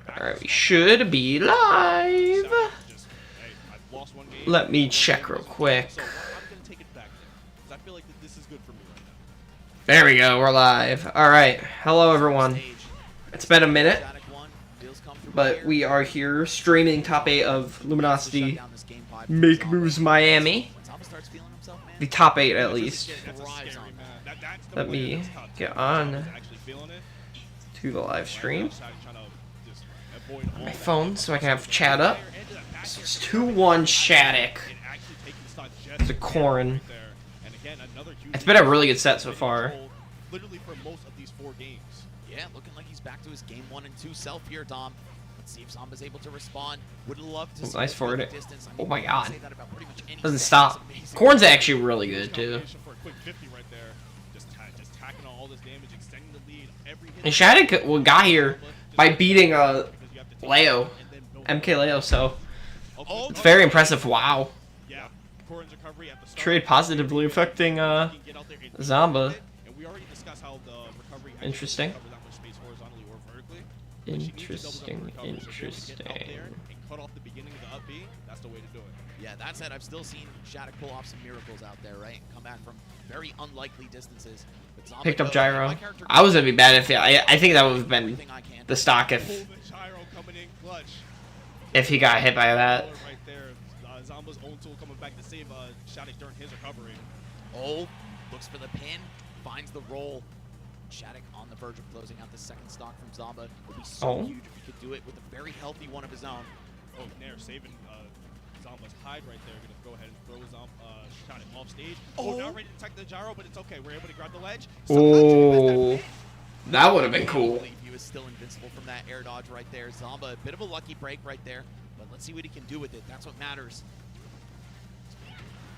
Alright, we should be live. Let me check real quick. There we go, we're live. Alright, hello everyone. It's been a minute, but we are here streaming top 8 of Luminosity Make Moves Miami. The top 8 at least. Let me get on to the live stream. My phone so I can have chat up. So it's 2-1 Shattuck. The Corn. It's been a really good set so far. Literally for most of these 4 games. Yeah, looking like he's back to his game 1 and 2 self here, Dom. Let's see if Zamba's able to respond. Would love to see nice forward. Distance. Oh my god. Doesn't stop. Corn's actually really good too. And Shattuck got here by beating Leo. MK Leo, so it's very impressive. Wow. Trade positively affecting Zamba. Interesting. Interesting. Yeah, that said, I've still seen Shattuck pull off some miracles out there, right? Come back from very unlikely distances. Picked up gyro. I was gonna be bad if I think that would have been the stock if he got hit by that. Zamba's own tool coming back to save Shattuck during his recovery. Oh, looks for the pin, finds the roll. Shattuck on the verge of closing out the second stock from Zamba. It would be so huge if he could do it with a very healthy one of his own. Oh, Nair saving Zamba's hide right there. Gonna go ahead and throw Shattuck off stage. Oh, not ready to detect the gyro, but it's okay. We're able to grab the ledge. Oh, that would have been cool. He was still invincible from that air dodge right there. Zamba, a bit of a lucky break right there, but let's see what he can do with it. That's what matters.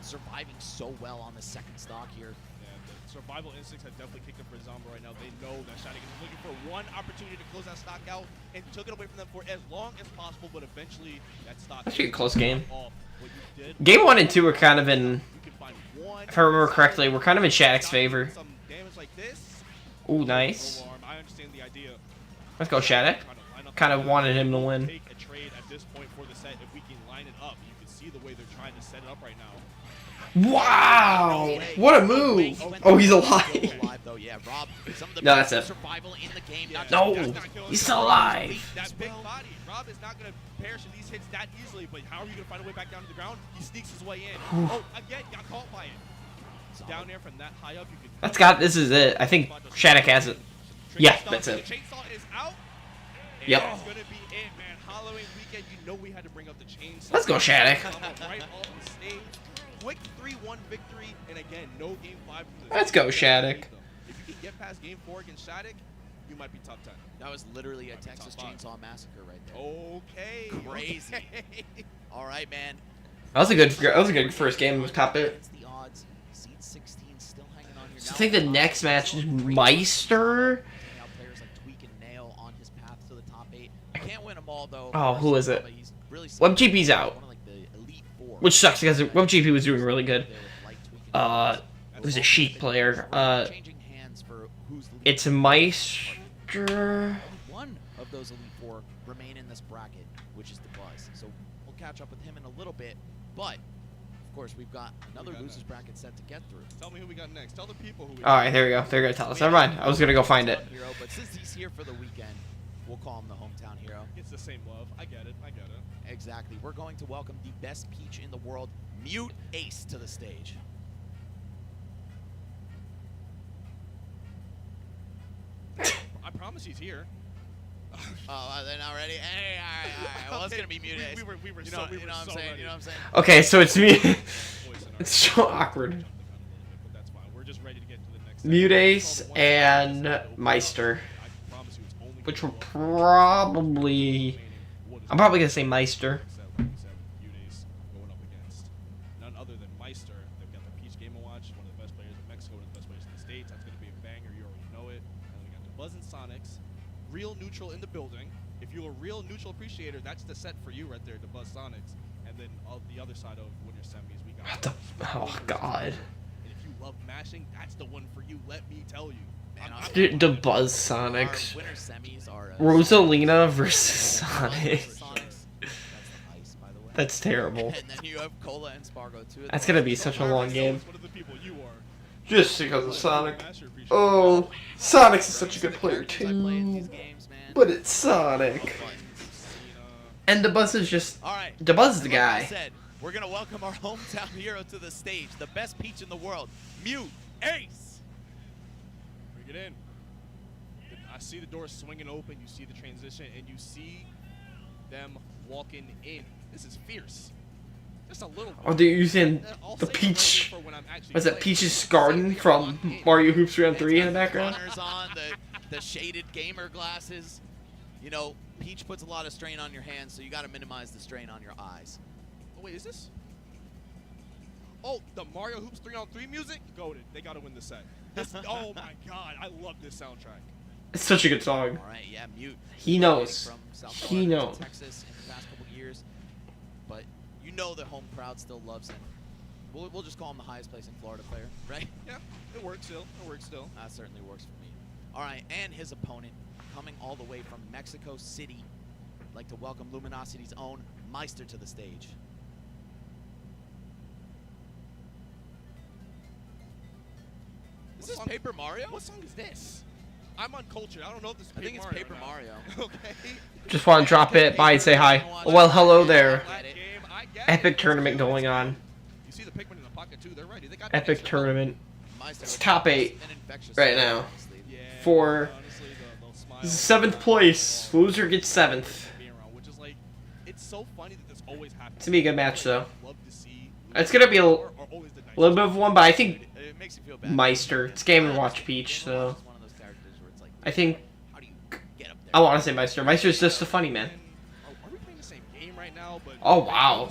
Surviving so well on the second stock here. Yeah, the survival instincts have definitely kicked in for Zamba right now. They know that Shattuck is looking for one opportunity to close that stock out and took it away from them for as long as possible, but eventually that stock... Actually a close game. Game 1 and 2 were kind of in, if I remember correctly, we're kind of in Shattuck's favor. Ooh, nice. Let's go, Shattuck. Kind of wanted him to win. Wow! What a move! Oh, he's alive. No, that's it. No, he's still alive. That big body. Rob is not going to perish in these hits that easily, but how are you going to find a way back down to the ground? He sneaks his way in. Oh, again, got caught by it. Down there from that high up, you can... That's got, this is it. I think Shattuck has it. Yeah, that's it. Yep. Let's go, Shattuck. Quick 3-1 victory, and again, no game 5. Let's go, Shattuck. If you can get past game 4 against Shattuck, you might be top 10. That was literally a Texas Chainsaw Massacre right there. Okay. Crazy. All right, man. That was a good first game with top 8. So I think the next match is Meister. Oh, who is it? WebGP's out. Which sucks because WebGP was doing really good. It was a Sheik player. It's Meister. One of those Elite 4 remain in this bracket, which is the Buzz. So we'll catch up with him in a little bit. But of course, we've got another losers bracket set to get through. Tell me who we got next. Tell the people who we got. All right, there we go. They're gonna tell us. Never mind. I was gonna go find it. But since he's here for the weekend, we'll call him the hometown hero. It's the same love. I get it. Exactly. We're going to welcome the best peach in the world, Mute Ace, to the stage. I promise he's here. Oh, they're not ready? Hey, all right. Well, it's going to be Mute Ace. You know what I'm saying? Okay, so it's me. It's so awkward. Mute Ace and Meister. Which will probably... I'm probably going to say Meister. None other than Meister. They've got the Peach Game & Watch, one of the best players in Mexico, one of the best players in the States. That's going to be a banger. You already know it. And then we got the Buzz and Sonics. Real neutral in the building. If you're a real neutral appreciator, that's the set for you right there, the Buzz Sonics. And then on the other side of winner semis, we got... What the... Oh, God. And if you love mashing, that's the one for you, let me tell you. Dude, the Buzz Sonics. Our winner semis are Rosalina versus Sonic. Sonics. That's the ice, by the way. That's terrible. And then you have Cola and Spargo too. That's gonna be such a long game. One of the people you are. Just because of Sonic. Oh, Sonic's such a good player too. But it's Sonic. And the Buzz is just... All right. The Buzz is the Like I guy. said, we're gonna welcome our hometown hero to the stage, the best Peach in the world, Mute Ace. Bring it in. I see the door swinging open. You see the transition, and you see them walking in. This is fierce. Just a little. Oh, they're using the Peach... Was it Peach's Garden from Mario Hoops 3-on-3 in the background? Runners on the shaded gamer glasses. You know, Peach puts a lot of strain on your hands, so you got to minimize the strain on your eyes. Oh, wait, is this? Oh, the Mario Hoops 3-on-3 music? Goated. They got to win the set. This, oh my God, I love this soundtrack. It's such a good song. All right, yeah, Mute. He knows. From South He Florida to knows. Texas in the past couple years, but you know the home crowd still loves him. We'll just call him the highest place in Florida player, right? Yeah, it works still. It works still. That certainly works for me. All right, and his opponent, coming all the way from Mexico City, I'd like to welcome Luminosity's own Meister to the stage. Is this Paper Mario? What song is this? I'm uncultured. I don't know if this is I Paper think it's Mario. Paper or not. Mario. Okay. Just want to drop it by and say hi. Well, hello there. That game, I get Epic it. tournament going on. You see the Pikmin in the pocket too. They're ready. They got Epic extra tournament. Meister It's with top an 8 infectious right style, now. honestly. Yeah, For honestly, they'll smile This is 7th place. Loser gets 7th. being around, which is like, it's so funny that this always happens. It's gonna be a good match, though. Love to see It's gonna be a are always the nicest. little bit of one, but I think It makes you feel bad. Meister. It's Game & Watch Peach, so It's one of those characters where it's like, I think how do you get up there? I want to say Meister. Meister's just a funny man. Are we playing the same game right now? But Oh, wow.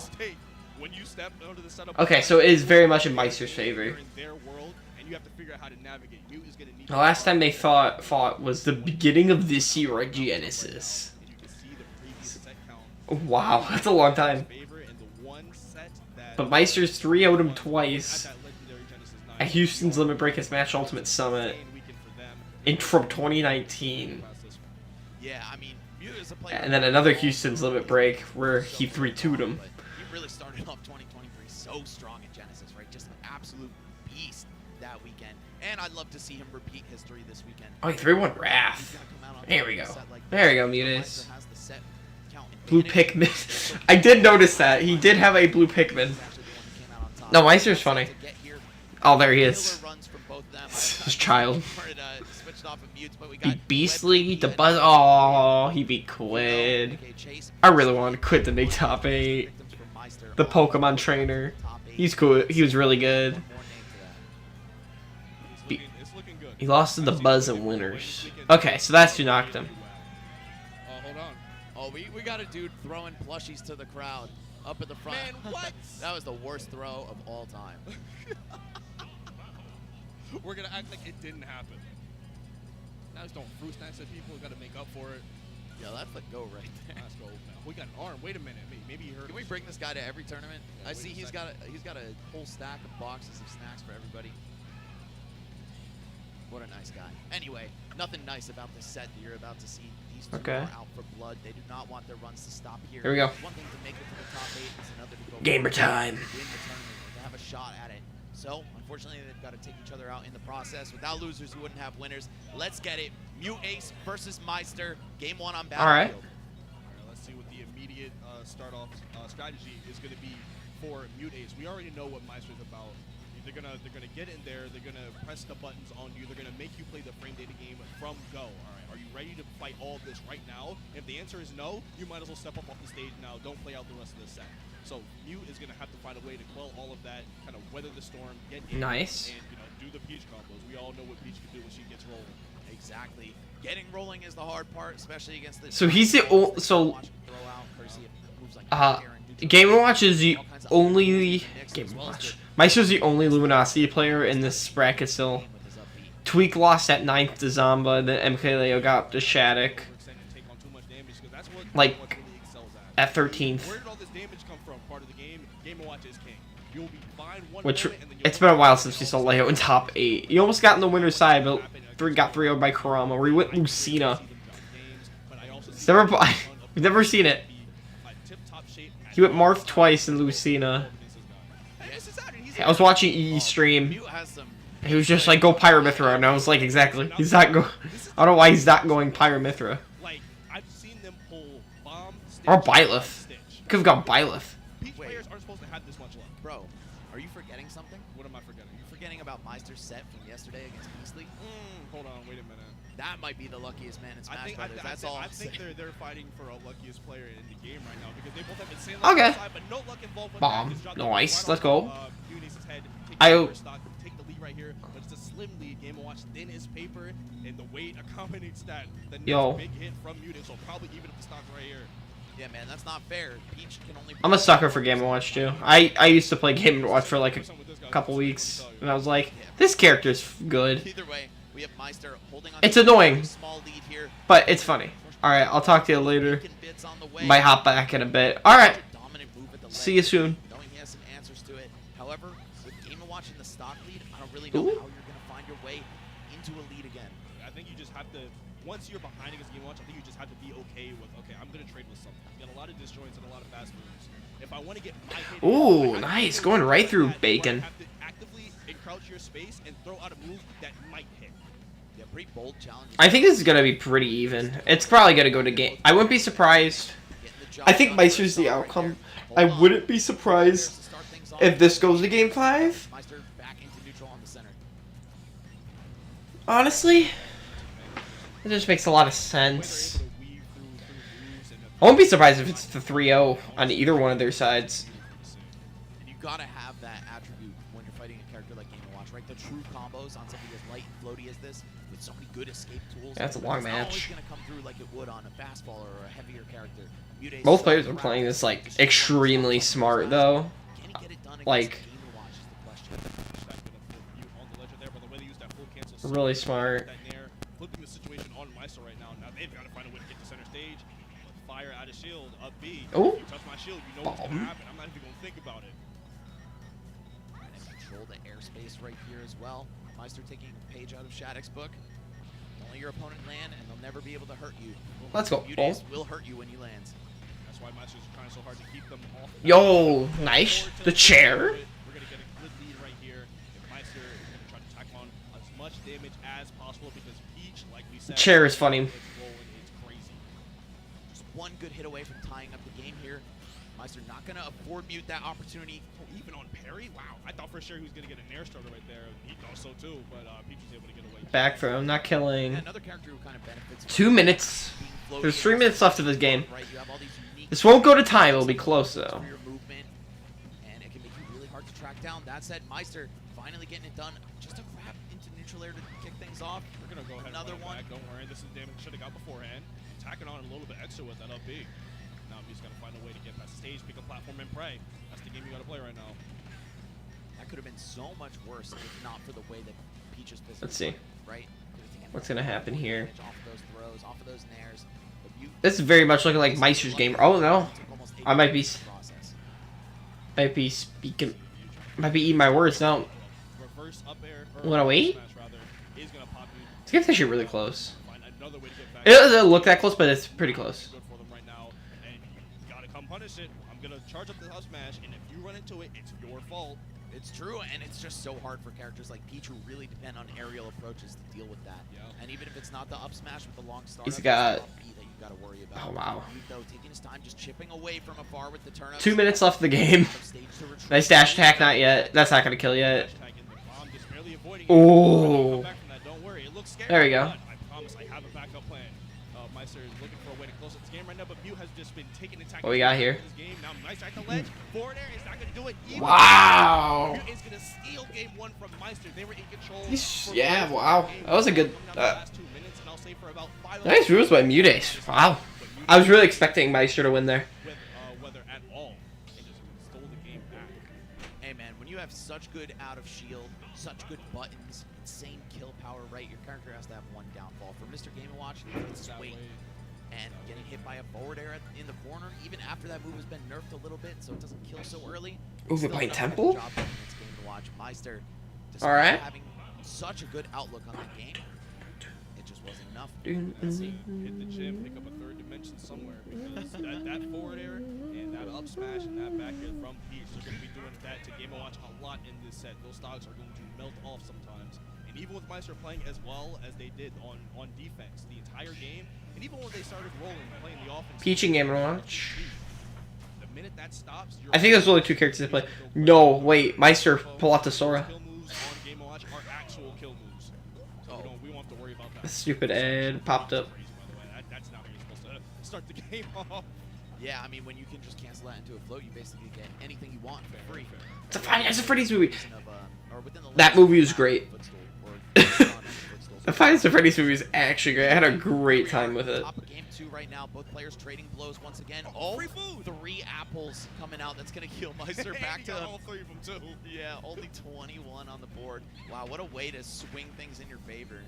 When you step onto the setup, Okay, so it is very much in Meister's favor. you're in their world, and you have to figure out how to navigate. Mute is gonna need The last time they fought was the beginning of this year at Genesis. And you can see the previous set count. Wow, that's a long time. Favorite and the one set that But Meister's 3-0'd him twice at that legendary Genesis 9 at Houston's Limit Break His Match Ultimate Summit insane weekend for them. from 2019. Yeah, I mean, Mute is a player. And then another Houston's Limit Break where he 3-2'd him. But he really started off 2023 so strong in Genesis, right? Just an absolute beast that weekend. And I'd love to see him repeat history this weekend. Oh, he 3-1 He's Wrath. gonna come out on There top we of a go. set like There you this. go, So Mutis. Meister has the set count Blue advantage. Pikmin. I did notice that. He did have a blue Pikmin. He's actually the one who came out on top. No, Meister's funny. To get here, Oh, there he is. killer runs from both them. His child. Switched off of Mutes, but we got Beat Web Beastly, the and Buzz. Oh, he beat Quid. Okay, Chase. I really wanted Quid to make top 8. Victims from Meister The all Pokemon trainer. top 8. He's cool. He was really good. One more name to that. It's looking good. He lost to the Buzz and Winners. Okay, so that's who knocked him. Hold on. Oh, we got a dude throwing plushies to the crowd up at the front. Man, what? That was the worst throw of all time. We're gonna act like it didn't happen. Now he's throwing fruit snacks at people. We gotta make up for it. Yeah, that's the go right there. Let's go. We got an arm. Wait a minute. Maybe he heard. Can we us. bring this guy to every tournament? Yeah, I wait see a he's got a whole stack of boxes of snacks for everybody. What a nice guy. Anyway, nothing nice about this set that you're about to see. These two Okay. are out for blood. They do not want their runs to stop here. Here we go. One thing to make it to the top 8 is another to go Gamer forward, time. to win the tournament, and to have a shot at it. So, unfortunately, they've got to take each other out in the process. Without losers, you wouldn't have winners. Let's get it. Mute Ace versus Meister. Game 1 on All right. Battlefield. All right, let's see what the immediate start-off strategy is going to be for Mute Ace. We already know what Meister's about. They're gonna get in there. They're gonna press the buttons on you. They're gonna make you play the frame data game from go. All right, are you ready to fight all of this right now? If the answer is no, you might as well step up off the stage now. Don't play out the rest of the set. So Mute is gonna have to find a way to quell all of that, kind of weather the storm, get in, Nice. and do the Peach combos. We all know what Peach can do when she gets rolling. Exactly. Getting rolling is the hard part, especially against the. So he's the so Game & Watch is the only Game & Watch. Meister's the only Luminosity player in this bracket still. Tweak lost at 9th to Zamba, then MKLeo got to Shattuck like at 13th. Where did all this damage come from? Part of the game. Game & Watch is king. You'll be fine one Which moment, and then it's been a while since we saw Leo in top 8. He almost got in the winner's side, but got 3-0'd by Kurama, where he went Lucina. It's We've never seen it. He went Marth twice in Lucina. I was watching EE stream. He was just like, go Pyramithra, and I was like, exactly. He's not go. I don't know why he's not going Pyramithra. Like, I've seen them pull bomb, Or Byleth. Could have gone Byleth. Peach players aren't supposed to have this much luck. Bro, are you forgetting something? What am I forgetting? Are you forgetting about Meister's set from yesterday against Beastly? Hold on, wait a minute. That might be the luckiest man in Smash I think, Brothers. That's all I I'm think saying. they're fighting for a luckiest player in the game right now because they both have insane Okay. luck on the side, but no luck involved with Bomb. that. Just dropped Nice. right Let's off go. of, Munice's head, take I- the first stock, take the lead right here, but it's a slim lead. Game & Watch thin as paper, and the weight accommodates that. The next Yo. big hit from Munice, so probably even if the stock's right here. Yeah, man, that's not fair. Peach can only. I'm a sucker for Game & Watch too. I used to play Game & Watch for like a couple weeks, and I was like, this character's good. Either way, we have Meister holding on. It's to a annoying. very small lead here. But it's funny. Alright, I'll talk to you later. Making bits on the way. Might hop back in a bit. Alright, Dominant move at the see leg, you soon. knowing he has some answers to it. However, with Game & Watch in the stock lead, I don't really know Ooh. how you're going to find your way into a lead again. I think you just have to, once you're behind against Game & Watch, I think you just have to be okay with, okay, I'm going to trade with something. Got a lot of disjoints and a lot of fast moves. If I want to get my hit in, Ooh, I have to nice. do Going right like through that, Bacon. where I have to actively encroach your space and throw out a move that might hit. Yeah, pretty bold challenge. I think this is going to be pretty even. It's probably going to go to game. I wouldn't be surprised. I think Meister's the outcome. I wouldn't be surprised if this goes to game 5. Meister back into neutral on the center. Honestly, it just makes a lot of sense. Able to weave through moves and I won't be surprised if it's the 3-0 on either one of their sides. And you gotta have that attribute when you're fighting a character like Game & Watch, right? The true combos on something as light and floaty as this, with so many good escape tools. Yeah, it's a long It's not always match. gonna come through like it would on a fastball or a heavier character. Mute Both so players are proud playing of this it. like Just one extremely shot smart on though. Can he get it done against Like- Game & Watch is the question. on the ledger there, but the way they use that full cancel so Really well, smart. that nair, flipping the situation on Meister right now. Now they've got to find a way to get to center stage. But fire out of shield, up B. Ooh. If you touch my shield, you know what's going to Bomb. happen. I'm not even going to think about it. And control the airspace right here as well. Meister taking a page out of Shattuck's book. Don't let your opponent land, and they'll never be able to hurt you. Let's go. Mutes will hurt you when he lands. That's why Meister's trying so hard to keep them off. Yo, nice. Forward to The chair. We're going to get a good lead right here. If Meister is going to try to tack on as much damage as possible because Peach, like we said, Chair is funny. it's rolling, it's crazy. Just one good hit away from tying up the game here. Meister not going to afford Mute that opportunity. Oh, even on parry? Wow. I thought for sure he was going to get a nair starter right there. He thought so too, but Peach was able to get away. Back from not killing. And another character who kind of benefits 2 minutes. being floaty There's and 3 minutes left of this game. right, you have all these unique This won't go to time. It'll be close though. for your movement, and it can make you really hard to track down. That said, Meister finally getting it done. Just a grab into neutral air to kick things off. We're going to go ahead Another and one. run it back. Don't worry. This is damage should have got beforehand. Tacking on a little bit extra with that up B. Now he's going to find a way to get past the stage, pick a platform, and pray. That's the game you got to play right now. That could have been so much worse if not for the way that Peach's business Let's see. right? What's gonna happen here? Off of those throws, off of those nairs. But you- This is very much looking like Meister's game. Oh no. Took almost 8 I might be minutes to process. Might be speaking. Might be eating my words now. Reverse up air. Wanna wait? Smash, rather, is going to pop you. Let's get this shit really close. Find another way to get back. It doesn't look that close, but it's pretty close. Good for them right now, and you gotta come punish it. I'm gonna charge up the house smash, and if you run into it, it's your fault. It's true, and it's just so hard for characters like Peach who really depend on aerial approaches to deal with that. Yeah. And even if it's not the up smash with the long start, He's got- that you gotta worry about. Oh, wow. Mute, though, taking his time, just chipping away from afar with the turn 2 minutes left of the game. Nice dash attack, not yet. That's not gonna kill yet. Hashtag in the bomb, just barely avoiding it. Ooh. Come back from that, don't worry. It looks scary. There we go. But I promise I have a backup plan. Meister is looking for a way to close up this game right now, but Mew has just been taking attack. What we got here? This game. Now Meister at the ledge. Forward air is not going to do it. Either. Wow. Mew is going to steal game 1 from Meister. They were in control. He's- for yeah, most of wow. the game. That was a good, Coming down to the last 2 minutes, and I'll say for about 5 Nice moves by Mudace. Wow. I was really expecting Meister to win there. with weather at all, and just stole the game back. Hey man, when you have such good out of shield, such good buttons, insane kill power, right? Your character has to have one downfall. For Mr. Game & Watch, it's That swing. way. And getting hit by a forward air in the corner, even after that move has been nerfed a little bit, so it doesn't kill so early. Ooh, Still behind does a Temple? good job in this game to watch. Meister, despite Alright. having such a good outlook on that game, wasn't enough. That's it. Hit the gym, pick up a third dimension somewhere, because that forward air and that up smash and that back air from Peach, they're going to be doing that to Game & Watch a lot in this set. Those stocks are going to melt off sometimes. And even with Meister playing as well as they did on defense the entire game, and even when they started rolling, playing the offense, Peach and Game & Watch. the minute that stops, I think there's only 2 characters they play. No, wait, Meister pull out the Sora. Kill moves on Game & Watch are actual kill moves. So we won't have to worry about that. The stupid ad popped up. That's not how you're supposed to start the game off. Yeah, I mean, when you can just cancel that into a float, you basically get anything you want for free. It's a Five Freddy's movie. Or within the That movie was great. footstool, or The Five Freddy's movie is actually great. I had a great time with it. Top of game 2 right now. Both players trading blows once again. Oh, free food. 3 apples coming out. That's going to kill Meister back He to... got all 3 of them too. Yeah, only 21 on the board. Wow, what a way to swing things in your favor.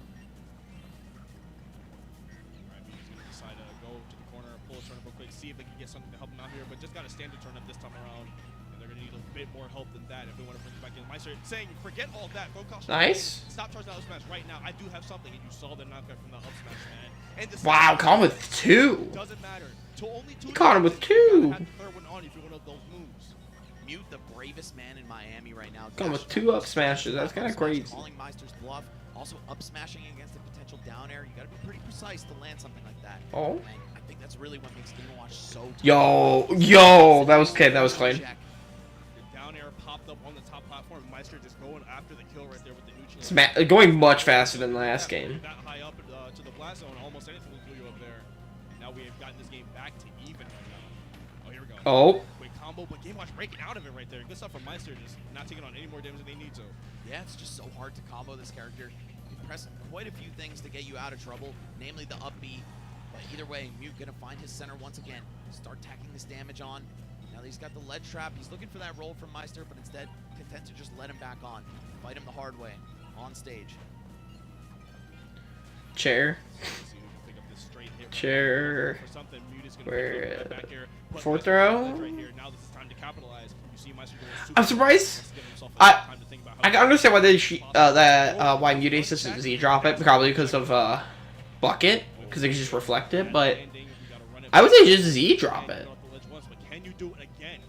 Alright, he's gonna decide to go to the corner, pull a turnip real quick, see if they can get something to help him out here, but just got a standard turnip this time around. And they're gonna need a bit more help than that if they want to bring it back in. Meister saying, forget all that, go cost. Nice. Stop charging out up smash right now. I do have something, and you saw the knockout from the up smash, man. And the Wow, caught him with 2. doesn't matter. To only 2. He caught him with 2. You gotta have the third one on if you want those moves. Mute, the bravest man in Miami right now. Caught him with 2 up smashes. That's kind of crazy. Calling Meister's bluff. Also up smashing against a potential down air. You got to be pretty precise to land something like that. Oh. And I think that's really what makes Game & Watch so tough. Yo, that was okay. That was clean. The down air popped up on the top platform. Meister just going after the kill right there with the neutral. Going much faster than last game. That high up to the blast zone, almost anything will kill you up there. Now we have gotten this game back to even right now. Oh, here we go. Oh. Quick combo, but Game Watch breaking out of it right there. Good stuff from Meister, just not taking on any more damage than they need to. Yeah, it's just so hard to combo this character. You press quite a few things to get you out of trouble, namely the up B. But either way, Mute gonna find his center once again. Start tacking this damage on. Now that he's got the ledge trap, he's looking for that roll from Meister, but instead content to just let him back on. Fight him the hard way, on stage. Chair. See who can pick up this straight hit right Chair. for something. Mute is gonna Where, pick up that back air, put fourth Meister on the row? ledge right here. Now this is time to capitalize. You see Meister going super I'm surprised. fast, giving himself I time to think about how I can understand why they why Mute doesn't Z drop it, probably because of bucket, because they can just reflect it. But I would say just Z drop it. Can you do it again?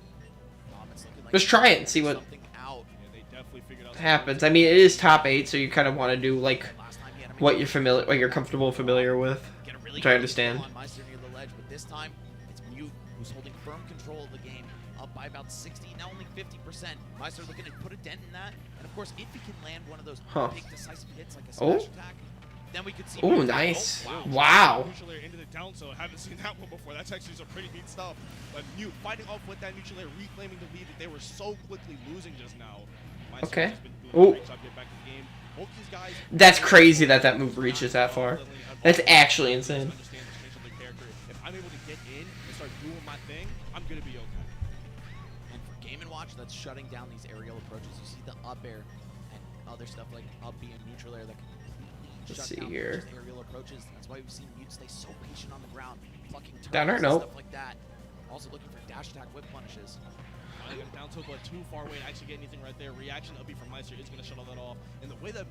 It's looking like Let's try it and see what something out. Yeah, they definitely figured out happens. I mean, it is top 8, so you kind of want to do like Last time he had him what you're comfortable, familiar with. Get a really Which I good understand. kill on Meister near the ledge, but this time it's Mute who's holding firm control of the game, up by about 60, now only 50%. Meister looking to put a dent in that, and of course, if he can land one of those big decisive hits like a smash attack, then we could see. Oh, Mute- nice. Oh, Wow. Neutral air into the down, so I haven't seen that one before. That's actually some pretty neat stuff. But Mute fighting off with that neutral air, reclaiming the lead that they were so quickly losing just now. Meister Okay. has just been doing a Ooh. great job getting back to the game. Both these guys. That's crazy that that move reaches that far. That's actually insane. Understand the strength of their character. If I'm able to get in and start doing my thing, I'm gonna be okay. And for Game & Watch, that's shutting down these aerial approaches. You see the up air and other stuff like up B and neutral air that can Let's shut see down here. just aerial approaches. That's why we've seen Mute stay so patient on the ground, plucking Down air, turrets and nope. stuff like that. Also looking for dash attack whip punishes. I got down tilt, but too far away to actually get anything right there. Reaction up B from Meister is going to shut all that off. And the way that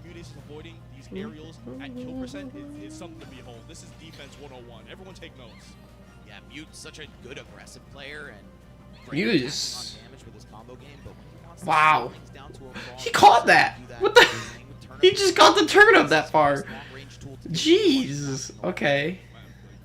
Mute is avoiding these aerials at kill percent is something to behold. This is defense 101. Everyone take notes. Yeah, Mute's such a good aggressive player and Mute great is- attacking on damage with his combo game, but when he wants to Wow. slow things down to a brawl, He caught that. do What the? playing with turnip He just got the turnip that far. long-range tool to get Jeez. Okay.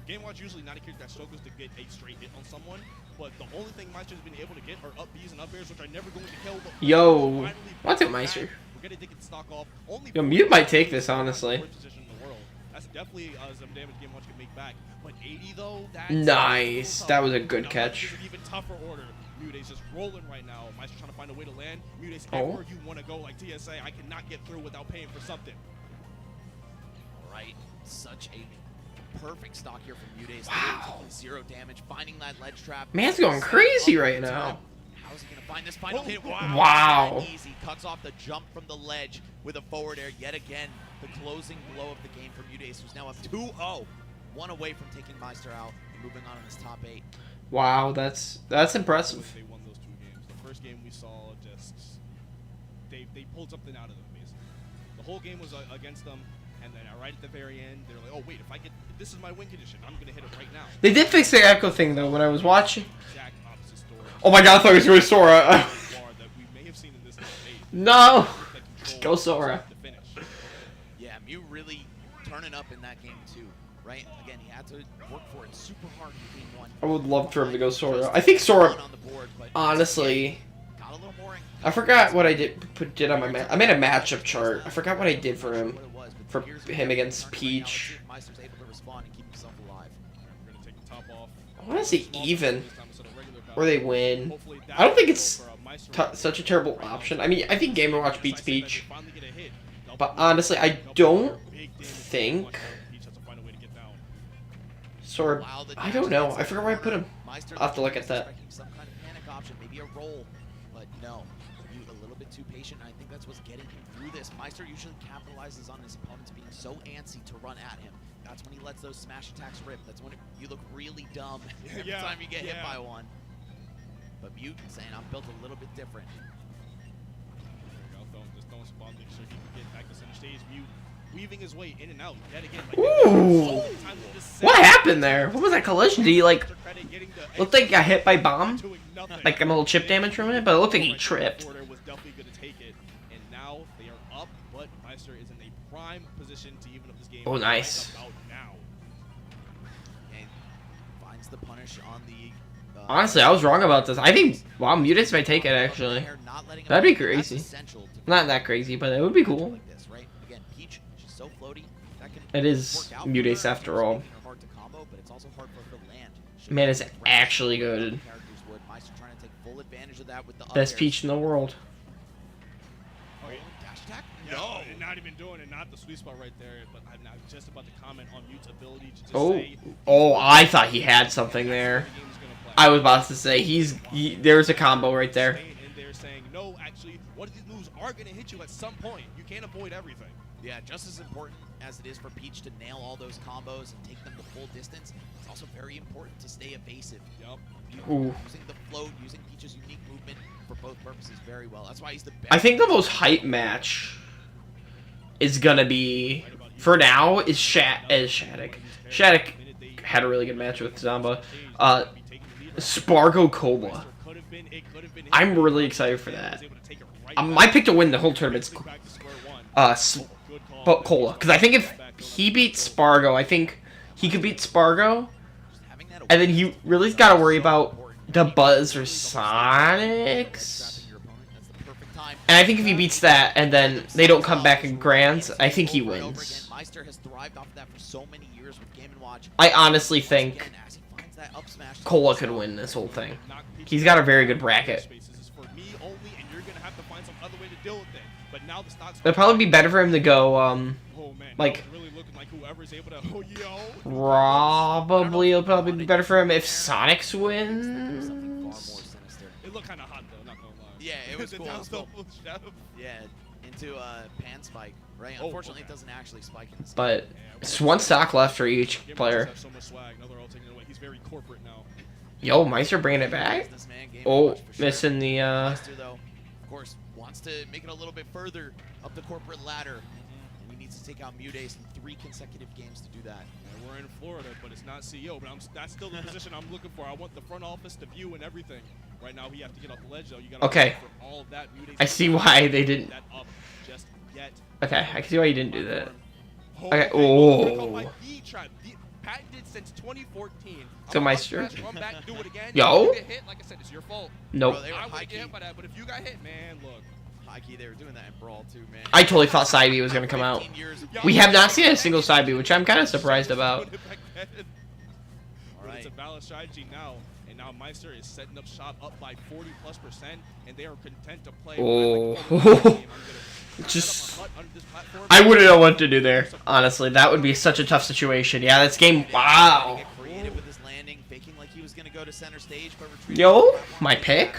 Game Watch usually not a character that struggles to get a straight hit on someone, but the only thing Meister's been able to get are up Bs and up airs, which are never going to kill. But Yo. finally I'll take back. Meister. We're going to take it stock off. Only Yo, Mute might take this, honestly. worst position in the world. That's definitely some damage Game Watch can make back. But 80 though, that's Nice. tough. That was a good Now, catch. This is an even tougher order. Mute's just rolling right now. Meister trying to find a way to land. Mute's Oh. everywhere you want to go, like TSA. I cannot get through without paying for something. right. Such a perfect stock here from Mute. Wow. Taking 0 damage, finding that ledge trap. Man's going Set crazy up right the now. turret. How is he going to find this final Oh, hit? wow. That easy. Cuts off the jump from the ledge with a forward air. Yet again, the closing blow of the game for Mute, who's now up 2-0. One away from taking Meister out and moving on in this top 8. Wow, that's impressive. They won those 2 games. The first game we saw just they pulled something out of them basically. The whole game was against them. And then right at the very end, they're like, oh wait, if this is my win condition, I'm gonna hit it right now. They did fix the echo thing though when I was watching. Exact opposite story. Oh my god, I thought it was going to Sora. That we may have seen in this phase. No! That Go Sora. the finish. Yeah, Mew really turning up in that game too, right? Again, he had to work for it super hard in game 1. I would love for him to go Sora. I think Sora, On the board, but honestly, got a little more I forgot what I did on my I made a matchup chart. I forgot what I did for him. what it was, but For here's him the against turn right now. Let's see Peach. if Meister's able to respond and keep himself alive. We're gonna take the top off. I want to see even, This time instead of regular or they win. Hopefully I don't think that it's for, Meister such a terrible option. I mean, I think Game & Watch beats Peach. Finally get a hit. But honestly, I don't Big damage. think Peach has to find a way to get down. Sora. Wow, the I don't know. I forgot where I put him. Meister I'll have to look at that. striking some kind of panic option, maybe a roll, but no. Mew a little bit too patient, and I think that's what's getting him through this. Meister usually capitalizes on his opponents being so antsy to run at him. That's when he lets those smash attacks rip. That's when you look really dumb every Yeah, time you get hit yeah. by one. But Mew saying, I'm built a little bit different. There we go. Just don't spawn. Make sure he can get back to center stage. Mew weaving his way in and out yet again. Like, Ooh. What happened there? What was that collision? Did he like looked like he got hit by bomb? Like a little chip damage from it, but it looked like he tripped. Was definitely going to take it, and now they are up, but Meister is in a prime position to even up this game. Oh, nice. Right about now. And finds the punish on the... Honestly, I was wrong about this. I think wow, Mutates might take it actually. That'd be crazy. Not that crazy, but it would be cool. Like this, right? Again, Peach, she's so floaty. That can It is work out for Mutates her. after all. It's making her hard to combo, but it's also hard for her to land. She Man, it's can grab actually like good. characters would. Meister trying to take full advantage of that with the up Best airs. Peach in the world. Oh, yeah. Dash attack? No, not even doing it. Not the sweet spot right there. But I'm not just about to comment on Mute's ability to just Oh, say. oh! I thought he had something there. The game's gonna play. I was about to say there's a combo right there. Staying in there saying, no, actually, one of these moves are going to hit you at some point. You can't avoid everything. Yeah, just as important as it is for Peach to nail all those combos and take them the full distance, it's also very important to stay evasive. Yep. Ooh. Using the float, using Peach's unique movement for both purposes very well. That's why he's the best. I think the most hype match is gonna be for now is Shattuck. Shattuck had a really good match with Zamba. Spargo Cola. I'm really excited for that. My pick to win the whole tournament's Cola, because I think if he beats Spargo, I think he could beat Spargo, and then he really's got to worry about the Buzz or Sonics. And I think if he beats that, and then they don't come back in Grands, I think he wins. Meister has thrived off of that for so many years with Game & Watch. I honestly think Again, as he finds that up smash, Cola could win this whole thing. He's got a very good bracket. It'd probably be better for him to go, like, probably it'll probably be better for him if Sonics wins. It looked kind of hot though, not gonna lie. Yeah, it was cool. It was cool. Shadow. Yeah, into pan spike, right? Oh, Unfortunately, okay. it doesn't actually spike in this. But it's one stock left for each Game player. has so much swag. Now they're all taking it away. He's very corporate now. Yo, Meister bringing it back. Businessman, Game & Oh, Watch for sure. missing the Meister, though, of course, wants to make it a little bit further up the corporate ladder, and he needs to take out Mutates in 3 consecutive games to do that. And we're in Florida, but it's not CEO. But that's still the position I'm looking for. I want the front office, the view, and everything. Right now, we have to get off the ledge, though. You got Okay. for all of that. Mutates I see why they didn't. that up just yet. Okay, I can see why you didn't do that. Okay, Oh. oh. Patented since 2014. So I'm Meister. run back, do it again. Yo. You get hit, like I said, it's your fault. Nope. Bro, they were I would high get key. hit by that, but if you got hit, man, look. High key, they were doing that in Brawl too, man. I totally thought Side B was gonna come out. 15 years of We have not seen a single Side B, which I'm kind of surprised about. Put it back then. All But it's a right. valid strategy now, and now Meister is setting up shop up by 40+%, and they are content to play. Oh. I'm gonna Just, set up a hut under this platform. I wouldn't know what to do there. Honestly, that would be such a tough situation. Yeah, that's game. Wow. Get creative with his landing, faking like he was gonna go to center stage, but retreating. Yo, my pick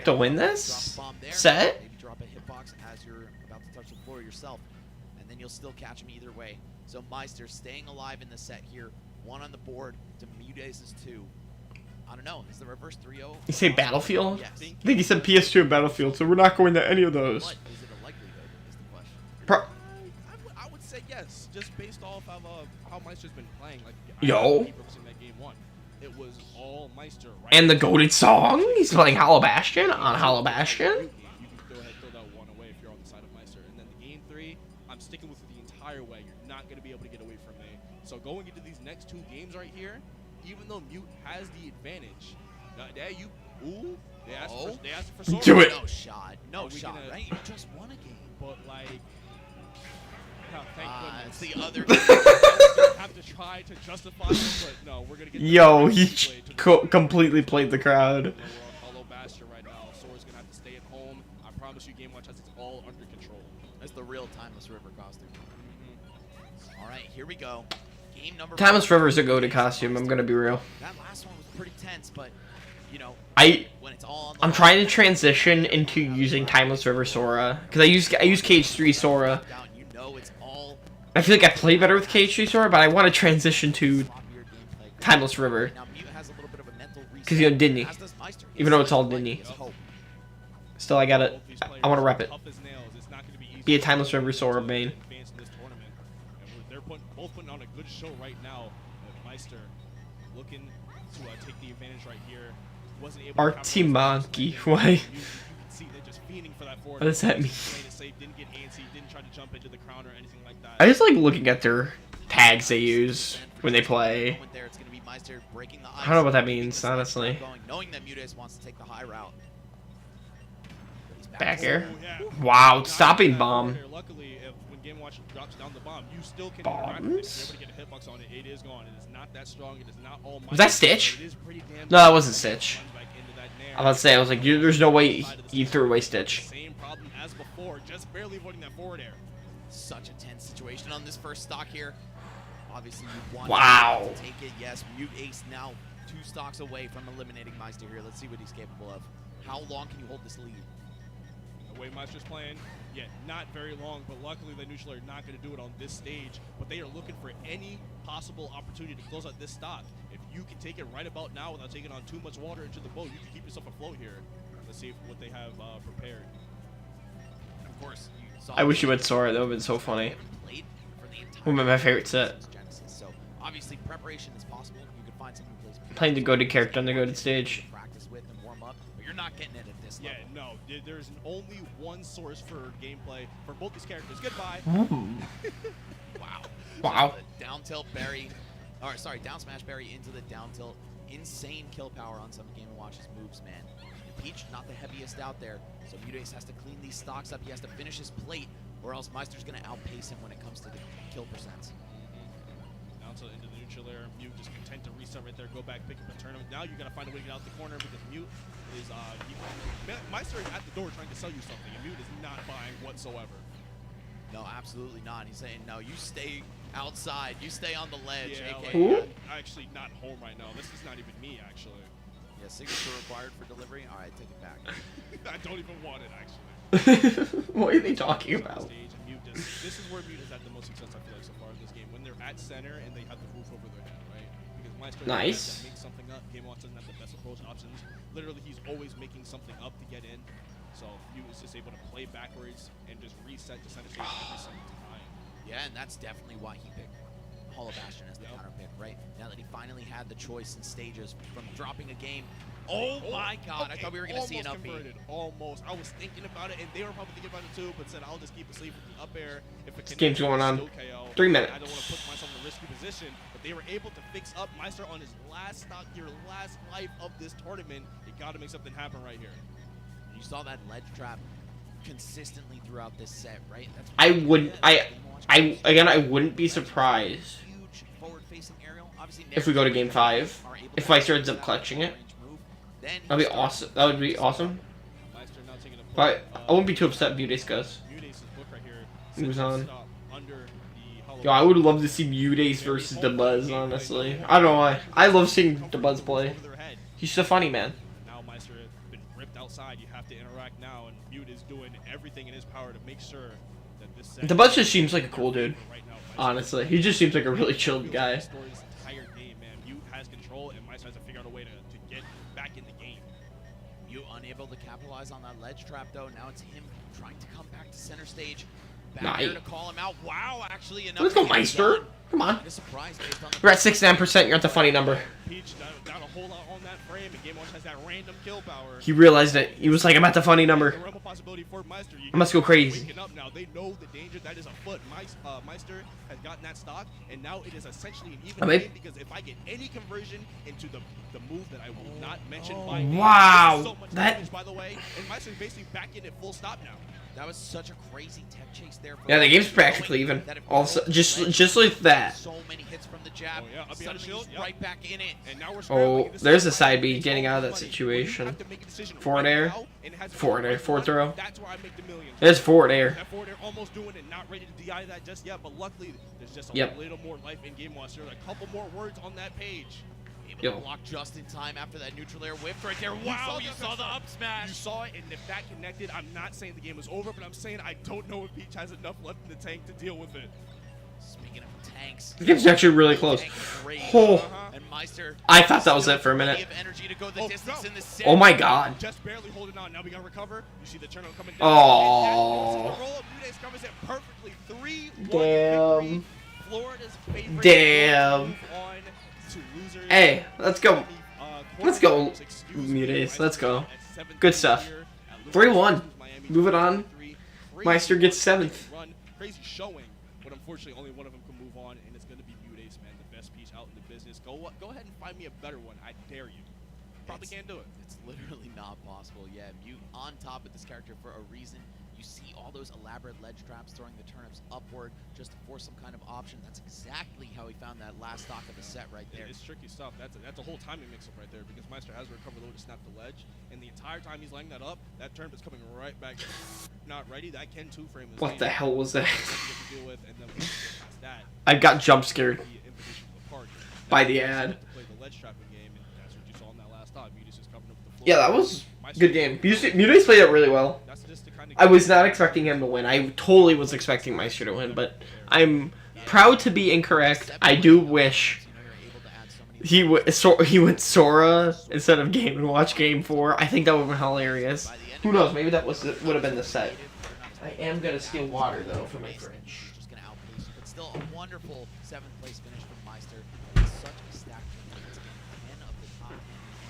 to win this Drop a bomb there. set. Maybe drop a hitbox as you're about to touch the floor yourself, and then you'll still catch him either way. So Meister staying alive in the set here, 1 on the board to Mutates' 2. I don't know. Is the reverse 3-0? You say Battlefield? Yes. I think he said PS2 and Battlefield, so we're not going to any of those. But is it a likelihood? Is the question. Pro- I would say yes. just based off of how Meister's been playing. Like, Yo. keep focusing that game one. It was all Meister. Right? And the goated song? He's playing Hollow Bastion on Hollow Bastion? You can go ahead and throw that one away if you're on the side of Meister. And then the game 3, I'm sticking with it the entire way. You're not going to be able to get away from me. So going into these next 2 games right here, even though Mute has the advantage, they asked for Sora. Do it. No shot. No shot, right? You just won a game. But, like, thank It's goodness. the other I have to try to justify it, but no, we're going to get Yo, he completely played the crowd. We're on Hollow Bastion right now. Sora's going to have to stay at home. I promise you, Game Watch has it all under control. That's the real Timeless River costume. All right, here we go. Game number Timeless 5. River's a goated costume, I'm gonna be real. That last one was pretty tense, but, you know, when it's all on the I'm trying to transition into using Timeless River Sora. Because I use Cage 3 Sora. down, you know it's all I feel like I play better with Cage 3 Sora, but I want to transition to sloppier gameplay. Timeless River. Now, Mute has a little bit of a mental reset. Because, you know, Disney. As does Meister. Even though it's all He Disney. has hope. Still, I gotta, I want to rep it. Tough as nails. It's not gonna be easy Be a Timeless River Sora main. advance in this tournament. And they're both putting on a good show right now. Meister looking to take the advantage right here. Wasn't able to Artimanki, capitalize. why? You can see they're just fiending for that forward. What does that mean? Played it safe, didn't get antsy, didn't try to jump into the crown or anything like that. I just like looking at their tags they use when they play. Moment there, it's gonna be Meister breaking the ice. I don't know what that means, honestly. Going, knowing that Mutes wants to take the high route. He's Back air. Oh, yeah. Wow, Not stopping that bomb. forward air. Luckily, when Game Watch drops down the bomb, you still can interact with it. Bombs? If you're able to get a hitbox on it, it is gone. It is not that strong. It is not all Was that Meister, Stitch? but it is pretty damn No, that good. wasn't Stitch. Runs back into that nair. I was about to say, I was like, there's no way he threw away Stitch. Same problem as before, just barely avoiding that forward air. Such a tense situation on this first stock here. Obviously, you want Wow. to take it. Yes, Mute Ace now 2 stocks away from eliminating Meister here. Let's see what he's capable of. How long can you hold this lead? The way Meister's playing, yeah, not very long, but luckily the neutral are not going to do it on this stage. But they are looking for any possible opportunity to close out this stock. If you can take it right about now without taking on too much water into the boat, you can keep yourself afloat here. Let's see what they have prepared. Of course, you saw I wish you would Sora, that would have been so funny. played for the entire One of my favorite set. Genesis. So obviously preparation is possible. You can find someone who plays Playing the goated character on the goated stage. practice with and warm up, but you're not getting it at this Yeah, level. no, there's only one source for gameplay for both these characters. Goodbye. Ooh. Wow. Wow. Just the down tilt berry, or sorry, down smash berry into the down tilt. Insane kill power on some Game & Watch's moves, man. Peach, not the heaviest out there, so Mute has to clean these stocks up. He has to finish his plate, or else Meister's going to outpace him when it comes to the kill percents. Down to into the neutral air. Mute just content to reset right there, go back, pick up a tournament. Now you got to find a way to get out the corner because Mute is Meister is at the door trying to sell you something, and Mute is not buying whatsoever. No, absolutely not. He's saying, no, you stay outside. You stay on the ledge, Yeah, a.k.a. Who? I'm actually not home right now. This is not even me, actually. Yeah, signature required for delivery. All right, take it back. I don't even want it, actually. What are they talking about? Stage, and Mute this is where Mute has had the most success, I feel like, so far in this game. When they're at center and they have the roof over their head, right? Because Meister Nice. makes something up. Game Watch doesn't have the best approach options. Literally, he's always making something up to get in. So Mute is just able to play backwards and just reset to center stage every single time. Yeah, and that's definitely why he picked Hollow Bastion as the counter pick, right? Now that he finally had the choice in stages from dropping a game. Oh my God, I thought we were going to see an up B. Almost. I was thinking about it, and they were probably thinking about it too, but said I'll just keep it safe with the up air. If it This game's going on still KO. 3 minutes. I don't want to put myself in a risky position, but they were able to fix up Meister on his last stock here, last life of this tournament. You got to make something happen right here. You saw that ledge trap consistently throughout this set, right? That's I what wouldn't, Game Watch I wouldn't be surprised huge forward-facing aerial. Obviously, if we go to game 5. are able If to Meister use ends up that clutching it. range move, then That'd be he starts awesome. That would be awesome. Meister now taking a But point, I wouldn't be too upset if Mute Ace goes. Mute Ace's book right here. He was on. Stop under the hollow Yo, I would love to see Mute Ace versus DeBuzz, honestly. I don't know why. I love seeing DeBuzz play. over their head. He's so funny, man. Now Meister has been ripped outside. You have to interact now, and Mute is doing everything in his power to make sure that this set DeBuzz just seems like a cool dude. right now. Honestly, he just seems like a really chilled guy. This entire game, man. Mute has control, and Meister has to figure out a way to get back in the game. You unable to capitalize on that ledge trap, though. Now it's him trying to come back to center stage. back here Nice. to call him out. Wow, actually enough. Let's go, to get it Meister. done. Come on. Kinda surprised based on the We're at 69%. You're at the funny number. Peach down a whole lot on that frame, and Game Watch has that random kill power. He realized it. He was like, I'm at the funny number. The realm of possibility for Meister. I must go crazy. Waking up now. They know the danger that is afoot. Meister has gotten that stock, and now it is essentially an even game because if I get any conversion into the move that I will not mention by name, Wow. this is so much That- damage, by the way, and Meister's basically back in at full stop now. That was such a crazy tech chase there. Yeah, the game's practically even. Also, just like that. So many hits from the jab. Oh, yeah, up behind the Suddenly shield, he's yep. right back in it. And now we're Oh, scrambling. This there's is a side B makes getting all out of the that money. situation. You have to make a decision Forward right air. now, and it has to Forward go air, right forward one. throw. That's where I make the millions. There's forward air. That forward air almost doing it, not ready to DI that just yet, but luckily there's just a Yep. little more life in Game Watch. There's a couple more words on that page. Able Yo. to block just in time after that neutral air whipped right there. Wow, you saw the up smash. You saw it, and if that connected, I'm not saying the game is over, but I'm saying I don't know if Peach has enough left in the tank to deal with it. Speaking of tanks, The game's actually really close. tank rage. Oh, And Meister, I thought that was it for a plenty minute. of energy to go the Oh, distance no. in the set. Oh my god. Just barely holding on. Now we gotta recover. You see the turn coming down. Oh. And that roll up. Mudays covers it perfectly. 3-1 Damn. victory. Florida's favorite. Damn. Move on to losers. Hey, let's go. Let's go, Excuse Mudays. me. Let's go. At 7th Good stuff. here at 3-1. Miami, Moving on. 3-3. Meister gets 7th. Run. Crazy showing, but unfortunately only one of them can move on, and it's going to be Mudays, man, the best piece out in the business. Go ahead and find me a better one. I dare you. Probably can't do it. It's literally not possible. Yeah, Mute on top of this character for a reason. You see all those elaborate ledge traps throwing the turnips upward just to force some kind of option. That's exactly how he found that last stock of the set right there. It's tricky stuff. That's a whole timing mix-up right there because Meister has to recover low to snap the ledge, and the entire time he's laying that up, that turnip is coming right back. Not ready. That Ken 2 frame is What the hell was that? you have to deal with, and then once you get past that, I got jump scared the imposition of the park. by Now, the you ad. have to play the ledge trapping game, and that's what you saw in that last stop. Mudays is covering up the floor. Yeah, that was Meister- good game. Mudays played it really well. That's just the kind of I was not expecting him to win. I totally was expecting Meister to win, but I'm proud to be incorrect. I do wish he went Sora instead of Game & Watch Game 4. I think that would have been hilarious. Who knows? Maybe that would have been the set. I am gonna steal water though from my fridge. Just gonna outpace you, but still a wonderful 7th place finish from Meister. It's such a stacked team. It's again 10 of the top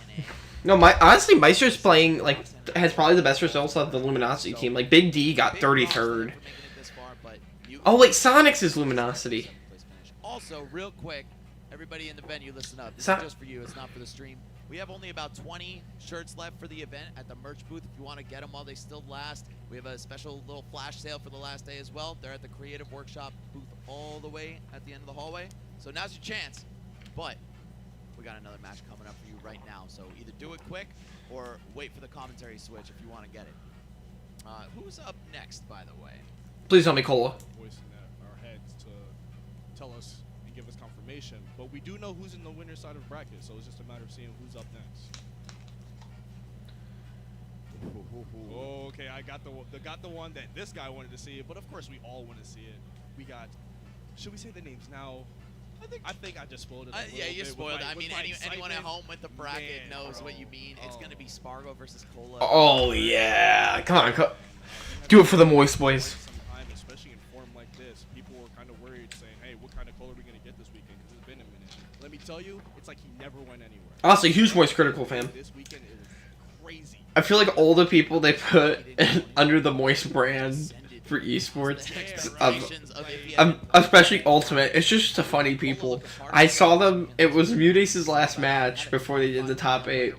10 in NA. No, honestly, Meister's playing like has probably the best results of the Luminosity team. Like Big D got Big props to 33rd. them for making it this far, but you- Oh wait, Sonic's is Luminosity. 7th place finish. Also, real quick, everybody in the venue, listen up. This So- is just for you. It's not for the stream. We have only about 20 shirts left for the event at the merch booth. If you want to get them while they still last, we have a special little flash sale for the last day as well. They're at the Creative Workshop booth all the way at the end of the hallway. So now's your chance. But we got another match coming up for you right now. So either do it quick or wait for the commentary switch if you want to get it. Who's up next, by the way? Please tell me Cola. voice in our heads to tell us and give us confirmation. But we do know who's in the winner's side of bracket, so it's just a matter of seeing who's up next. Oh, okay, I got the one that this guy wanted to see, but of course we all want to see it. We got. Should we say the names now? I think I just spoiled it. A Yeah, little you bit spoiled with it. my- I mean, with my anyone at excitement. home with the bracket Man, knows bro. what you mean. It's going to be Spargo versus Cola. Oh yeah, come on, do it for the Moist Boys. Sometime, especially in form like this, people were kind of worried, saying, "Hey, what kind of color are we gonna get this weekend?" Because it's been a minute. Let me tell you, it's like he never went anywhere. Honestly, huge Moist Critical fan. This weekend it was crazy. I feel like all the people they put under the Moist brand for esports, The expectations of if you have- especially Ultimate, it's just a funny people. I saw them. It was Mudace's last match before they did the top 8,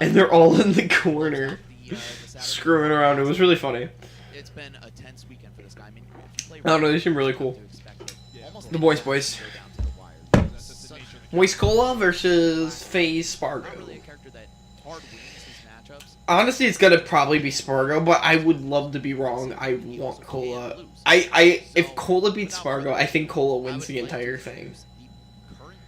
and they're all in the corner screwing around. It was really funny. It's been a tense weekend for this guy. I mean, if you play I don't know, they seem really cool. to expect it. Almost The Moist Boys. go down to the wire. That's just the Such- nature of the Moist Cola versus FaZe not really Spargo. a character that hard wins these matchups. Honestly, it's gonna probably be Spargo, but I would love to be wrong. I want Cola. If Cola beats Spargo, I think Cola wins the entire thing. The current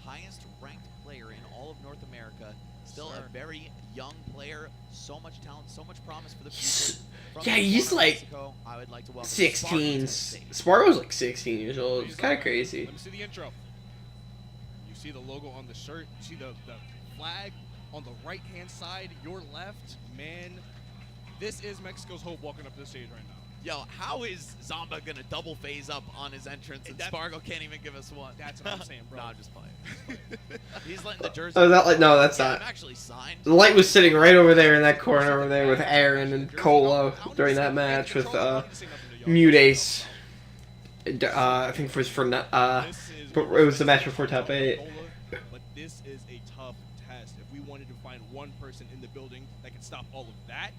highest ranked player in all of North America, still a very young player, so much talent, so much promise for the future. From Yeah, the he's corner of like Mexico, I would like to welcome 16. Spargo to the stage. Spargo's like 16 years old. It's kind of crazy. Let me see the intro. You see the logo on the shirt. You see the flag on the right-hand side, your left. Man, this is Mexico's hope walking up to the stage right now. Yo, how is Zamba gonna double phase up on his entrance and Spargo can't even give us one? That's what I'm saying, bro. No, I'm just playing. He's letting the jersey. Oh, that like no, that's I'm not. actually signed. The light was sitting right over there in that corner over there with Aaron and Colo during that match with Mute Ace. I think it was for it was the match before top 8. But this is a tough test. If we wanted to find one person in the building that can stop all of that,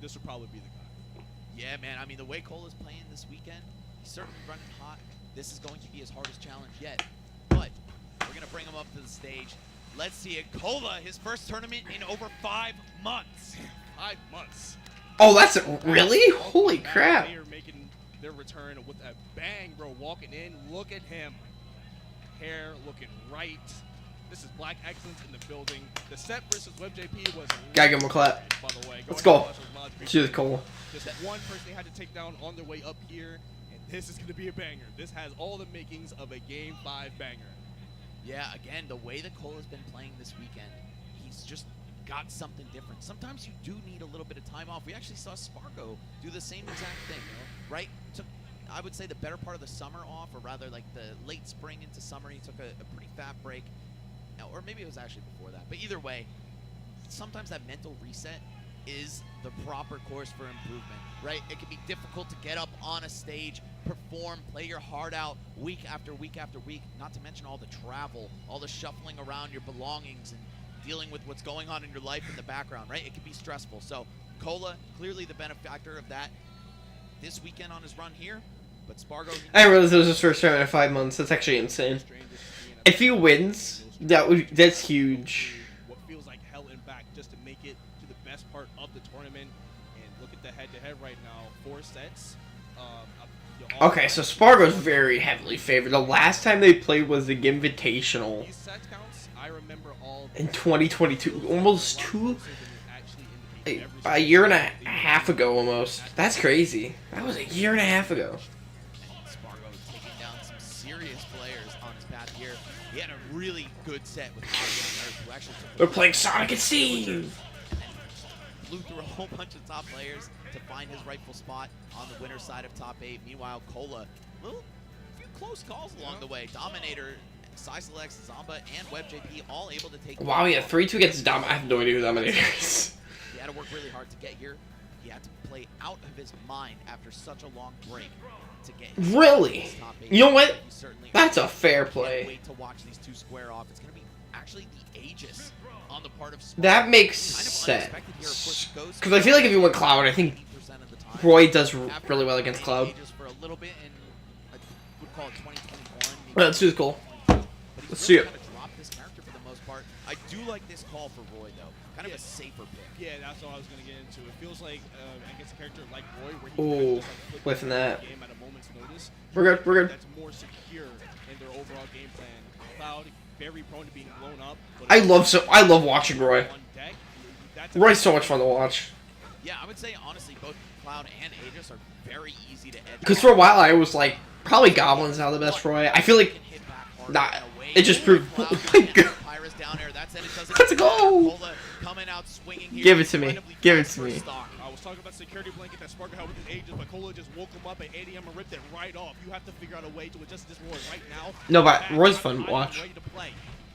this would probably be the guy. Yeah, man. I mean, the way Cole is playing this weekend, he's certainly running hot. This is going to be his hardest challenge yet. But we're going to bring him up to the stage. Let's see it. Cola, his first tournament in over 5 months. 5 months. Oh, that's really? Holy crap. They are making their return with a bang, bro. Walking in. Look at him. Hair looking right. This is Black Excellence in the building. The set versus WebJP was... Gotta give him a clap. By the way. Let's go. Cheers, Cole. Just one person they had to take down on their way up here, and this is going to be a banger. This has all the makings of a Game 5 banger. Yeah, again, the way that Cole has been playing this weekend, he's just got something different. Sometimes you do need a little bit of time off. We actually saw Spargo do the same exact thing, right? Took, I would say, the better part of the summer off, or rather like the late spring into summer. He took a pretty fat break, or maybe it was actually before that. But either way, sometimes that mental reset is the proper course for improvement, right? It can be difficult to get up on a stage, perform, play your heart out week after week after week, not to mention all the travel, all the shuffling around your belongings and dealing with what's going on in your life in the background, right? It can be stressful. So Cola, clearly the benefactor of that this weekend on his run here, but Spargo... I didn't realize it was his first tournament in 5 months. That's actually insane. If he wins, that's huge. What feels like hell and back just to make it to the best part of the tournament. And look at the head-to-head right now. 4 sets. Okay, so Spargo's very heavily favored. The last time they played was the Invitational These set counts, I remember all in 2022. Almost a year and a half ago almost. That's crazy. That was a year and a half ago. Spargo taking down some serious players on his path here. He had a really good set with Ozzy on Earth, who actually took They're playing Sonic and Steve. Flew through a whole bunch of top players to find his rightful spot on the winner's side of top 8. Meanwhile, Cola, a few close calls along the way. Dominator, Psyselex, Zamba, and WebJP all able to take... Wow, he had 3-2 against Dom. I have no idea who Dominator is. He had to work really hard to get here. He had to play out of his mind after such a long break to get Really? top 8. You know what? That's a fair play. Wait to watch these two square off. It's going to be actually the Aegis on the part of Spargo. That makes sense. Because I feel like if you went Cloud, I think Roy does really well against Cloud. Aegis for a little bit in, I would call it 2021. Let's do this cool. Let's see it. Kind of dropped this character for the most part. I do like this call for Roy though. Kind of a safer pick. Yeah, that's what I was going to get into. It feels like against a character like Roy, where he Ooh, can just like whiffing that. the game at a moment's notice. We're good, we're good. That's more secure in their overall game plan. Cloud, very prone to being blown up. I love watching Roy. Roy's so much fun to watch. Yeah, I would say honestly, both Cloud and Aegis are very easy to edge. Because for a while I was like, probably Goblin's now the best Roy. I feel like, nah, it just proved. Oh my god. Let's go! Give it to me. Give it to me. I was talking about security blanket that Spargo had with his Aegis, but Cola just woke him up at 8 a.m. and ripped it right off. You have to figure out a way to adjust this Roy right now. No, but Roy's fun to watch.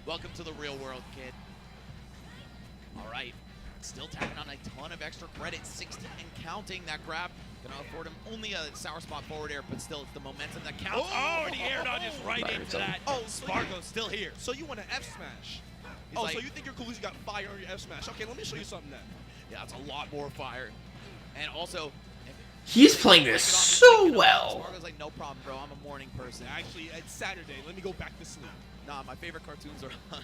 Welcome to the real world, kid. All right. Still tacking on a ton of extra credit, 16 and counting. That grab gonna afford him only a sour spot forward air, but still it's the momentum that counts. Oh, and the air dodges right into that. Oh, Spargo's still here. So you want an F smash? He's so you think your Kaluzi got fire on your F smash? Okay, let me show you something then. Yeah, it's a lot more fire. And also, he's playing this so well. Spargo's like, no problem, bro. I'm a morning person. Actually, it's Saturday. Let me go back to sleep. Nah, my favorite cartoons are on.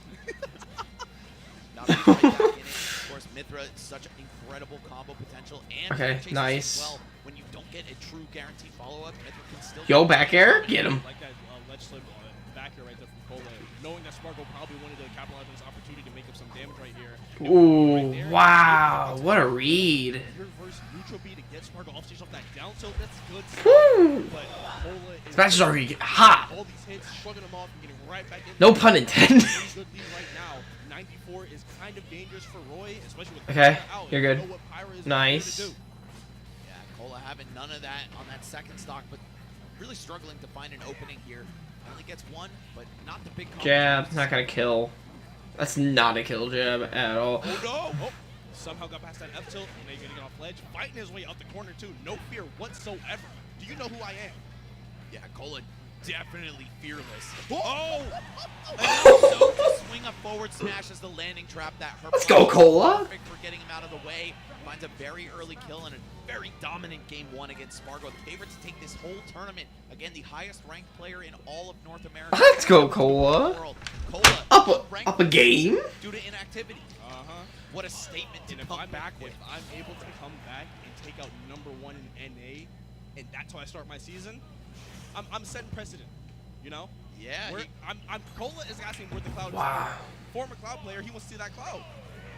Now, right back in it. Of course, Mithra, such incredible combo potential. And okay, nice. Well, when you don't get a true guaranteed follow-up, Mithra can still... Yo, back air, get him. Like that ledge slip back air right there from Cole. Knowing that Spargo probably wanted to capitalize on this opportunity to make up some damage right here. Ooh, right there, wow, what a read. Reverse neutral B to get Spargo off stage off that down tilt, that's good stuff. Woo. But Cola is... This match is already hot. All these hits, shrugging them off and getting right back in. No pun intended. Good lead right now. 94 is kind of dangerous for Roy, especially with Okay, out. you're good. You know what Pyra is Nice. to do. Yeah, Cola having none of that on that second stock, but really struggling to find an opening here. Only gets one, but not the big combo. Jab, not gonna kill. That's not a kill jab at all. Oh no! Oh, somehow got past that F tilt. Now he's getting off ledge, fighting his way out the corner too. No fear whatsoever. Do you know who I am? Yeah, Cola definitely fearless. Oh! So to swing a forward smash as the landing trap that hurt. Let's go, Cola. Perfect for getting him out of the way. Finds a very early kill and a very dominant game one against Spargo. The favorite to take this whole tournament. Again, the highest ranked player in all of North America. Let's go, Cola. Cola Up a game. due to inactivity. What a statement to And come back with. If I'm able to come back and take out #1 in NA, and that's how I start my season, I'm setting precedent. You know? Yeah, Cola is asking where the cloud Wow. is. Former cloud player, he wants to see that cloud.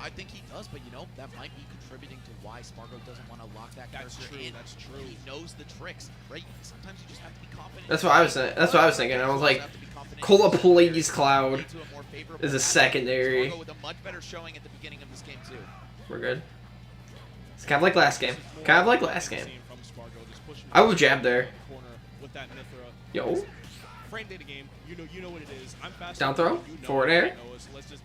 I think he does, but you know, that might be contributing to why Spargo doesn't want to lock that That's character true, in. that's true. He knows the tricks, right? Sometimes you just have to be confident. That's what I was saying. That's what I was thinking. I was like, You have to be confident. Cola plays Cloud Lead to a more favorable is a matchup. secondary. Spargo with a much better showing at the beginning of this game too. We're good. It's kind of like last game. Kind of like last game. I would jab there. With that Mithra. Yo. Frame data game. You know what it is. I'm fast. Down throw? You know Forward it, air? you know it, so let's just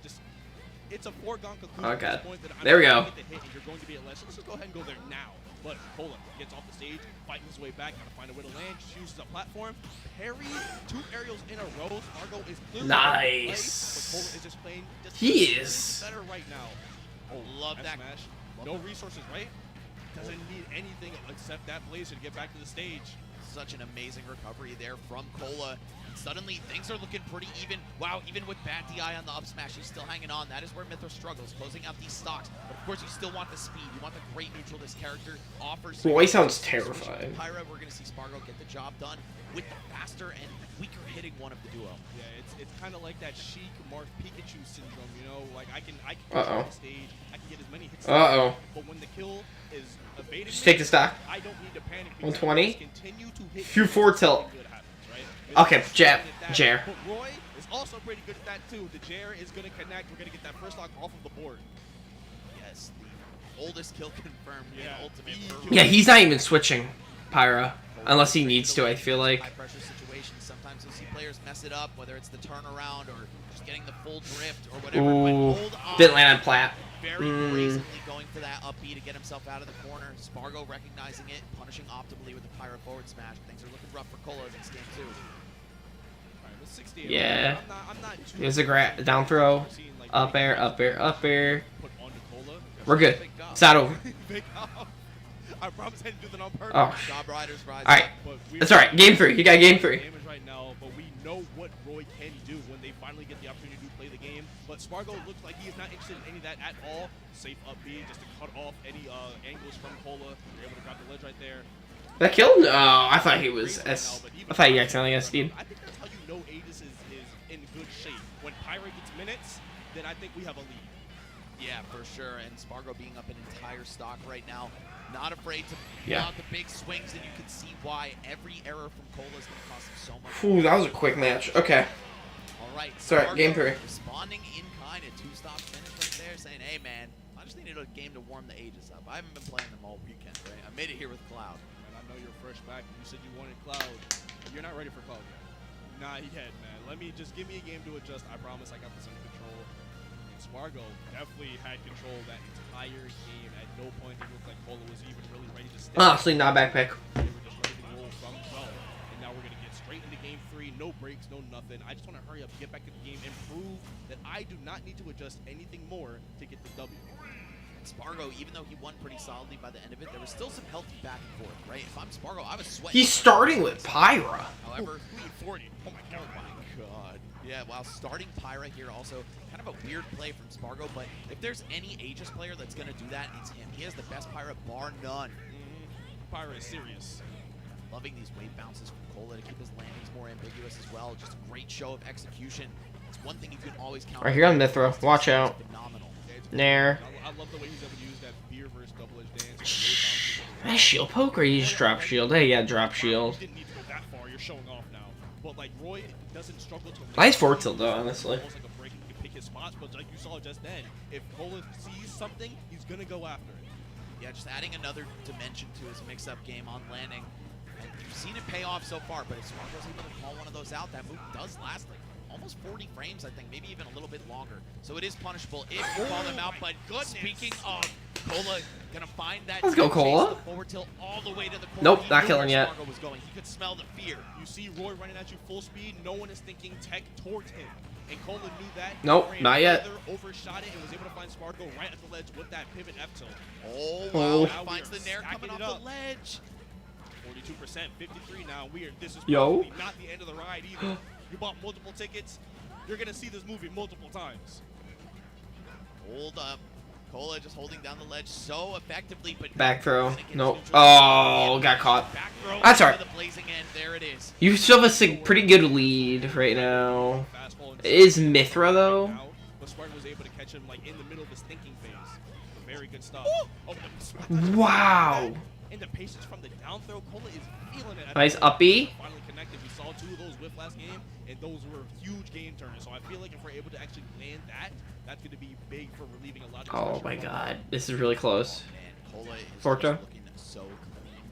it's a foregone conclusion. Oh, at this God. point that I'm There we going go. to get the hit and you're going to be at less. So let's just go ahead and go there now. But Cola gets off the stage, fighting his way back, gotta find a way to land, uses a platform, parry, 2 aerials in a row. Spargo is clearly Nice. but Cola is just playing He is. better right now. Oh, Love F that. smash. No resources, right? Doesn't need anything except that blazer to get back to the stage. Such an amazing recovery there from Cola. And suddenly things are looking pretty even. Wow, even with bad DI on the up smash, he's still hanging on. That is where Mithra struggles, closing out these stocks. But of course, you still want the speed. You want the great neutral this character offers. Roy sounds terrifying. Pyra, we're going to see Spargo get the job done with the faster and weaker hitting one of the duo. Yeah, it's kind of like that Sheik Marth Pikachu syndrome, you know? Like I can Uh-oh. control the stage, I can get as many hits. Uh-oh. But when the kill is evading, Just take the stock. I don't need to panic. because 120. I just continue to hit Few hits forward until tilt. something good happens, right? Okay, jab, Jair. But Roy is also pretty good at that too. The Jair is going to connect. We're going to get that first stock off of the board. Yes, the oldest kill confirmed in Yeah, Ultimate. he- for Yeah, Roy. he's not even switching Pyra. Unless he needs to, I feel like. High pressure situations, sometimes you'll see players mess it up, whether it's the turnaround or just getting the full drift or whatever. Ooh. But hold on. Didn't land on plat. Very brazenly going for that up B to get himself out of the corner. Spargo recognizing it, punishing optimally with the Pyro forward smash. Things are looking rough for Cola in this game too. All right, with 68, Yeah. I'm not too Here's a down throw. seeing, like, Up air, up air, up air. put onto Cola. We're good. Big up. It's not over. Big up. I promise I didn't do that on purpose. Oh. Job Riders rise Alright. up. But we That's alright. Game 3. You got game 3. damage right now, but we know what Roy can do when they finally get the opportunity to play the game. But Spargo looks like he is not interested in any of that at all. Safe up B just to cut off any angles from Cola. You're able to grab the ledge right there. That killed? Oh, I thought he was S. I thought he accidentally SD'd. I think that's how you know Aegis is in good shape. When Pyra gets minutes, then I think we have a lead. Yeah, for sure. And Spargo being up an entire stock right now. Not afraid to pull Yeah. out the big swings, and you can see why every error from Cola is going to cost him so much. Ooh, that was a quick match. Okay. All right, Sorry, Spargo game 3. responding in kind, a 2-stop finish right there, saying, hey, man, I just needed a game to warm the Aegis up. I haven't been playing them all weekend, right? I made it here with Cloud. Man, I know you're fresh back. You said you wanted Cloud. You're not ready for Cloud yet. Not yet, man. Just give me a game to adjust. I promise I got this under control. And Spargo definitely had control that entire game. At no point did it look like Cola was even really ready to step. Honestly, not backpack. They were just ready to roll from go. And now we're going to get straight into game 3. No breaks, no nothing. I just want to hurry up, get back to the game, and prove that I do not need to adjust anything more to get the W. And Spargo, even though he won pretty solidly by the end of it, there was still some healthy back and forth, right? If I'm Spargo, I was sweating. He's starting with Pyra. However, 40. Oh my god. oh my god. Yeah, while starting Pyra here also, kind of a weird play from Spargo, but if there's any Aegis player that's going to do that, it's him. He has the best Pyra, bar none. Pyra is serious. Loving these wave bounces from Cola to keep his landings more ambiguous as well. Just a great show of execution. It's one thing you can always count Right here on Mithra. Watch out. Phenomenal. Yeah, it's Nair. I love the way he's able to use that beer versus double-edged dance. That shield poke or you just drop shield? Hey, yeah, drop shield. You didn't need to go that far. You're showing off now. But like Roy doesn't struggle to. Nice forward tilt though, honestly. Almost like a break. He can pick his spots, but like you saw just then, if Cola sees something, he's gonna go after it. Yeah, just adding another dimension to his mix-up game on landing. And you've seen it pay off so far, but if Spargo's able to call one of those out, that move does last like almost 40 frames, I think, maybe even a little bit longer. So it is punishable if you call them out, but good. Speaking of, Cola gonna find that. Let's go, Cola. Forward tilt all the way to the corner. Nope, He not knew killing where yet. Spargo was going. He could smell the fear. You see Roy running at you full speed. No one is thinking tech towards him. And Cola knew that. Nope, ran not yet. further, overshot it, and was able to find Spargo right at the ledge with that pivot F tilt. Oh, Oh. wow. Now we Finds are the nair coming stacking off it the ledge. 42%, 53 now. This is Yo. probably not the end of the ride either. You bought multiple tickets. You're gonna see this movie multiple times. Hold up. Cola just holding down the ledge so effectively, but Back throw. gonna get his Nope. neutral. Oh, got caught. Back throw That's into alright. the blazing end. There it is. You still have a pretty good lead right now. Fastball and Is Mithra though? now, but Spargo was able to catch him like in the middle of his thinking phase. Very good stuff. Oh, Wow. and the patience from the down throw. Cola is feeling it. Nice uppy. Finally connected. We saw 2 of those whiff last game, and those were huge game turners. So I feel like if we're able to actually land that, that's going to be big for relieving a lot of Oh pressure my from god. This is really close. Man, Cola is just Forto. looking so clean.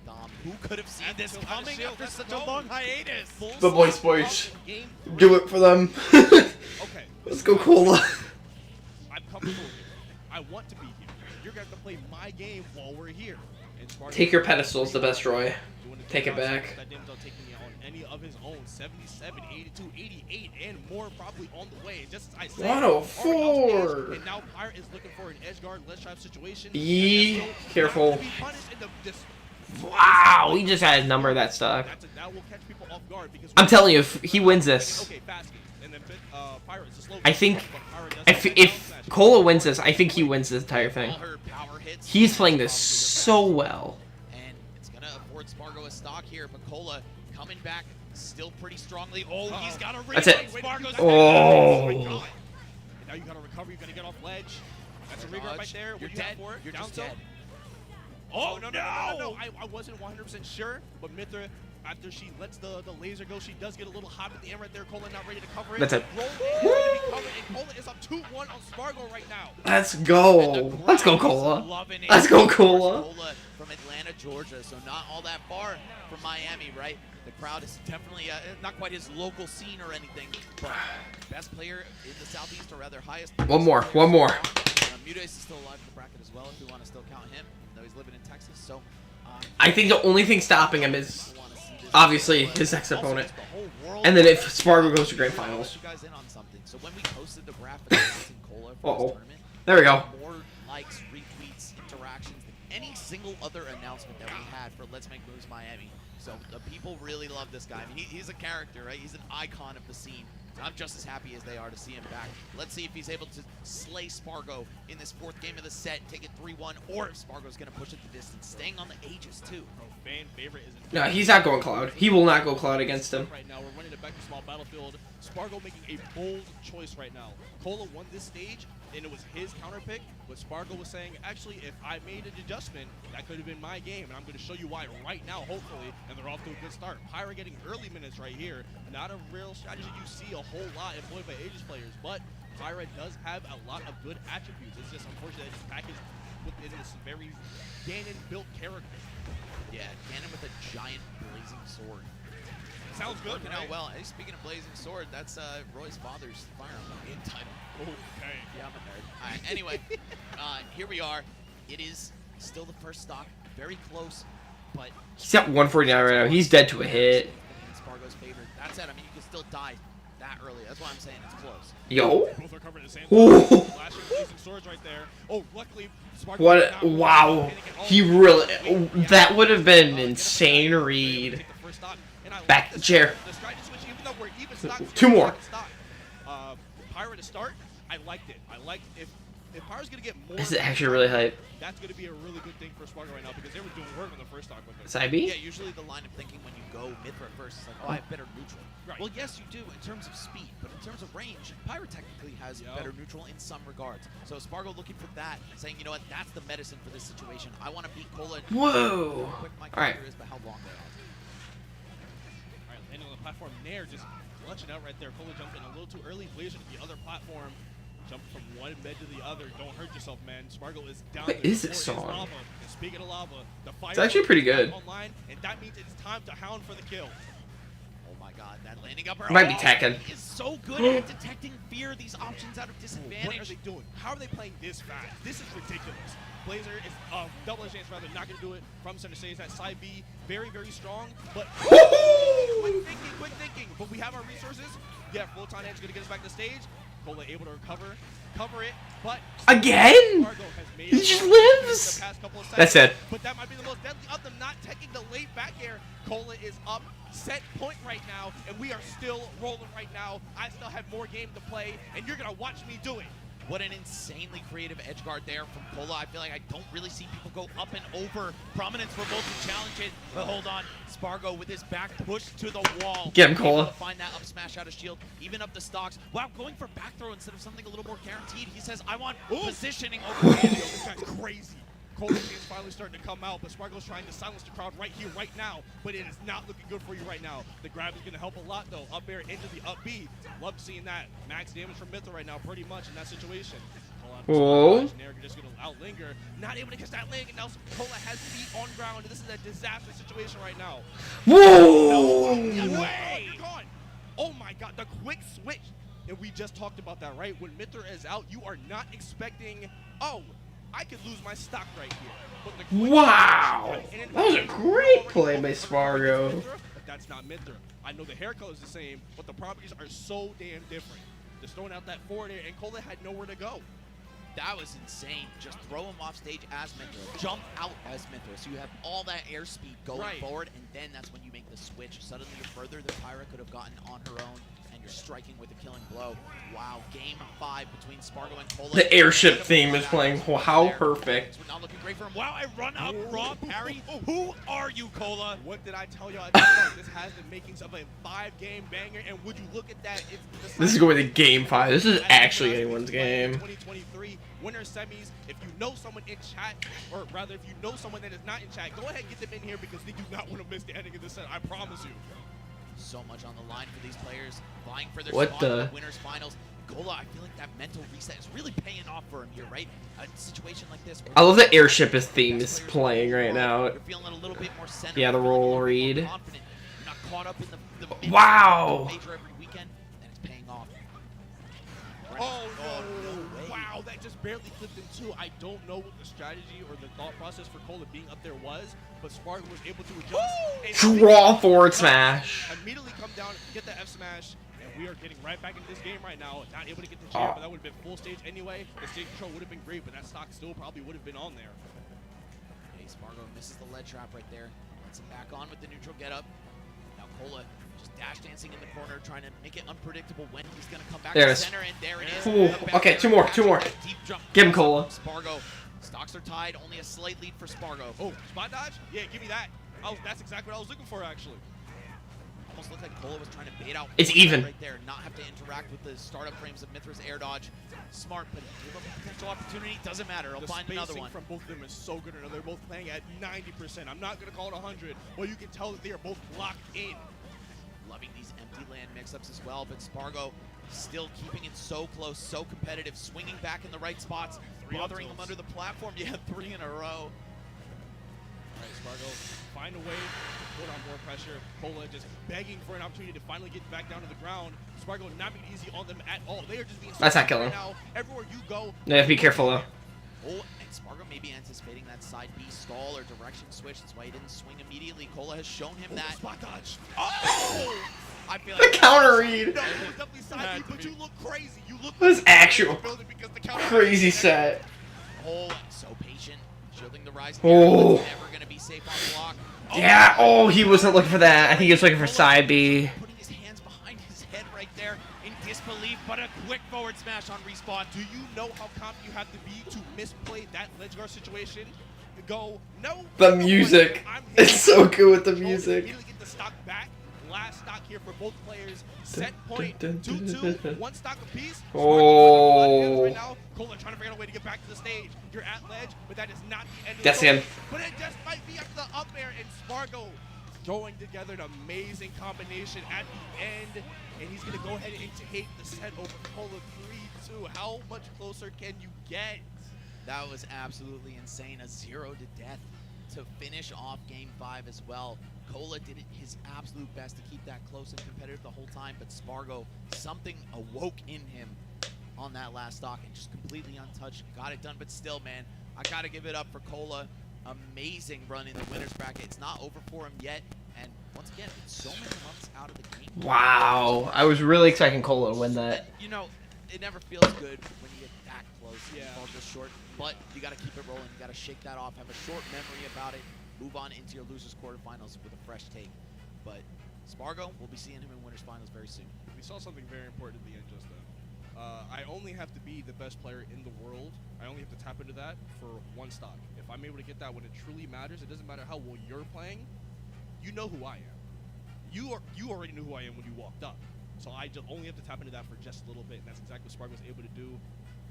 Dom, who could have seen At this the tilt, coming shield, after let's such go. a long hiatus? Full The boys, stop boys. in game Do 3. it for them. Okay. Let's go, Cola. I'm comfortable here. I want to be here. You're going to have to play my game while we're here. And Spargo- Take your pedestals, the best Roy. Doing the Take it thing outside back. with that Dimzo taking it on any of his own. 77, 82, 88, and more probably on the way. Just as I said, 104. already upstairs, and now Pirate is looking for an edge guard, let's trap situation. Yee, And so, careful. not to be punished in this- Wow, we just had a number that stuck. that will catch people off guard because I'm telling you, if he wins this, okay, fast game. And then Pirate's a slow I game, think but Pirate does have that down if smash. Cola wins this, I think he wins this entire thing. All her power hits. He's playing this so well. And it's going to afford Spargo a stock here, but Cola coming back still pretty strongly. Oh, he's got a That's it. Spargo's Oh. my God. And now you got to recover. You got to get off ledge. That's a rigor right there. You're What do you dead. have for it? You're Down just tilt? dead. Oh, no. I wasn't 100% sure, but Mithra, after she lets the laser go, she does get a little hot at the end right there. Cola not ready to cover it. That's it. Roll is going to be covered, and Cola is up 2-1 on Spargo right now. Let's And go. the Let's go, crowd is Cola. loving it. Let's go, Of Cola. course, Cola from Atlanta, Georgia, so not all that far from Miami, right? The crowd is definitely not quite his local scene or anything, but best player in the Southeast, or rather highest. One more, player one more. Mutes is still alive in the bracket as well, if we want to still count him, even though he's living in Texas. So I think the only thing stopping him is we wanna see this obviously but his next also opponent. just the whole world. And then if Spargo goes to grand I'll let finals. you guys in on something. So when we posted the graphic announcing Cola for Uh-oh. this tournament, There we go. more likes, retweets, interactions than any single other announcement that we had for Let's Make Moves Miami. So the people really love this guy. I mean, he's a character, right? He's an icon of the scene. So I'm just as happy as they are to see him back. Let's see if he's able to slay Spargo in this 4th game of the set, take it 3-1, or if Spargo's going to push it the distance, staying on the ages too. Fan favorite is No, he's not going Cloud. He will not go Cloud against him. Right now, we're running it back to small battlefield. Spargo making a bold choice right now. Cola won this stage, and it was his counter pick. But Spargo was saying, actually, if I made an adjustment, that could have been my game, and I'm going to show you why right now, hopefully. And they're off to a good start. Pyra getting early minutes right here. Not a real strategy you see a whole lot employed by Aegis players, but Pyra does have a lot of good attributes. It's just unfortunate that it's packaged within this very Ganon-built character. Yeah, Ganon with a giant blazing sword. Sounds good, Working right? out well. Hey, speaking of blazing sword, that's Roy's father's Fire Emblem game title. Okay. Yeah, I'm a nerd. All right, anyway, here we are. It is still the first stock, very close, but He's at 149 right now. He's dead to a hit. in Spargo's favor. That's it. I mean, you can still die that early. That's why I'm saying it's close. Yo. Both are covered in the same. Ooh. Flashing blazing swords right there. Oh, luckily, Spargo What? did not really Wow. panic at all. He really. That would have been an insane read. Take the first stock, and I Back like the this chair. The strategy switch, even though we're even stock, 2 more. Pyra to start, I liked it. I liked if Pyra's gonna get more. This is actually really hype. That's gonna be a really good thing for Spargo right now because they were doing work on the first stock with it. Side B? Yeah, usually the line of thinking when you go Mithra first is like, oh, I have better neutral. Right. Well, yes, you do in terms of speed, but in terms of range, Pyra technically has Yup. better neutral in some regards. So Spargo looking for that, saying, you know what, that's the medicine for this situation. I want to beat Cola. Whoa. How quick my All right. counter is, but how long they are. All right, landing on the platform. Nair just clutching out right there. Cola jumped in a little too early. Blazer to the other platform. Jump from one bed to the other. Don't hurt yourself, man. Spargo is down. What there. is this The floor song? lava. And speaking of lava, the fire It's actually pretty good. online, and that means it's time to hound for the kill. Oh my god, that landing upper. Might be Tekken. He is so good at detecting fear, these options out of disadvantage. What are they doing? How are they playing this fast? This is ridiculous. Blazer is double a chance rather not going to do it from center stage. That side B, very, very strong, but quick thinking. But we have our resources. Yeah, Full-Time Edge going to get us back to stage. Cola able to cover it, but Again? Spargo has made He it just work lives. the past couple of That's seconds. it. But that might be the most deadly of them, not taking the late back air. Cola is up, set point right now, and we are still rolling right now. I still have more game to play, and you're going to watch me do it. What an insanely creative edge guard there from Cola. I feel like I don't really see people go up and over. Prominence for both to challenge it. But hold on, Spargo with his back pushed to the wall. Get him, Cola. Able to find that up smash out of shield, even up the stocks. Wow, going for back throw instead of something a little more guaranteed. He says, I want positioning over Yo, this guy's crazy. Cola's is finally starting to come out, but Spargo's trying to silence the crowd right here, right now. But it is not looking good for you right now. The grab is going to help a lot, though. Up air into the up B. Love seeing that. Max damage from Mythra right now, pretty much in that situation. Whoa. Generic just going to outlinger. Not able to catch that leg, and now Cola has feet on ground. This is a disaster situation right now. Whoa! No way! You're gone. Oh my god, the quick switch. And we just talked about that, right? When Mythra is out, you are not expecting, oh, I could lose my stock right here. But the quick Wow! switch, and That was a great play by Spargo. But that's not Mythra. I know the hair color is the same, but the properties are so damn different. Just throwing out that forward air, and Cola had nowhere to go. That was insane. Just throw him off stage as Mythra. Jump out as Mythra. So you have all that airspeed going forward, and then that's when you make the switch. Suddenly you're further than Pyra could have gotten on her own, and you're striking with a killing blow. Wow, game 5 between Spargo and Cola. The airship theme is playing. How perfect. It's not looking great for him. Wow, I run up, raw parry. Who are you, Cola? What did I tell y'all at the start? This has the makings of a 5-game banger, and would you look at that? It's This is going to game 5. This is actually anyone's game. 2023 winner semis. If you know someone in chat, or rather, if you know someone that is not in chat, go ahead and get them in here because they do not want to miss the ending of this set. I promise you. So much on the line for these players, vying for their What spot in the- the winners finals. Cola, I feel like that mental reset is really paying off for him here, right? A situation like this. I love the airship theme is playing right now. You're feeling a little bit more centered. Yeah, the you're feeling a roll little bit more read. confident. You're not caught up in the mix Wow. of major every weekend, and it's paying off. Oh, no way. Wow, that just barely clipped in two. I don't know what the strategy or the thought process for Cola being up there was, but Spargo was able to adjust. and Draw forward smash. Immediately come down, get the F smash, and we are getting right back into this game right now. Not able to get the chair, but that would have been full stage anyway. The stage control would have been great, but that stock still probably would have been on there. Okay, Spargo misses the lead trap right there. Gets him back on with the neutral get up. Now Cola just dash dancing in the corner, trying to make it unpredictable when he's going to come back There to it is. center, and there it is. Ooh, The back okay, air two more. catching that deep jump Give him Cola. Spargo. Stocks are tied, only a slight lead for Spargo. Oh, spot dodge? Yeah, give me that. That's exactly what I was looking for, actually. Almost looked like Cola was trying to bait out. It's one even. right there, not have to interact with the startup frames of Mythra's air dodge. Smart, but give up a potential opportunity. Doesn't matter. He'll The find another spacing one. from both of them is so good. They're both playing at 90%. I'm not going to call it 100. Well, you can tell that they are both locked in. Loving these empty land mix-ups as well, but Spargo still keeping it so close, so competitive, swinging back in the right spots, bothering them tilts. under the platform. Yeah, 3 in a row. All right, Spargo, find a way to put on more pressure. Cola just begging for an opportunity to finally get back down to the ground. Spargo not being easy on them at all. They are just being so That's not right killing. now. Everywhere you go. Yeah, be careful though. Oh, and Spargo may be anticipating that side B stall or direction switch. That's why he didn't swing immediately. Cola has shown him that. Spot dodge. Oh! I feel The like counter read. No, it was definitely side B, but you look crazy. You look This actual because the counter crazy set. Oh, so patient, shielding the rise. Oh. It's never gonna be safe on block. Yeah. Oh, he wasn't looking for that. I think he was looking for side B. Putting his hands behind his head right there in disbelief, but a quick forward smash on respawn. Do you know how confident you have to be to misplay that ledge guard situation? Go, no. The music. It's so good with the music. Immediately get the stock back. Last stock here for both players. Set point 2-2. One stock apiece. Oh. Right now, Cola trying to figure out a way to get back to the stage. You're at ledge, but that is not the end of That's the him. But it just might be after the up air, and Spargo throwing together an amazing combination at the end. And he's going to go ahead and take the set over Cola 2. How much closer can you get? That was absolutely insane. A 0 to death to finish off Game 5 as well. Cola did his absolute best to keep that close and competitive the whole time, but Spargo, something awoke in him on that last stock and just completely untouched. Got it done, but still, man, I got to give it up for Cola. Amazing run in the winner's bracket. It's not over for him yet, and once again, it's so many months out of the game. Wow. I was really expecting Cola to win that. You know, it never feels good when you get that close and Yeah. fall just short, but you got to keep it rolling. You got to shake that off, have a short memory about it, move on into your losers quarterfinals with a fresh take. But Spargo, we'll be seeing him in winners finals very soon. We saw something very important at the end just then. I only have to be the best player in the world. I only have to tap into that for one stock. If I'm able to get that when it truly matters, it doesn't matter how well you're playing. You know who I am. You already knew who I am when you walked up. So I just only have to tap into that for just a little bit, and that's exactly what Spargo was able to do.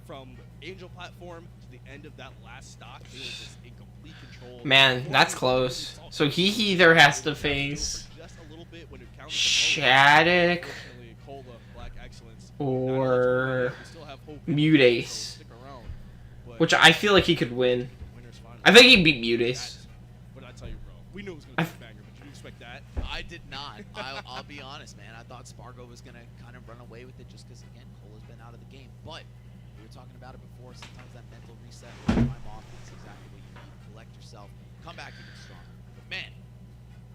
From Angel platform to the end of that last stock, they were just in complete control. Man, that's close. So he either has to face Shattuck or Mute Ace, which I feel like he could win. I think he'd beat Mute Ace. What did I tell you, bro? We knew it was going to be a banger, but did you expect that? I did not. I'll be honest, man. I thought Spargo was going to kind of run away with it just because, again, Cola's been out of the game. But we were talking about it before. Sometimes that mental reset, time off, is exactly what you need. Collect yourself. Come back even stronger. But, man,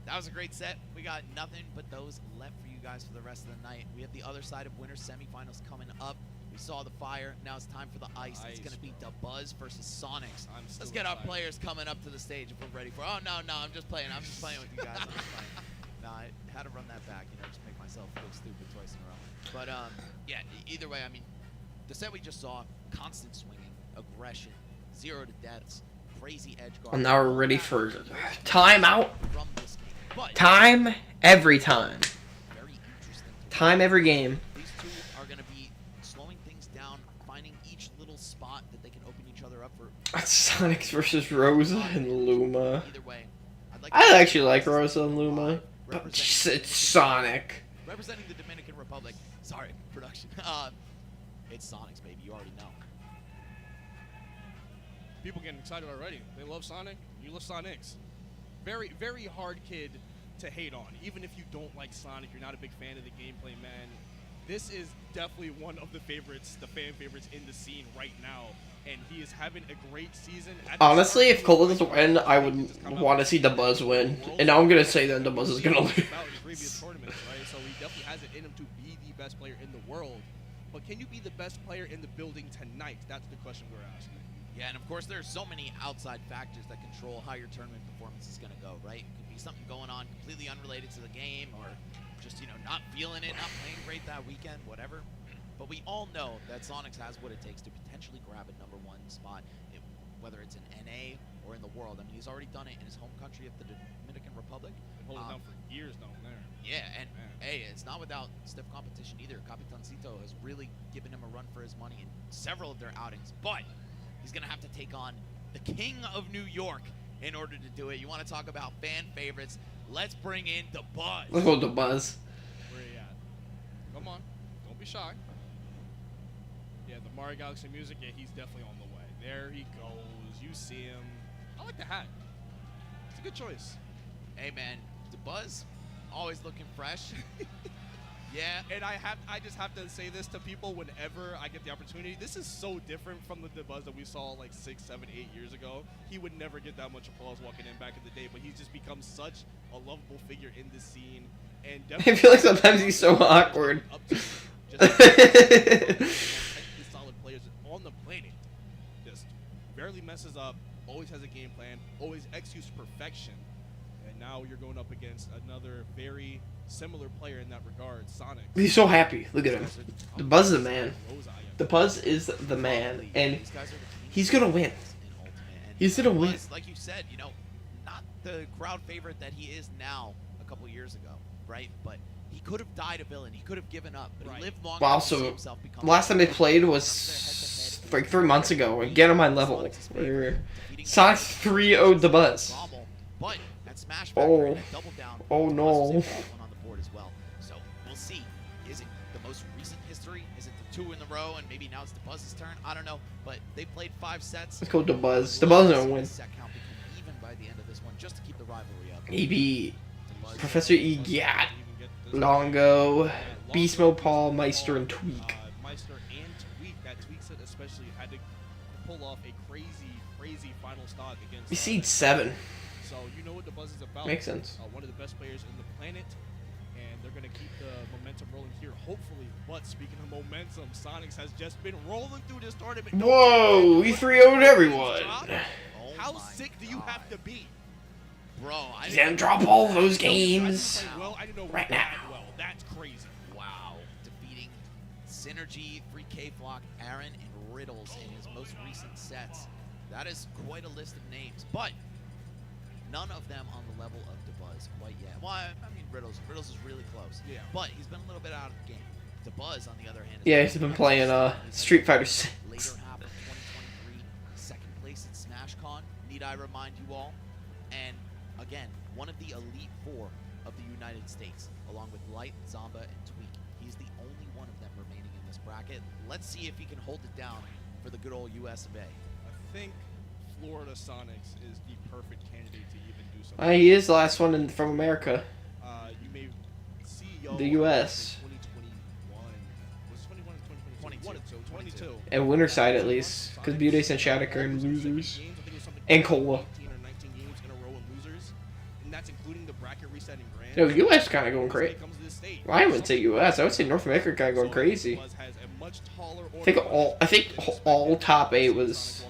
that was a great set. We got nothing but those left for you guys for the rest of the night. We have the other side of winners semifinals coming up. We saw the fire. Now it's time for the ice. It's going to be DaBuzz versus Sonics. Let's get our players coming up to the stage if we're ready for. Oh, no, I'm just playing. I'm just playing with you guys. I'm just playing. No, I had to run that back, just make myself look stupid twice in a row. But, yeah, either way, I mean, the set we just saw, constant swinging, aggression, 0 to deaths, crazy edge guard. And now we're ready for timeout. From this game. But Time every time. very interesting. Time every game. These two are going to be slowing things down, finding each little spot that they can open each other up for. Sonics versus Rosa and Luma. Either way, I actually like Rosa and Luma, but it's Sonic. Representing the Dominican Republic. Sorry, production. It's Sonics, baby. You already know. People getting excited already. They love Sonic. You love Sonics. Very, very hard kid to hate on. Even if you don't like Sonic, you're not a big fan of the gameplay, man. This is definitely one of the favorites, the fan favorites in the scene right now. And he is having a great season. Honestly, if Cola doesn't win, I would want to see DaBuzz win. And now I'm going to say that DaBuzz is going to lose. Previous tournaments, right? So he definitely has it in him to be the best player in the world. But can you be the best player in the building tonight? That's the question we're asking. Yeah, and of course there's so many outside factors that control how your tournament performance is going to go, right? It could be something going on completely unrelated to the game, or just, not feeling it, not playing great that weekend, whatever. But we all know that Sonics has what it takes to potentially grab a #1 spot, whether it's in NA or in the world. I mean, he's already done it in his home country of the Dominican Republic. Been holding down for years down there. Yeah, and hey, it's not without stiff competition either. Capitancito has really given him a run for his money in several of their outings, but he's going to have to take on the King of New York in order to do it. You want to talk about fan favorites? Let's bring in DaBuzz. Let's go DaBuzz. Where he at? Come on. Don't be shy. Yeah, the Mario Galaxy music, yeah, he's definitely on the way. There he goes. You see him. I like the hat. It's a good choice. Hey, man, DaBuzz, always looking fresh. Yeah, and I just have to say this to people whenever I get the opportunity. This is so different from the DaBuzz that we saw like 6, 7, 8 years ago. He would never get that much applause walking in back in the day, but he's just become such a lovable figure in this scene. And I feel like sometimes he's so awkward. Solid players on the planet. Just barely messes up, always has a game plan, always executes perfection. And now you're going up against another very similar player in that regard, Sonic. He's so happy. Look at him. DaBuzz is the man. DaBuzz is the man, and he's gonna win. He's gonna win. Like you said, not the crowd favorite that he is now a couple years ago, right? But he could have died a villain. He could have given up, but he lived long enough to see himself become. Last time they played was like 3 months ago. Get on my level. Sonic's 3-0 DaBuzz. But at Smash Oh. double down. Oh no. As well. So we'll see. Is it the most recent history? Is it the 2 in the row, and maybe now it's DeBuzz's turn. I don't know, but they played 5 sets. Let's go DeBuzz. DeBuzz gonna win. Set count become even by the end of this one, just to keep the rivalry up. He beat DeBuzz- Professor Egat, Longo, Beast Mode, Paul, Meister, and Tweak. Meister and Tweak. That Tweak set especially had to pull off a crazy final stock against. We seed 7. So you know what the buzz is about. Makes sense. One of the best players in the planet, and they're gonna keep the momentum rolling here, hopefully. But speaking of momentum, Sonics has just been rolling through this tournament. Whoa, he 3-0'd everyone. Oh How my sick do you God. have to be? Bro, I He's didn't gonna drop all those I didn't games. play well. I didn't know Right we now. played well. That's crazy. Wow. Defeating Synergy, 3K Flock, Aaron, and Riddles in his most recent sets. That is quite a list of names, but none of them on the level of DeBuzz quite yet. Well, I mean, Riddles is really close. Yeah. But he's been a little bit out of the game. DeBuzz, on the other hand, Yeah, he's been playing Street Fighter 6. later half of 2023, second place at SmashCon. Need I remind you all? And again, one of the elite 4 of the United States, along with Light, Zamba, and Tweak. He's the only one of them remaining in this bracket. Let's see if he can hold it down for the good old US of A. I think Florida Sonics is the perfect candidate to even do something. He is the last one from America. You may see The US. in 2021. Was 21 or 2022? 22. And winner side at least, because Beauty and Shattuck are in losers. And Cola. 18 or 19 games in a row in losers, and that's including the bracket reset in grand. No, US kind of going crazy. Comes to this stage. Well, I wouldn't say US. I would say North America kind of going crazy. Buzz has a much taller I think all top 8 was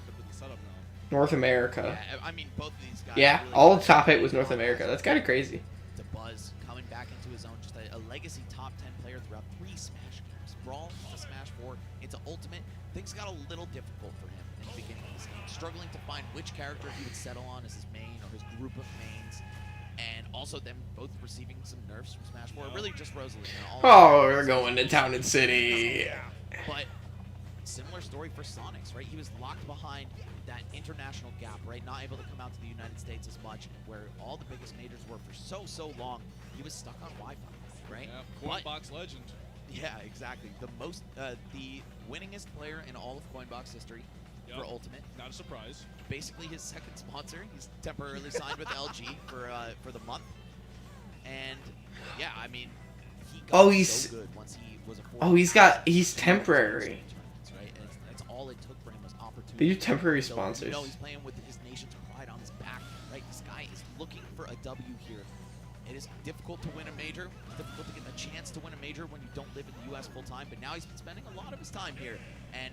North America. Yeah, I mean, both of these guys. Yeah, really all the top 8 was North America. That's kind of crazy. DeBuzz coming back into his own, just a legacy top 10 player throughout 3 Smash games. Brawl to Smash 4 into Ultimate. Things got a little difficult for him in the beginning of this game, struggling to find which character he would settle on as his main or his group of mains, and also them both receiving some nerfs from Smash 4. Really just Rosalie. Oh, we're going to Town and City. But similar story for Sonics, right? He was locked behind that international gap, right? Not able to come out to the United States as much, where all the biggest majors were for so long. He was stuck on Wi-Fi, right? Yeah, Coinbox legend. Yeah, exactly. The winningest player in all of Coinbox history for Ultimate. Not a surprise. Basically his second sponsor. He's temporarily signed with LG for the month. And yeah, I mean, he got so good once he was a he's temporary. Right? And that's all it took for him was opportunity. They do temporary So, sponsors. you know, he's playing with his nation's pride on his back, right? This guy is looking for a W here. It is difficult to win a major. It's difficult to get a chance to win a major when you don't live in the U.S. full time. But now he's been spending a lot of his time here, and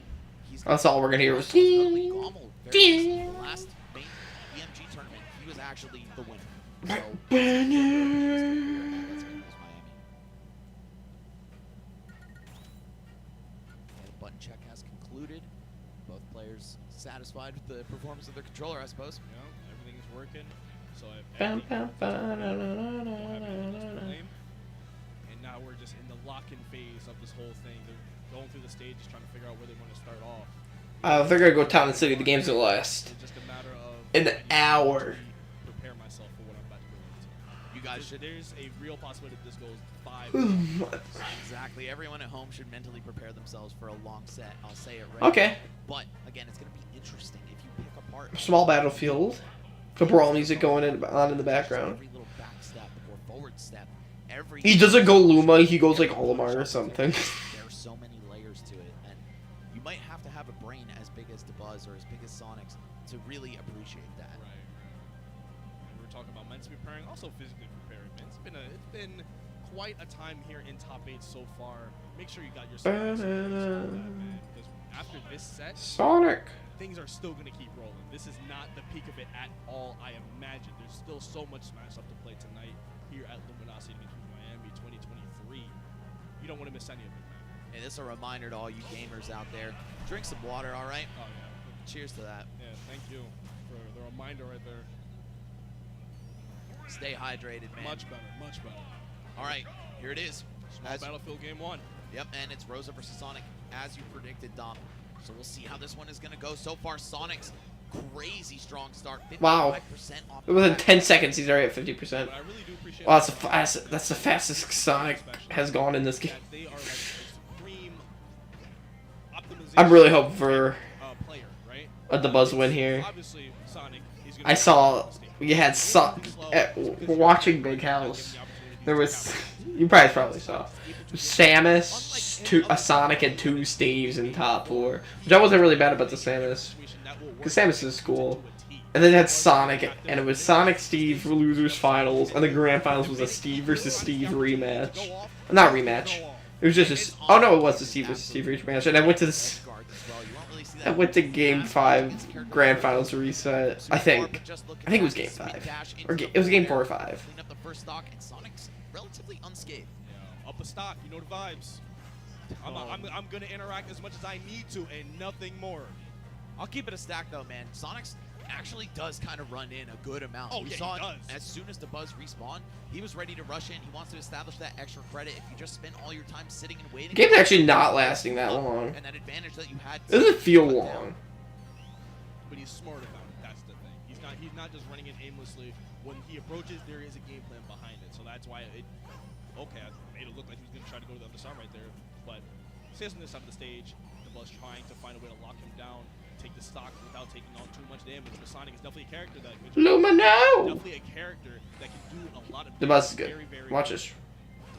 he's. That's all we're gonna hear. Was Totally Gommel very recently. The last main EMG tournament, he was actually the winner. So, let's make this Miami. And the button check has concluded. Both players satisfied with the performance of their controller, I suppose. You know, everything is working. So Bum, bum, and now we're just in the lock-in phase of this whole thing. They're going through the stages, trying to figure out where they want to start off. If they're gonna go Town and City, the game's gonna last It's just a matter of an hour. prepare myself for what I'm about to go into. You guys should. There's a real possibility that this goes 5 Exactly. Everyone at home should mentally prepare themselves for a long set. I'll say it right. Okay. But again, it's going to be interesting if you pick apart Small battlefield. The brawl music going on in the background. every little back step or forward step. Every He doesn't go Luma, he goes like Olimar or something. There are so many layers to it, and you might have to have a brain as big as DeBuzz or as big as Sonic's to really appreciate that. Right. And we're talking about mentally preparing, also physically preparing. Man, it's been quite a time here in top 8 so far. Make sure you got your man. Because after this set, Sonic. things are still going to keep rolling. This is not the peak of it at all, I imagine. There's still so much Smash stuff to play tonight here at Luminosity Makes Big Moves Miami 2023. You don't want to miss any of it, man. And this is a reminder to all you gamers out there: drink some water, all right? Oh, yeah. Cheers to that. Yeah, thank you for the reminder right there. Stay hydrated, man. Much better, much better. All right, here it is. Small Battlefield Game 1. Yep, and it's Rosa versus Sonic, as you predicted, Dom. So we'll see how this one is going to go. So far, Sonic's crazy strong start. 55% Wow. off Within the bat. 10 seconds, he's already at 50%. But I really do appreciate Wow, that's the fastest Sonic has gone in this game. that they are like a supreme I'm really hoping for player, right? the Buzz win here. Obviously, Sonic is gonna I saw we had watching Big House. There was you probably saw Samus, a Sonic, and 2 Steves in top 4, which I wasn't really bad about the Samus because Samus is cool. And then it had Sonic, and it was Sonic Steve for losers finals, and the grand finals was a Steve versus Steve rematch. Not rematch. It was just a, oh no, it was the Steve versus Steve rematch, and I went to this. I went to Game 5 Grand Finals reset. I think it was Game 5, or it was Game 4 or 5. Clean up the first stock, and Sonic's relatively unscathed. Yeah, up a stock, you know the vibes. I'm gonna interact as much as I need to, and nothing more. I'll keep it a stack though, man. Sonic's actually does kind of run in a good amount. Oh, we yeah, saw he it does. as soon as the Buzz respawned. He was ready to rush in. He wants to establish that extra credit. If you just spend all your time sitting and waiting, The game's actually not lasting that long. and that advantage that you had. It doesn't feel long. But he's smart about it. That's the thing. He's not just running it aimlessly. When he approaches, there is a game plan behind it. So that's why it. Okay, I made it look like he was gonna try to go to the other side right there, but stays on this side of the stage. The Buzz trying to find a way to lock him down, take the stock without taking on too much damage. But Sonic is definitely a character that definitely a character that can do a lot of. The Buzz is good. Very, very Watch this.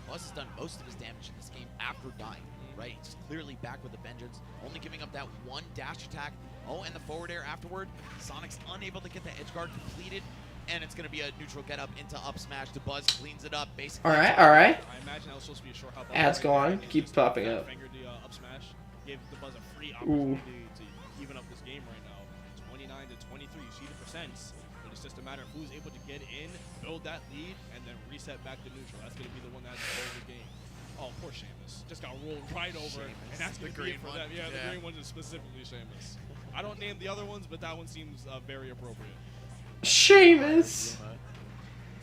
Buzz has done most of his damage in this game after dying, right? He's clearly back with a vengeance, only giving up that one dash attack. Oh, and the forward air afterward. Sonic's unable to get the edge guard completed, and it's going to be a neutral get up into up smash. The Buzz cleans it up, basically. All right. I imagine that was supposed to be a short hop. Ads go on. Keep popping up. Fingered the up smash. Gave the Buzz a free opportunity to even up this game right now. 29 to 23. You see the percents. But it's just a matter of who's able to get in, build that lead, and then reset back to neutral. That's going to be the one that's the game. Oh, poor Sheamus. Just got rolled right over. Sheamus. And that's The going to be green it for one. them. Yeah, Yeah. the green one is specifically Sheamus. I don't name the other ones, but that one seems very appropriate. Sheamus.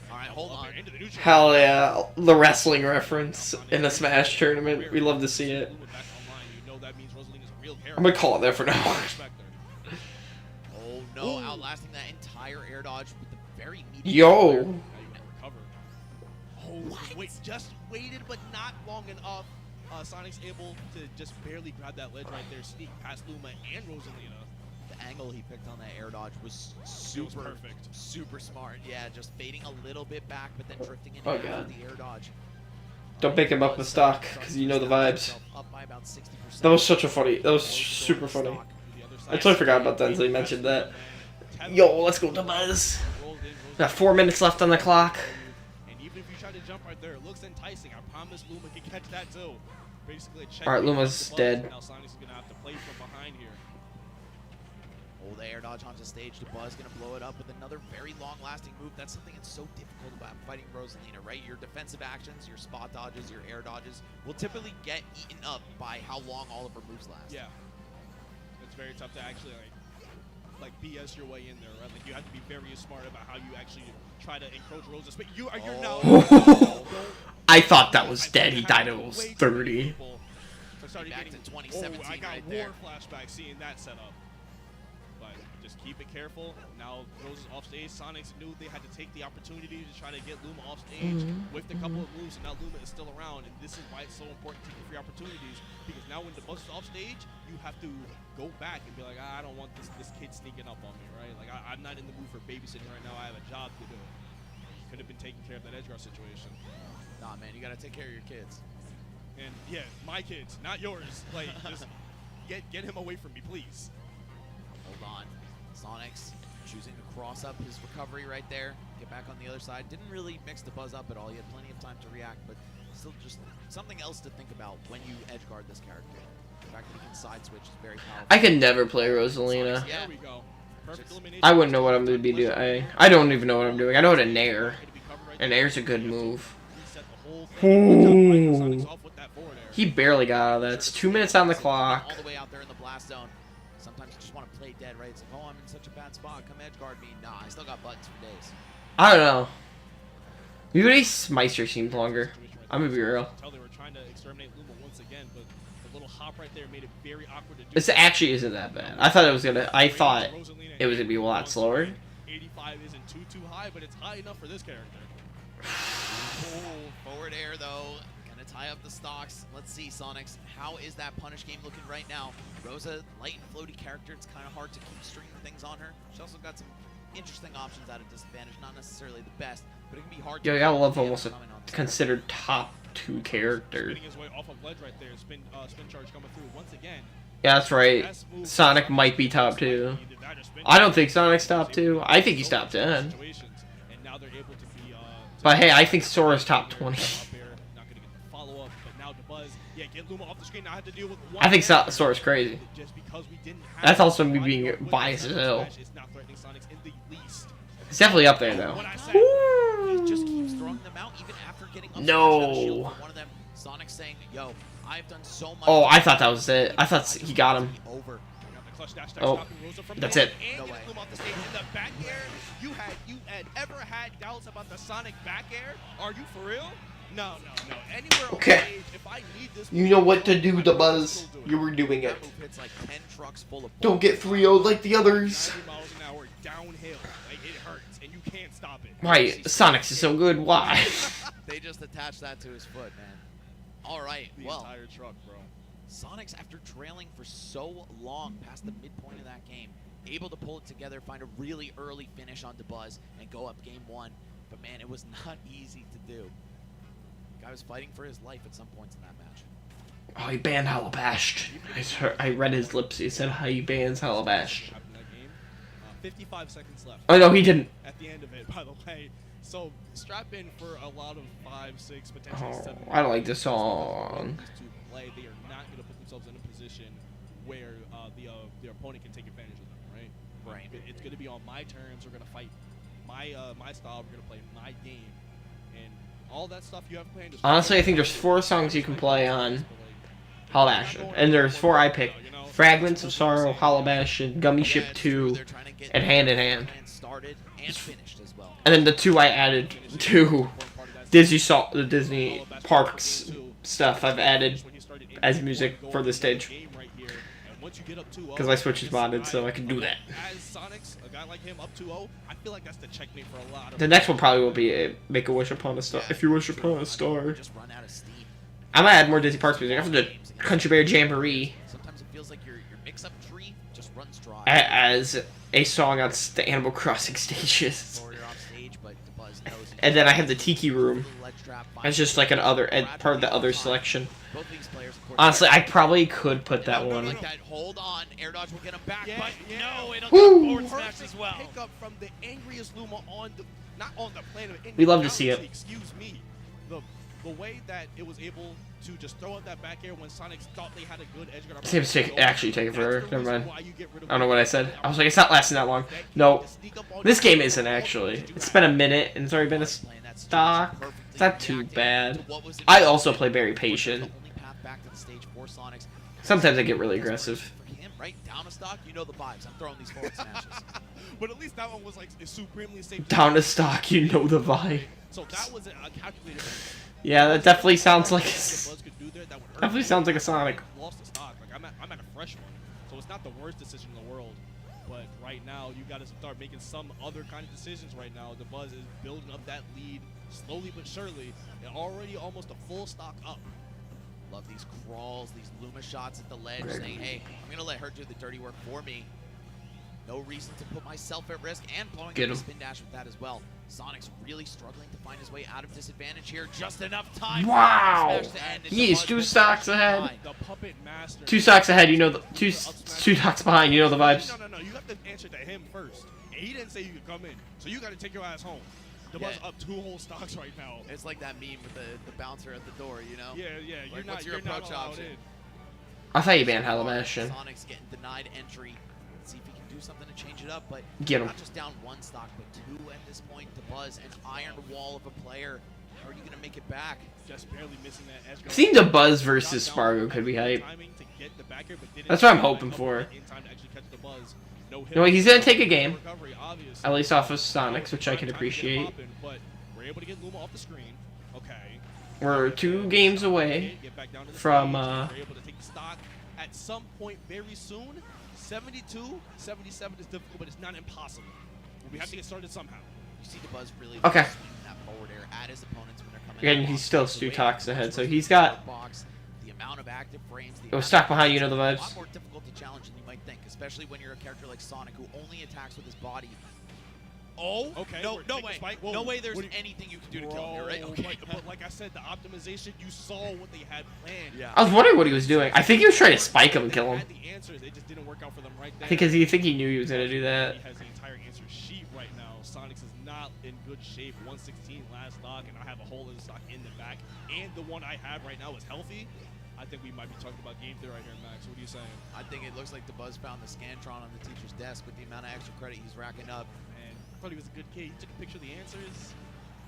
All right, hold on. Into the neutral. Hell yeah, the wrestling reference in the Smash tournament. We love to see it. I'm gonna call it there for now. Oh no, outlasting that entire air dodge with the very medium. Yo. Oh, wait, just waited, but not long enough. Sonic's able to just barely grab that ledge right there, sneak past Luma and Rosalina. The angle he picked on that air dodge was super perfect. super smart. Yeah, just fading a little bit back, but then drifting in Oh, and out God. of the air dodge. Don't pick him up with stock, because you know the vibes. Up by about 60%. That was that was super funny. I totally forgot about that until you mentioned that. Yo, let's go to Buzz. Got 4 minutes left on the clock. And even if you try to jump right there, it looks enticing. I promise Luma can catch that too. Basically, a check. Alright, Luma's dead. Now Sonic's gonna have to play from behind here. Oh, the air dodge onto stage. The Buzz gonna blow it up with another very long-lasting move. That's something that's so difficult about fighting Rosalina, right? Your defensive actions, your spot dodges, your air dodges will typically get eaten up by how long all of her moves last. Yeah, it's very tough to actually like BS your way in there, right? Like you have to be very smart about how you actually try to encroach Rosa's space. You're now. I thought that was dead. He died at almost 30. Back to 2017 I got right war there. flashback seeing that setup. But just keep it careful. Now Rose is off stage. Sonics knew they had to take the opportunity to try to get Luma off stage with a couple of moves, and now Luma is still around. And this is why it's so important to take free opportunities, because now when the Buzz is off stage, you have to go back and be like, I don't want this kid sneaking up on me, right? Like I'm not in the mood for babysitting right now. I have a job to do. Could have been taking care of that edge guard situation. Nah, man, you gotta take care of your kids. And yeah, my kids, not yours. Like, just get him away from me, please. Hold on. Sonics choosing to cross up his recovery right there. Get back on the other side. Didn't really mix the Buzz up at all. He had plenty of time to react, but still just something else to think about when you edge guard this character. The fact that he can side switch is very powerful. I could never play Rosalina. There we go. Perfect elimination. I wouldn't know what I'm going to be doing. I don't even know what I'm doing. I know what a nair. An air's a good move. Ooh. He barely got out of that. It's 2 minutes on the clock. All the way out there in the blast zone. Sometimes you just want to play dead, right? It's like, oh, I'm in such a bad spot. Come edge guard me. Nah, I still got buttons for days. I don't know. Maybe Meister seemed longer. I'm going to be real. They were trying to exterminate Luma once again, but the little hop right there made it very awkward to do. This actually isn't that bad. I thought it was going to it was going to be a lot slower. 85 isn't too high, but it's high enough for this character. Oh, forward air, though. Gonna to tie up the stocks. Let's see, Sonics. How is that punish game looking right now? Rosa, light and floaty character. It's kind of hard to keep stringing things on her. She's also got some interesting options at a disadvantage. Not necessarily the best, but it can be hard. Yo, I love almost a considered top 2 character. Getting his way off of ledge right there. Spin charge coming through once again. Yeah, that's right. Sonic might be top 2. I don't think Sonic's top 2. I think he's top 10. But hey, I think Sora's top 20. I think Sora's crazy. That's also me being biased as hell. It's definitely up there though. He just keeps throwing them out even after getting up. No. One of them, Sonic saying, "Yo, I've done so much." Oh, I thought that was it. I thought he got him. Oh, that's it. No way. You had ever had doubts about the Sonic back air? Are you for real? No. Anywhere on Okay. stage, if I need this, You know what to do, the Buzz. You were doing it. That move hits like 10 trucks full of Don't get 3-0'd like the others. 90 miles an hour downhill. Like, it hurts, and you can't stop it. Right, Sonic's is so good. Why? They just attached that to his foot, man. All right, The well, entire truck, bro. Sonics, after trailing for so long past the midpoint of that game, able to pull it together, find a really early finish on DeBuzz, and go up game 1. But man, it was not easy to do. Guy was fighting for his life at some points in that match. Oh, he banned Halabashed. I read his lips. He said how he bans Halabashed. Happened that game. 55 seconds left. Oh no, he didn't. At the end of it, by the way. So strap in for a lot of 5, 6, potentially Oh, 7. I don't like this song. To play, they are not going to put themselves in a position where their opponent can take advantage of them, right? Right. It's going to be on my terms. We're going to fight my style. We're going to play my game, and all that stuff you have playing. Honestly, I think there's 4 songs you can play on Halabashed, and there's 4 I picked: Fragments of Sorrow, Halabashed, Gummy Ship 2, and Hand in Hand. Started and finished as well. And then the 2 I added to the Disney Parks stuff I've added as music for the stage. Because my Switch is modded, so I can do that. As Sonics, a guy like him up 2-0, I feel like that's the checkmate for a lot of. The next one probably will be a Make a Wish Upon a Star. If you wish upon a star. Just run out of steam. I'm gonna add more Disney Parks music. After the Country Bear Jamboree Sometimes it feels like your mix-up tree just runs dry. as a song on the Animal Crossing stages. Or you're off stage, but DeBuzz knows he And then I have the Tiki Room. ledge trap, It's just like part of the other selection. both these players, of course, Honestly, I probably could put that like one. that. Hold on, air dodge will get him back, Yeah, but yeah. no, it'll Woo! get forward smash as Perfect well. pickup from the angriest Luma not on the planet. We love to see it. Excuse me, the way that it was able to just throw out that back air when Sonics thought they had a good edge guard. Seems to actually take it forever. Never mind. I don't know what I said. I was like, it's not lasting that long. No, this game isn't actually. It's been a minute and it's already been a stock. It's not too bad. I also play very patient. Sometimes I get really aggressive. Right down a stock, you know the vibes. I'm throwing these forward smashes. But at least that one was like supremely safe. Down to stock, you know the vibe. So that was a calculated. Yeah, that definitely sounds like Buzz could do there, that would hurt. definitely sounds like a Sonic. Lost the stock. Like I'm at a fresh one, so it's not the worst decision in the world. But right now, you got to start making some other kind of decisions. Right now, the Buzz is building up that lead slowly but surely, and already almost a full stock up. Love these crawls, these Luma shots at the ledge, saying, hey, I'm going to let her do the dirty work for me. No reason to put myself at risk, and blowing up the spin dash with that as well. Sonic's really struggling to find his way out of disadvantage here. Just enough time. Wow! Smash to end. He is 2 stocks ahead. The puppet master. 2 stocks ahead, you know the two stocks behind, you know the vibes. No. You have to answer to him first, and he didn't say you could come in, so you got to take your ass home. The Buzz up 2 whole stocks right now. It's like that meme with the bouncer at the door, you know? Yeah. Like, You're what's your approach option? I thought you banned Halabashed. Sonic's getting denied entry. Let's see if he can do something to change it up, but Get him. not just down 1 stock, but 2 at this point. DeBuzz, an iron wall of a player. How are you going to make it back? Just barely missing that edge guard. Seeing the Buzz versus Spargo could be hype. That's what I'm hoping for. You know what, he's going to take a game. At least off of Sonics, which I can appreciate. But we're able to get Luma off the screen. Okay. We're 2 games away from we're able to take the stock at some point very soon. 72, 77 is difficult, but it's not impossible. We have to get started somehow. You see DeBuzz really Okay. swing that forward air at his opponents when they're coming. Again, he's still Stu Talks ahead, so he's got. The amount of active frames. It was stuck behind, you know the A lot vibes. more difficult to challenge than you might think, especially when you're a character like Sonic who only attacks with his body. Oh, okay. No way. No way there's What do anything you can do to kill me, right? Okay. But like I said, the optimization, you saw what they had planned. Yeah. I was wondering what he was doing. I think he was trying to spike him and kill him. They had the answers, they just didn't work out for them right there. I think because he he knew he was gonna do that. He has the entire answer sheet right now. Sonics is not in good shape. 116 last stock, and I have a whole other stock in the back. And the one I have right now is healthy. I think we might be talking about game theory right here, Max. What are you saying? I think it looks like the Buzz found the Scantron on the teacher's desk with the amount of extra credit he's racking up. Man, I thought he was a good kid. He took a picture of the answers.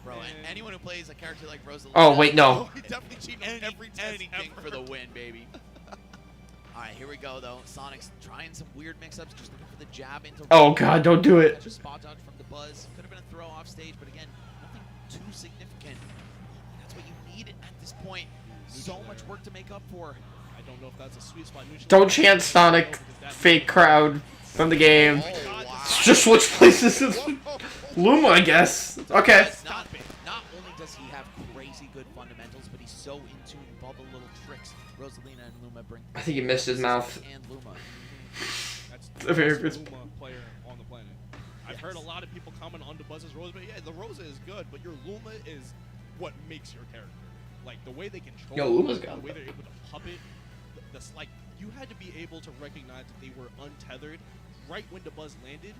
Bro, and anyone who plays a character like Rosalina... Oh wait, no. He definitely cheated anything for the win, baby. Alright, here we go, though. Sonic's trying some weird mix-ups, just looking for the jab into... Oh god, don't do it. Catch a spot dodge from the Buzz. Could have been a throw off stage, but again, nothing too significant. That's what you need at this point. So much work to make up for. I don't know if that's a sweet spot. Don't chant Sonic, fake crowd from the game. Oh, wow. Just switch places with Luma, I guess. Okay. Not only does he have crazy good fundamentals, but he's so in tune with all the little tricks Rosalina and Luma bring. I think he missed his mouth. And Luma. That's a very the good best Luma player on the planet. I've heard a lot of people comment on the Buzz's Rosa, but yeah, the Rosa is good, but your Luma is what makes your character. Like the way they control, Yo, Luma's the got way they're able to puppet, like you had to be able to recognize that they were untethered right when the Buzz landed,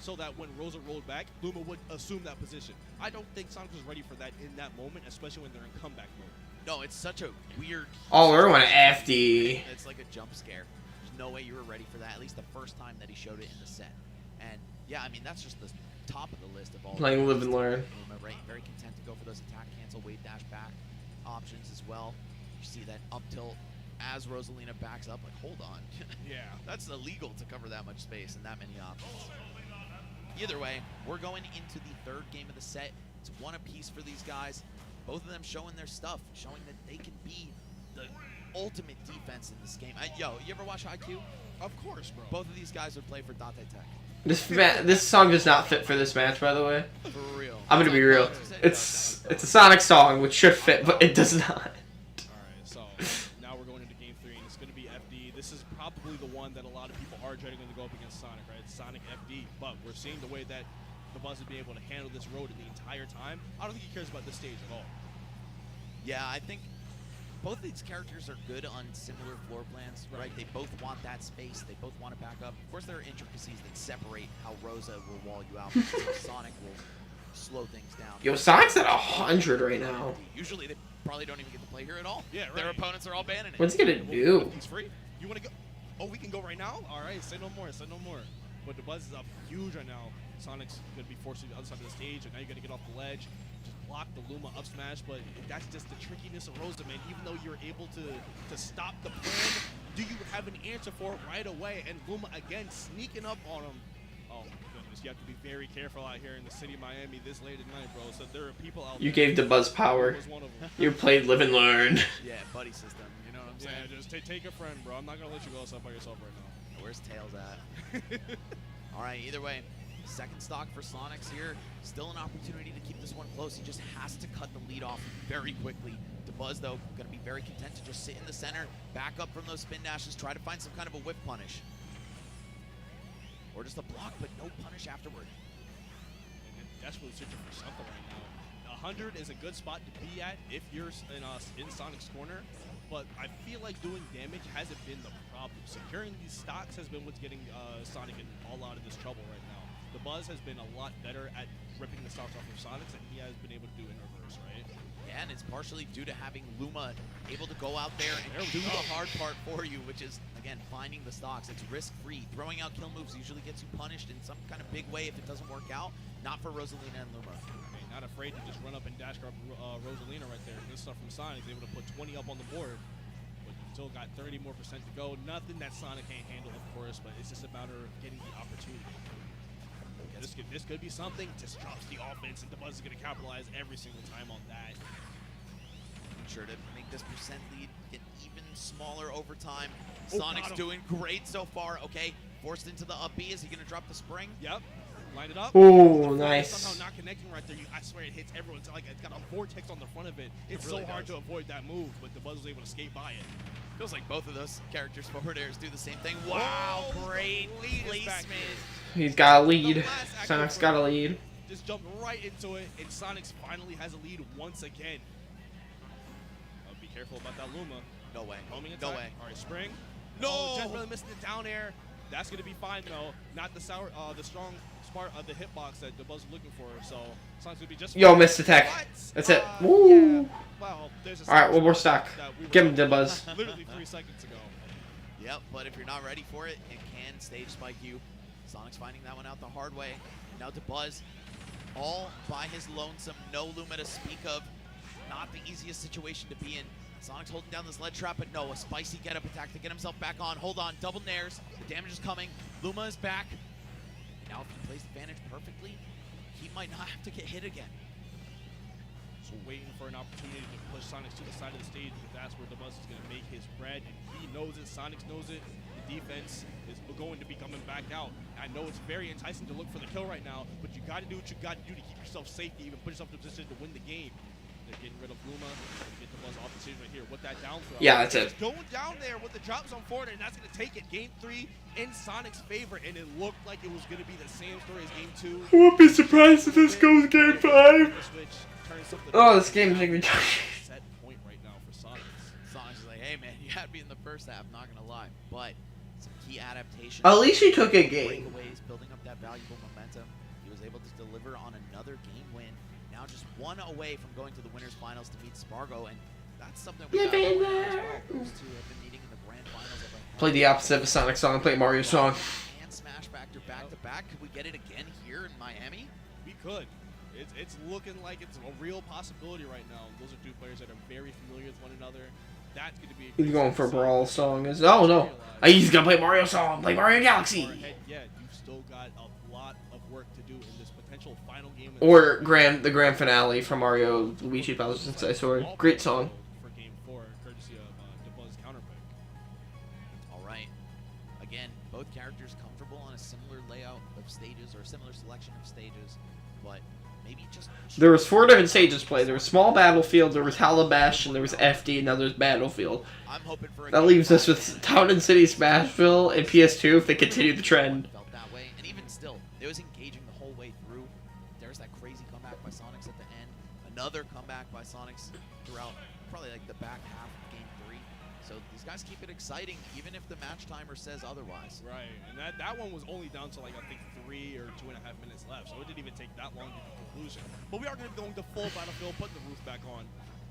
so that when Rosa rolled back, Luma would assume that position. I don't think Sonic was ready for that in that moment, especially when they're in comeback mode. No, it's such a weird... Oh, everyone FD. It's like a jump scare. There's no way you were ready for that, at least the first time that he showed it in the set. And yeah, I mean, that's just the top of the list of all... Playing Live and Learn. Luma, right? Very content to go for those attack cancel, wave dash back options as well. You see that up tilt as Rosalina backs up, like, hold on. Yeah. That's illegal to cover that much space and that many options. Either way, we're going into the third game of the set. It's one apiece for these guys. Both of them showing their stuff, showing that they can be the ultimate defense in this game. Yo, you ever watch IQ? Of course, bro. Both of these guys would play for Date Tech. This song does not fit for this match, by the way. For real. I'm gonna be real. It's a Sonic song, which should fit, but it does not. Alright, so now we're going into game 3, and it's going to be FD. This is probably the one that a lot of people are dreading when they go up against Sonic, right? It's Sonic FD, but we're seeing the way that the Buzz would be able to handle this road in the entire time. I don't think he cares about this stage at all. Yeah, I think both of these characters are good on similar floor plans, right? They both want that space. They both want to back up. Of course, there are intricacies that separate how Rosa will wall you out, because Sonic will slow things down. Yo, Sonic's at 100 right now. Usually, they probably don't even get to play here at all. Yeah, right. Their opponents are all banning it. What's he gonna do? He's free. You want to go? Oh, we can go right now? All right, say no more, say no more. But the Buzz is up huge right now. Sonic's going to be forced to the other side of the stage, and now you're going to get off the ledge. Just block the Luma up smash, but that's just the trickiness of Rosa, man. Even though you're able to stop the plan, do you have an answer for it right away? And Luma, again, sneaking up on him. Oh, my goodness. You have to be very careful out here in the city of Miami this late at night, bro. So there are people out You there. gave the Buzz power. Was one of them. You played Live and Learn. Yeah, buddy system. You know what I'm saying? Yeah, just take a friend, bro. I'm not going to let you go outside by yourself right now. Where's Tails at? All right, either way, second stock for Sonics here. Still an opportunity to keep this one close. He just has to cut the lead off very quickly. DeBuzz, though, going to be very content to just sit in the center, back up from those spin dashes, try to find some kind of a whip punish. Or just a block, but no punish afterward. And desperately searching for something right now. 100 is a good spot to be at if you're in Sonic's corner, but I feel like doing damage hasn't been the problem. Securing these stocks has been what's getting Sonic in a lot of this trouble right now. The Buzz has been a lot better at ripping the stocks off of Sonics than he has been able to do in reverse, right? Yeah, and it's partially due to having Luma able to go out there and do the hard part for you, which is, again, finding the stocks. It's risk-free. Throwing out kill moves usually gets you punished in some kind of big way if it doesn't work out. Not for Rosalina and Luma. Okay, not afraid to just run up and dash grab Rosalina right there. Good stuff from Sonic. He's able to put 20 up on the board. But still got 30 more % to go. Nothing that Sonic can't handle, of course, but it's just a matter of getting the opportunity. This could be something. Just drops the offense, and the Buzz is going to capitalize every single time on that. Sure to make this % lead get even smaller over time. Oh, Sonic's doing great so far. Okay, forced into the up B. Is he going to drop the spring? Yep. Line it up. Ooh, The nice. somehow not connecting right there. I swear it hits everyone. It's like it's got a vortex on the front of it. It's really so hard does. to avoid that move, but the Buzz was able to skate by it. Feels like both of those characters' forward airs do the same thing. Wow, Oh, great the lead is back placement. here. He's got a The lead. last active Sonic's got a lead. Just jumped right into it, and Sonics finally has a lead once again. Be careful about that Luma. No way. Homing No attack. way. All right, spring. No. Oh, just really missing the down air. That's gonna be fine though. Not the the strong part of the hitbox that the Buzz was looking for. So Sonic's gonna be just. Yo, fine. missed attack. What? That's it. Yeah. Woo. Well, there's a All right, well, we're stuck. that we were Give him talking the Buzz. about Literally 3 seconds ago. Yep, but if you're not ready for it, it can stage spike you. Sonic's finding that one out the hard way. Now to Buzz, all by his lonesome, no Luma to speak of. Not the easiest situation to be in. Sonic's holding down this lead trap, but no, a spicy get-up attack to get himself back on. Hold on, double nairs. The damage is coming. Luma is back. Now if he plays the advantage perfectly, he might not have to get hit again. So waiting for an opportunity to push Sonics to the side of the stage because that's where the Buzz is going to make his bread. And he knows it, Sonics knows it. The defense is going to be coming back out. I know it's very enticing to look for the kill right now, but you got to do what you got to do to keep yourself safe, to even put yourself in a position to win the game. They're getting rid of Luma. Get the Buzz off the stage right here with that down throw. Yeah, that's it. It's going down there with the drop zone forward, and that's going to take it. Game 3 in Sonic's favor, and it looked like it was going to be the same story as Game 2. I won't be surprised if this goes game 5. Oh, this game is making me tired. Set point right now for Sonics. Sonic's like, hey man, you had me in the first half, not gonna lie. But some key adaptations. At least he took a game. Breakaways, building up that valuable momentum. He was able to deliver on another game win. Now just one away from going to the winners finals to meet Spargo, and that's something we got Living going on as there. well. Those two have been meeting in the grand finals of a Play the opposite of a Sonic song. Play a Mario song. and Smash Factor back to back. Could we get it again here in Miami? We could. It's looking like it's a real possibility right now. Those are two players that are very familiar with one another. That's going to be. He's going for a Brawl song. Oh no. He's gonna play Mario song. Play Mario Galaxy. Yeah, you've still got a lot of work to do in this potential final game. Or the grand finale from Mario Luigi Bowser's Inside Story. Great song. For Game 4, courtesy of DeBuzz counterpick. All right. Again, both characters comfortable on a similar layout of stages or a similar selection of stages, but maybe just. There was 4 different stages played. There was Small Battlefield, there was Halabash, and there was FD, and now there's Battlefield. I'm hoping for a That game leaves us five with Town and City Smashville and PS2 if they continue the trend. Felt that way, and even still, it was engaging the whole way through. There's that crazy comeback by Sonics at the end. Another comeback by Sonics throughout probably like the back half of Game 3. So these guys keep it exciting, even if the match timer says otherwise. Right, and that one was only down to like I think 3 or 2.5 minutes left, so it didn't even take that long to the conclusion. But we are going to be going to full Battlefield, putting the roof back on.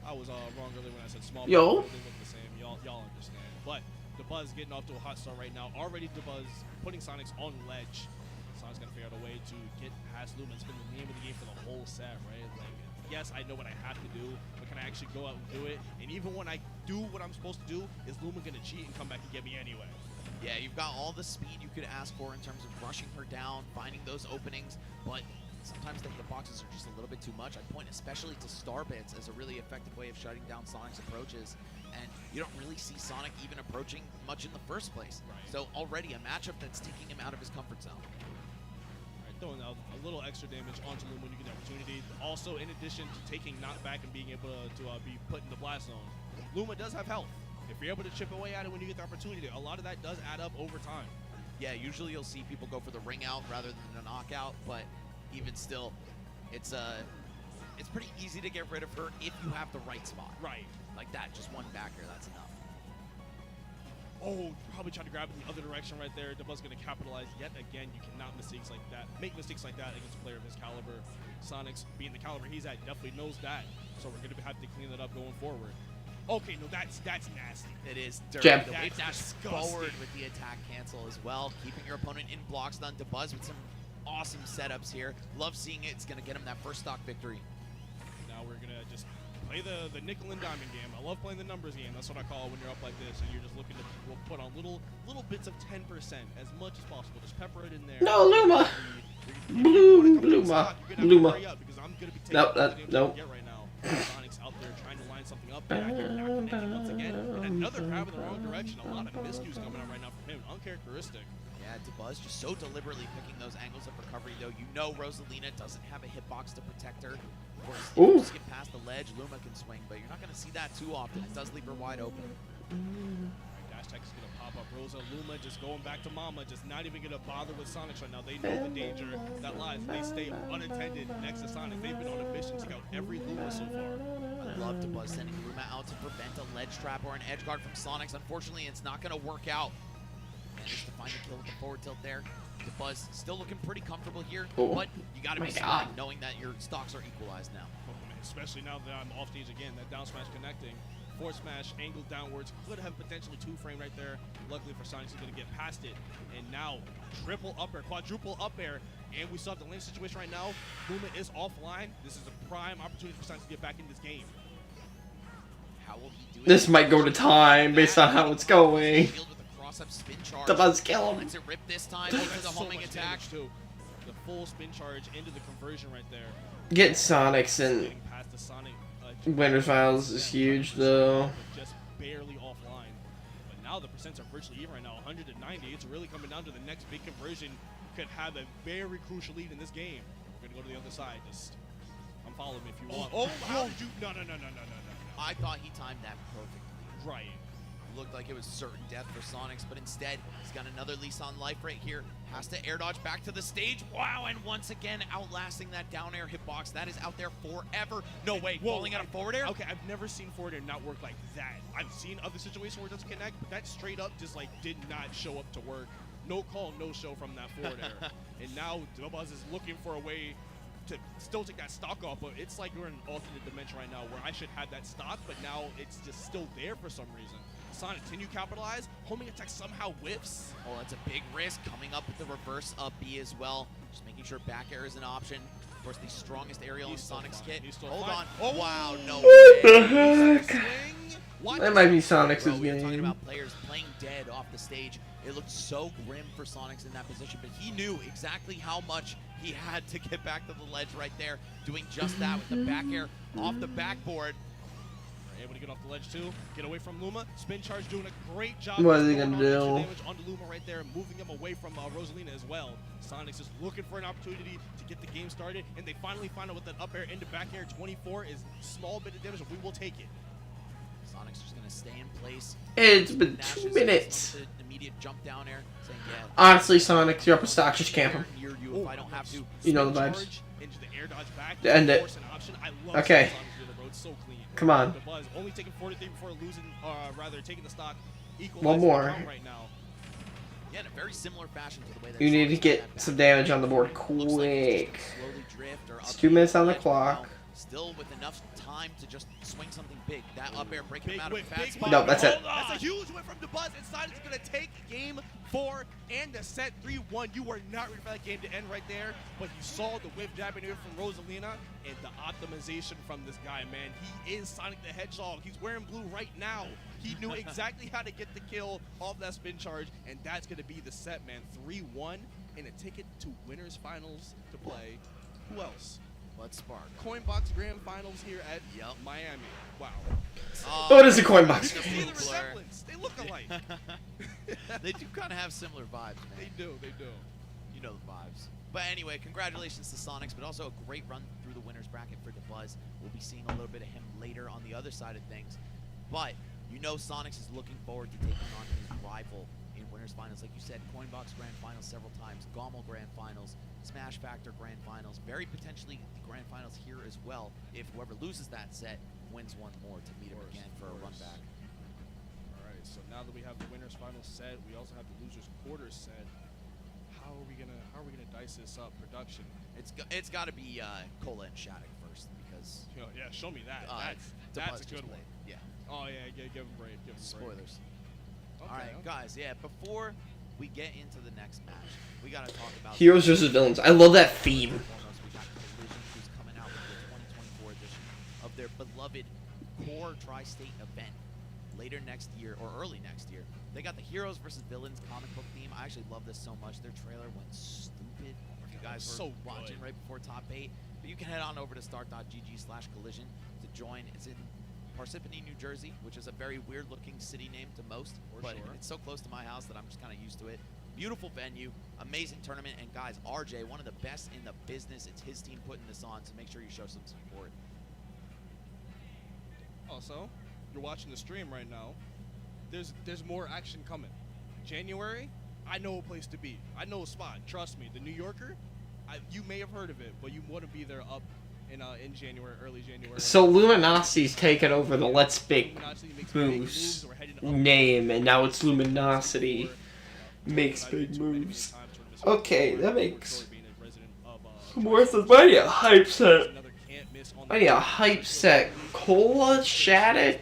I was wrong earlier when I said small. Yo. Battlefield. They look the same. Y'all understand. But DeBuzz getting off to a hot start right now. Already DeBuzz putting Sonics on ledge. Sonics got to figure out a way to get past Luma. It's been the name of the game for the whole set, right? Like, yes, I know what I have to do, but can I actually go out and do it? And even when I do what I'm supposed to do, is Luma going to cheat and come back and get me anyway? Yeah, you've got all the speed you could ask for in terms of rushing her down, finding those openings, but sometimes the hitboxes are just a little bit too much. I'd point especially to star bits as a really effective way of shutting down Sonic's approaches, and you don't really see Sonic even approaching much in the first place. Right. So already a matchup that's taking him out of his comfort zone. Right, throwing out a little extra damage onto Luma when you get the opportunity. Also, in addition to taking knockback and being able to be put in the blast zone, Luma does have health. If you're able to chip away at it when you get the opportunity, a lot of that does add up over time. Yeah, usually you'll see people go for the ring out rather than the knockout, but even still, it's pretty easy to get rid of her if you have the right spot. Right. Like that, just one backer, that's enough. Oh, probably trying to grab it in the other direction right there. DeBuzz going to capitalize yet again. You cannot make mistakes like that against a player of his caliber. Sonics, being the caliber he's at, definitely knows that. So we're going to have to clean that up going forward. Okay, no, that's nasty. It is dirty. Jab. The wave That's dash disgusting. forward with the attack cancel as well, keeping your opponent in blocks. Done to Buzz with some awesome setups here. Love seeing it. It's going to get him that first stock victory. Now we're going to just play the nickel and diamond game. I love playing the numbers game. That's what I call it when you're up like this and you're just looking to put on little bits of 10% as much as possible. Just pepper it in there. No, Luma. Luma. Because I'm going to be taking Nope, all the damage I nope. can get right now. Sonic's out there trying to line something up. Back here, not connecting once again. And another grab in the wrong direction. A lot of miscues coming out right now from him. Uncharacteristic. Yeah, DeBuzz just so deliberately picking those angles of recovery, so you know Rosalina doesn't have a hitbox to protect her. Of course, if Ooh. you just get past the ledge, Luma can swing, but you're not going to see that too often. It does leave her wide open. Dash tech is going to pop up. Rosa, Luma just going back to mama, just not even going to bother with Sonics right now. They know the danger that lies. They stay unattended next to Sonic. They've been on a mission to take out every Luma so far. I love DeBuzz sending Luma out to prevent a ledge trap or an edge guard from Sonics. Unfortunately, it's not going to work out. Managed to find a kill with the forward tilt there. DeBuzz still looking pretty comfortable here, but you got to be smart knowing that your stocks are equalized now. Especially now that I'm off stage again, that down smash connecting. Forward smash angled downwards, could have potentially 2-frame right there. Luckily for Sonic, he's going to get past it. And now, triple up air, quadruple up air, and we saw the lane situation right now. Luma is offline. This is a prime opportunity for Sonic to get back in this game. How will he do it? This might go to time based on how it's going. Spin charge. DeBuzz kill him. Lets it rip this time over the homing attack. Too. The full spin charge into the conversion right there. Get Sonics and Getting past the Sonic Winners Finals is huge though. Just barely offline. But now the percents are virtually even right now, 100 to 90. It's really coming down to the next big conversion. Could have a very crucial lead in this game. We're gonna go to the other side. Just come follow me if you want. Oh, how did you? No. I thought he timed that perfectly. Right. Looked like it was certain death for Sonics, but instead he's got another lease on life right here. Has to air dodge back to the stage. Wow, and once again outlasting that down air hitbox. That is out there forever. No way, falling out of forward air. Okay, I've never seen forward air not work like that. I've seen other situations where it doesn't connect, but that straight up just like did not show up to work. No call, no show from that forward air. And now DeBuzz is looking for a way to still take that stock off, but it's like we're in an alternate dimension right now where I should have that stock, but now it's just still there for some reason. Sonic, can you capitalize? Homing attack somehow whiffs. Oh, that's a big risk. Coming up with the reverse up B as well. Just making sure back air is an option. Of course, the strongest aerial in Sonic's kit. Hold on. Oh, wow, no What way. the heck? That might be Sonic's Bro, we were talking game. about players playing dead off the stage. It looked so grim for Sonics in that position, but he knew exactly how much he had to get back to the ledge right there, doing just that with the back air off the backboard. Able to get off the ledge too, get away from Luma. Spin charge doing a great job. What is he gonna do? Damage onto Luma right there, moving him away from Rosalina as well. Sonic's just looking for an opportunity to get the game started, and they finally find out with that up air into back air. 24 is small bit of damage, but we will take it. Sonic's just gonna stay in place. It's been Nash 2 is minutes. the immediate jump down air, saying, yeah, Honestly, Sonic, you're up a stock, just camp him. near you if I don't have to. You know the Spin vibes. charge into the air dodge back. End it. Force an option. I love Okay. Sonic's doing the road so clean. Come on. DeBuzz only taking 43 before losing, rather taking the stock. One more. Right now. Yeah, in a very similar fashion to the way that You need to Sonic's get got that some back. damage on the board Looks like he's just quick. gonna slowly drift or It's up 2 minutes on the ledge, but clock. now Still with enough time to just swing something big. That up air breaking him Big out of whip, a bad big spot. No, that's it. Hold on. That's a huge win from DeBuzz. And Sonic's going to take game 4 and the set 3-1. You were not ready for that game to end right there, but you saw the whip jabbing here from Rosalina and the optimization from this guy, man. He is Sonic the Hedgehog. He's wearing blue right now. He knew exactly how to get the kill off that spin charge, and that's going to be the set, man. 3-1 and a ticket to winners finals to play. Who else? Let's spark. Coinbox Grand Finals here at Yep. Miami. Wow. What is a coin box? You can see the Blur. resemblance. They look alike. They do kind of have similar vibes, man. They do. You know the vibes. But anyway, congratulations to Sonics, but also a great run through the winners bracket for DeBuzz. We'll be seeing a little bit of him later on the other side of things. But you know Sonics is looking forward to taking on his rival in winners finals. Like you said, Coinbox Grand Finals several times, Gommel Grand Finals, Smash Factor Grand Finals, very potentially the Grand Finals here as well if whoever loses that set wins one more to meet him again for a run back. All right, so now that we have the winners final set, we also have the losers quarters set. How are we gonna dice this up? Production. It's got to be Cola and Shattuck first because Yeah, show me that. DeBuzz That's a just good one. played. Yeah. Oh yeah, give him break. Give him Spoilers. Break. All right, guys. Yeah, before we get into the next match, we gotta talk about Heroes versus villains. I love that theme. Foremost, we got Collision, who's coming out with the 2024 edition of their beloved Core Tri-State event later next year or early next year. They got the Heroes versus Villains comic book theme. I actually love this so much. Their trailer went stupid. If you guys were So watching good. right before top 8, but you can head on over to start.gg/collision to join. It's in Parsippany, New Jersey, which is a very weird-looking city name to most, but sure. it's so close to my house that I'm just kind of used to it. Beautiful venue, amazing tournament, and guys, RJ, one of the best in the business. It's his team putting this on, so make sure you show some support. Also, you're watching the stream right now. There's more action coming. January, I know a place to be. I know a spot. Trust me, the New Yorker. You may have heard of it, but you want to be there up in January, early January. So Luminosity's taken over the Let's Big Moves name, and now it's Luminosity Makes Big Moves. Okay, that makes more sense. I need a hype set. I need a hype set. Cola, Shattuck.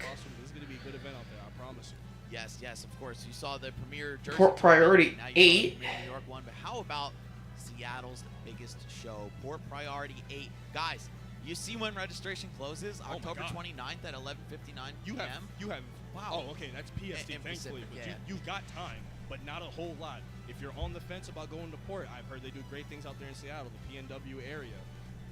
Yes, of course. You saw the premier jersey. Port Priority 8. New York one, but how about Seattle's biggest show? Port Priority 8. Guys, you see when registration closes? October 29th at 11:59 p.m. You have. Wow. Oh, okay, that's PST, in thankfully. Pacific, But yeah. you've got time, but not a whole lot. If you're on the fence about going to Port, I've heard they do great things out there in Seattle, the PNW area.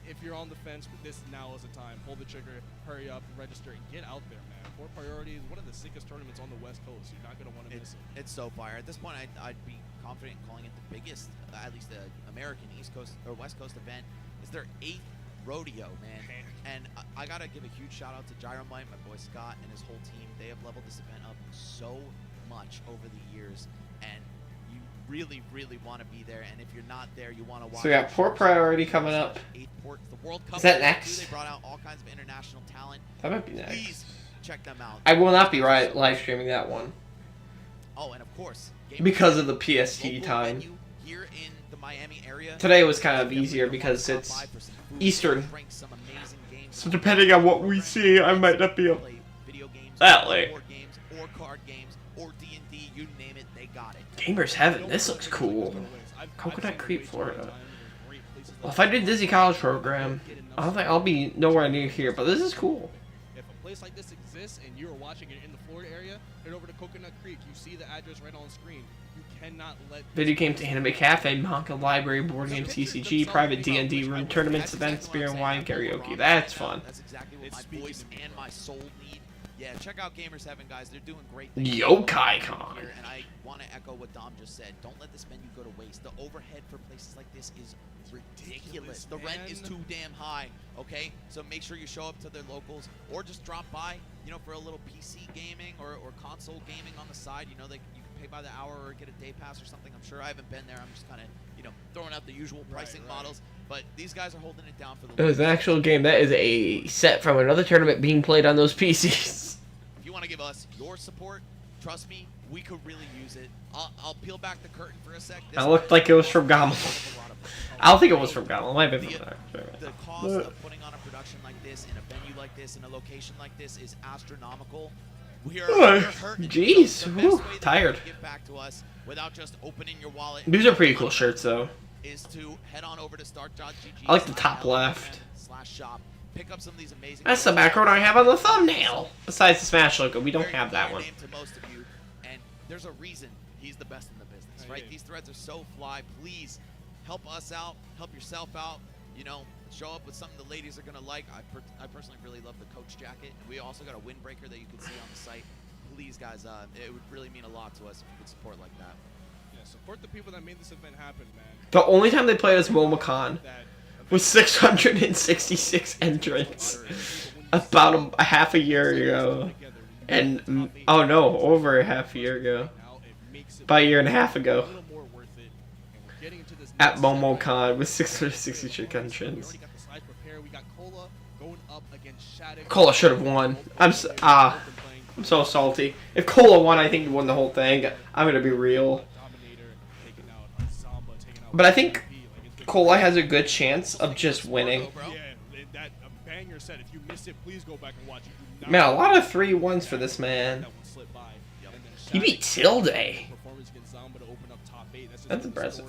If you're on the fence, this now is the time. Pull the trigger, hurry up, register, and get out there, man. Port Priority is one of the sickest tournaments on the West Coast. You're not going to want to miss it. It's so fire. At this point, I'd be confident in calling it the biggest, at least the American East Coast or West Coast event. It's their 8th rodeo, man. And I got to give a huge shout out to Gyromite, my boy Scott, and his whole team. They have leveled this event up so much over the years. And you really, really want to be there. And if you're not there, you want to watch. So we got Port Priority coming up. 8th Port, the World Cup. Is that next? They brought out all kinds of international talent. That might be next. Please check them out. I will not be live streaming that one. Oh, and of course, because of the PST time. Here in the Miami area. Today was kind of easier because it's Eastern. So depending on what we see, I might not be up that late. Or card games, or D&D, you name it, they got it. Gamers Heaven, this looks cool. Coconut Creek, Florida. Well, if I did Disney College program, I don't think I'll be nowhere near here, but this is cool. If a place like this exists and you're watching it in the Florida area, head over to Coconut Creek. You see the address right on screen. You cannot let Video games, anime cafe, manga library, board game, CCG, private D&D room, tournaments, events, beer and wine, karaoke. That's fun. That's exactly what my voice and my soul need. Yeah, check out Gamers Heaven, guys. They're doing great things. Yokai Con. Here, and I want to echo what Dom just said. Don't let this menu go to waste. The overhead for places like this is ridiculous. The rent is too damn high, okay? So make sure you show up to their locals or just drop by, you know, for a little PC gaming or console gaming on the side. You know, you can pay by the hour or get a day pass or something. I'm sure I haven't been there. I'm just kind of, you know, throwing out the usual pricing models. But these guys are holding it down for the It was an actual game. That is a set from another tournament being played on those PCs. If you want to give us your support, trust me, we could really use it. I'll peel back the curtain for a sec. That looked like it was from Gomel. I don't think it was from Gomel. It might have been from there. The cost of putting on a production like this, in a venue like this, in a location like this is astronomical. We're hurting. Jeez, The best way tired. to give back to us without just opening your wallet. These are pretty cool shirts, though. Is to head on over to start.gg. I like the top left. /shop. Pick up some of these amazing. That's the background I have on the thumbnail. Besides the Smash logo, we don't have that one. To most of you, and there's a reason he's the best in the business, right? These threads are so fly. Please help us out, help yourself out. You know, show up with something the ladies are gonna like. I personally really love the Coach jacket, and we also got a windbreaker that you can see on the site. Please, guys, it would really mean a lot to us if you could support like that. Yeah, support the people that made this event happen, man. The only time they played as MomoCon was 666 entrants about a half a year ago. And, oh no, over a half a year ago. About a year and a half ago. At MomoCon with 666 entrants. Cola should have won. I'm so salty. If Cola won, I think he won the whole thing. I'm gonna be real. But I think Cola has a good chance of just winning. Yeah, that banger said, if you miss it, please go back and watch it. Man, a lot of 3-1s for this man. He beat Tilde. That's impressive.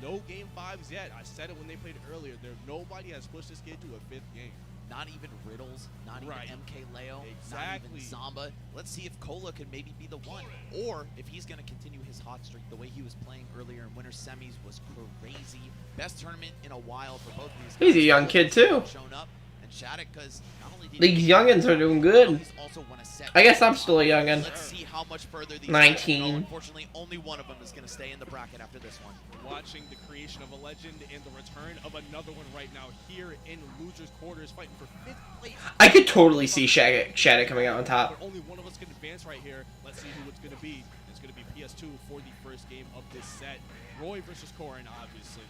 No game 5s yet. I said it when they played earlier. Nobody has pushed this kid to a 5th game. Not even Riddles, not even MK Leo, exactly. Not even Zamba. Let's see if Cola could maybe be the one, or if he's going to continue his hot streak. The way he was playing earlier in winter semis was crazy. Best tournament in a while for both of these guys. He's a young kid too. Shown up and Shattuck, because not only did These youngins are doing good. he's also won a set. I guess I'm still a youngin. Let's see how much further these 19. guys go. Unfortunately, only one of them is going to stay in the bracket after this one. Watching the creation of a legend and the return of another one right now here in losers quarters, fighting for 5th place. I could totally see Shattuck coming out on top. But only one of us can advance right here. Let's see who it's going to be. It's going to be PS2 for the first game of this set. Roy versus Corin, obviously.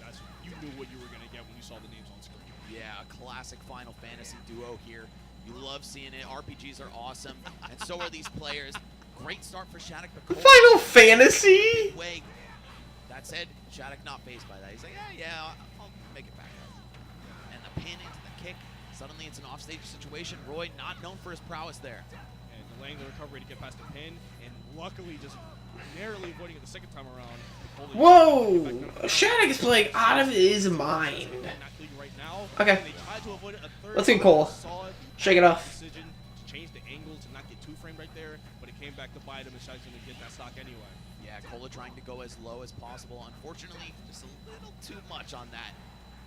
You knew what you were going to get when you saw the names on screen. Yeah, a classic Final Fantasy duo here. You love seeing it. RPGs are awesome, and so are these players. Great start for Shattuck. But Final Fantasy? Way. That said, Shattuck not phased by that. He's like, yeah, I'll make it back up. And the pin into the kick. Suddenly it's an offstage situation. Roy not known for his prowess there. And delaying the recovery to get past the pin, and luckily just narrowly avoiding it the second time around. Whoa! Shattuck is playing out of his mind. Okay. Let's see Cole. Shake it off. Decision to change the angle to not get two framed right there, but it came back to bite him, and Shattuck's going to get that stock anyway. Yeah, Cola trying to go as low as possible. Unfortunately, just a little too much on that.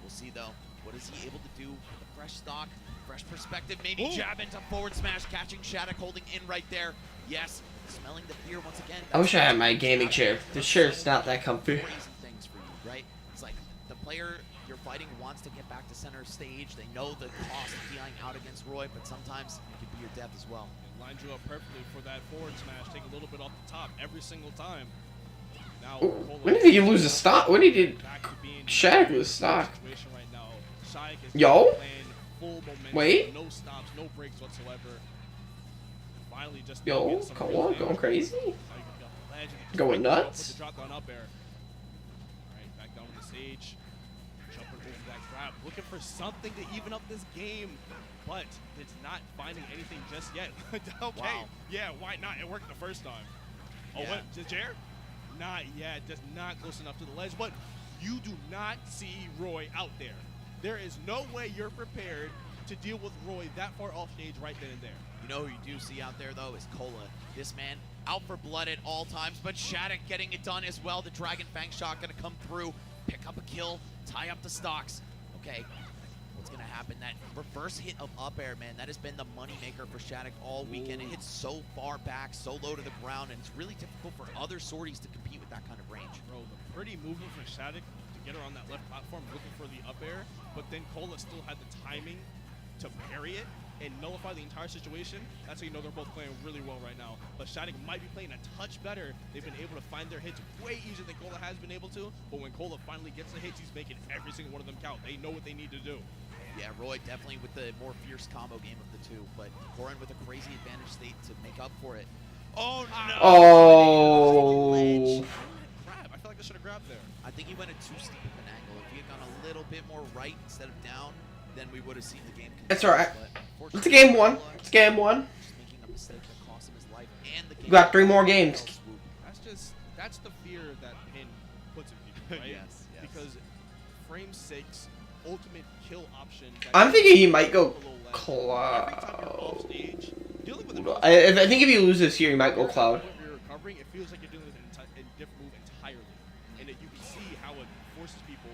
We'll see, though. What is he able to do with a fresh stock, fresh perspective? Maybe jab into forward smash, catching Shattuck, holding in right there. Yes, smelling the fear once again. I wish I had my gaming chair. This chair's not that comfy. Crazy things for you, right? It's like the player you're fighting wants to get back to center stage. They know the cost of dealing out against Roy, but sometimes it could be your death as well. And lined you up perfectly for that forward smash. Take a little bit off the top every single time. Now, when did he lose a stock? When did Shattuck lose stock? Right now. Yo? Full momentum, Wait. No stops, no breaks whatsoever. Finally, just Yo, come on, going crazy? Going nuts? Put the drop down up air. Alright, back down on the stage. Jumping over that grab. Looking for something to even up this game. But it's not finding anything just yet. Okay. Wow. Yeah, why not? It worked the first time. Oh, Yeah. what? Is it Jared? Not yet. Just not close enough to the ledge. But you do not see Roy out there. There is no way you're prepared to deal with Roy that far off stage right then and there. You know who you do see out there, though, is Cola. This man out for blood at all times, but Shattuck getting it done as well. The Dragon Fang shot going to come through, pick up a kill, tie up the stocks. Okay, what's going to happen? That reverse hit of up air, man, that has been the moneymaker for Shattuck all weekend. It hits so far back, so low to the ground, and it's really difficult for other sorties to compete with that kind of range. Bro, the pretty movement for Shattuck to get her on that left platform looking for the up air, but then Cola still had the timing to parry it and nullify the entire situation. That's how you know they're both playing really well right now. But Shattuck might be playing a touch better. They've been able to find their hits way easier than Cola has been able to. But when Cola finally gets the hits, he's making every single one of them count. They know what they need to do. Yeah, Roy definitely with the more fierce combo game of the two, but Corin with a crazy advantage state to make up for it. Oh no! Oh. Grab. I feel like I should have grabbed there. I think he went a too steep of an angle. If he had gone a little bit more right instead of down, then we would have seen the game. It's alright. It's a game one. It's game one. Just making a mistake that cost him his life and the game. You got 3 more games. That's the fear that Pin puts in people, right? Yes. Because frame 6 ultimate kill option. I'm thinking he might go Every time you're off stage, dealing with Cloud. I think if he loses here, he might go Cloud. When you're recovering, it feels like you're dealing with a different move entirely, and that you can see how it forces people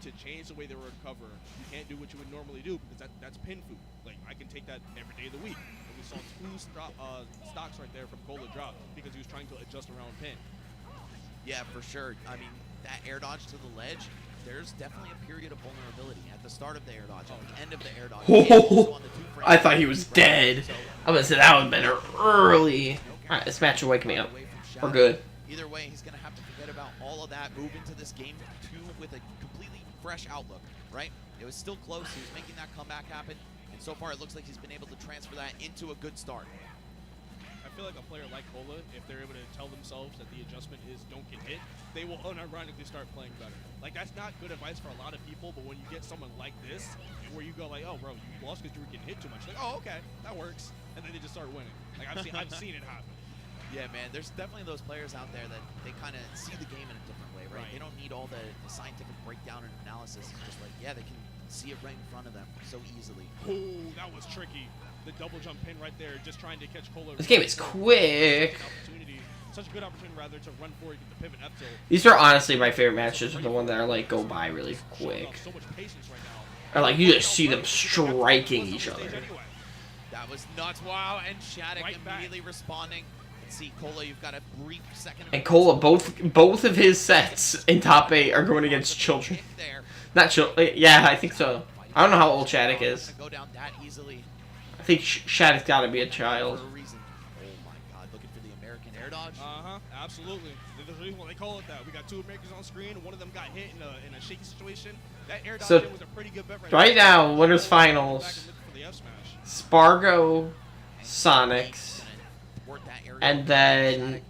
to change the way they recover. You can't do what you would normally do because that's pin food. Like I can take that every day of the week. And we saw 2 stocks right there from Cola drop because he was trying to adjust around pin. Yeah, for sure. I mean, that air dodge to the ledge, there's definitely a period of vulnerability at the start of the air dodge, at the end of the air dodge. and also on the 2 frames. I thought he was dead. I was gonna say that would have been early. Alright, this match will wake me up. We're good. Either way, he's going to have to forget about all of that, move into this game 2 with a completely fresh outlook, right? It was still close. He was making that comeback happen. And so far, it looks like he's been able to transfer that into a good start. I feel like a player like Cola, if they're able to tell themselves that the adjustment is don't get hit, they will unironically start playing better. Like, that's not good advice for a lot of people, but when you get someone like this, where you go like, oh, bro, you lost because you were getting hit too much. Like, oh, okay, that works. And then they just start winning. Like, I've seen it happen. Yeah, man, there's definitely those players out there that they kind of see the game in a different way, right? They don't need all the scientific breakdown and analysis. It's just like, yeah, they can see it right in front of them so easily. Oh, that was tricky. The double jump pin right there, just trying to catch Cola. This game is quick. Such a good opportunity, rather, to run forward, get the pivot up tilt. These are honestly my favorite matches. The one that are like go by really quick. So much patience right now. Or like you just see them striking each other. That was nuts. Wow, and Shattuck Right back. immediately responding. Let's see, Cola, you've got a brief second. And Cola, both of his sets in top 8 are going against children. Not children. Yeah, I think so. I don't know how old Shattuck is. Go down that easily I think Shattuck's got to be a for child. a reason. Oh my God, looking for the American air dodge. Absolutely. They call it that. We got 2 Americans on screen. One of them got hit in a shaky situation. That air dodge So, was a pretty good bet right there. now, winners finals. Spargo, Sonics, and then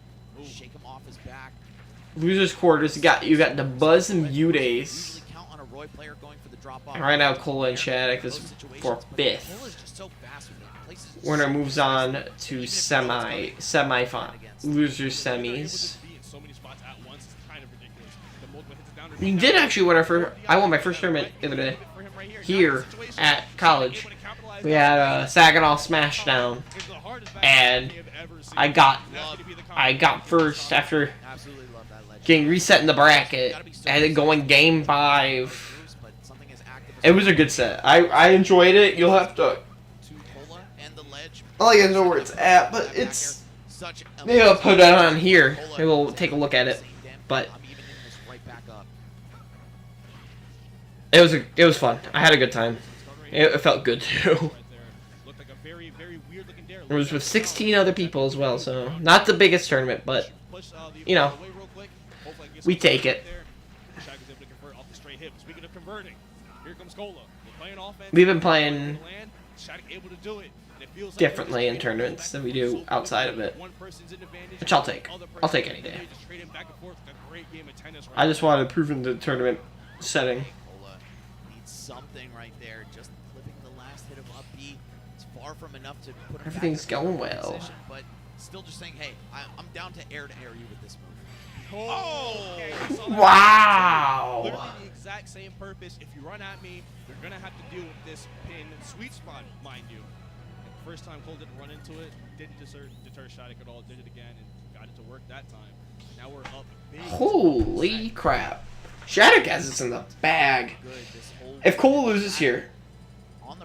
Shake him off his back. losers quarters. You got the Buzz and Mute Ace. Usually count on a Roy player going for the drop off. And right now, Cola and Shattuck is for 5th. Winner moves on to semi-final. Losers semis. We did actually win our first. I won my first tournament the other day here at college. We had Saginaw Smashdown, and I got first after getting reset in the bracket and then going game 5. It was a good set. I enjoyed it. You'll have to. I'll let you guys know where it's at, but it's. Maybe I'll put it on here. Maybe we'll take a look at it. But it was fun. I had a good time. It felt good too. It was with 16 other people as well, so not the biggest tournament, but you know, we take it. We've been playing differently in tournaments than we do outside of it, which I'll take. I'll take any day. I just wanted to prove in the tournament setting. Something right there, just clipping the last hit of up B. It's far from enough to put him Everything's back in going the well. position, but still just saying, hey, I'm down to air you with this move. Oh! Okay, so Wow! literally the exact same purpose. If you run at me, you're going to have to deal with this pin sweet spot, mind you. And the first time Cole didn't run into it, didn't deter Shattuck at all, did it again, and got it to work that time. Now we're up big. Holy crap. Shattuck has this in the bag. If Cole loses here,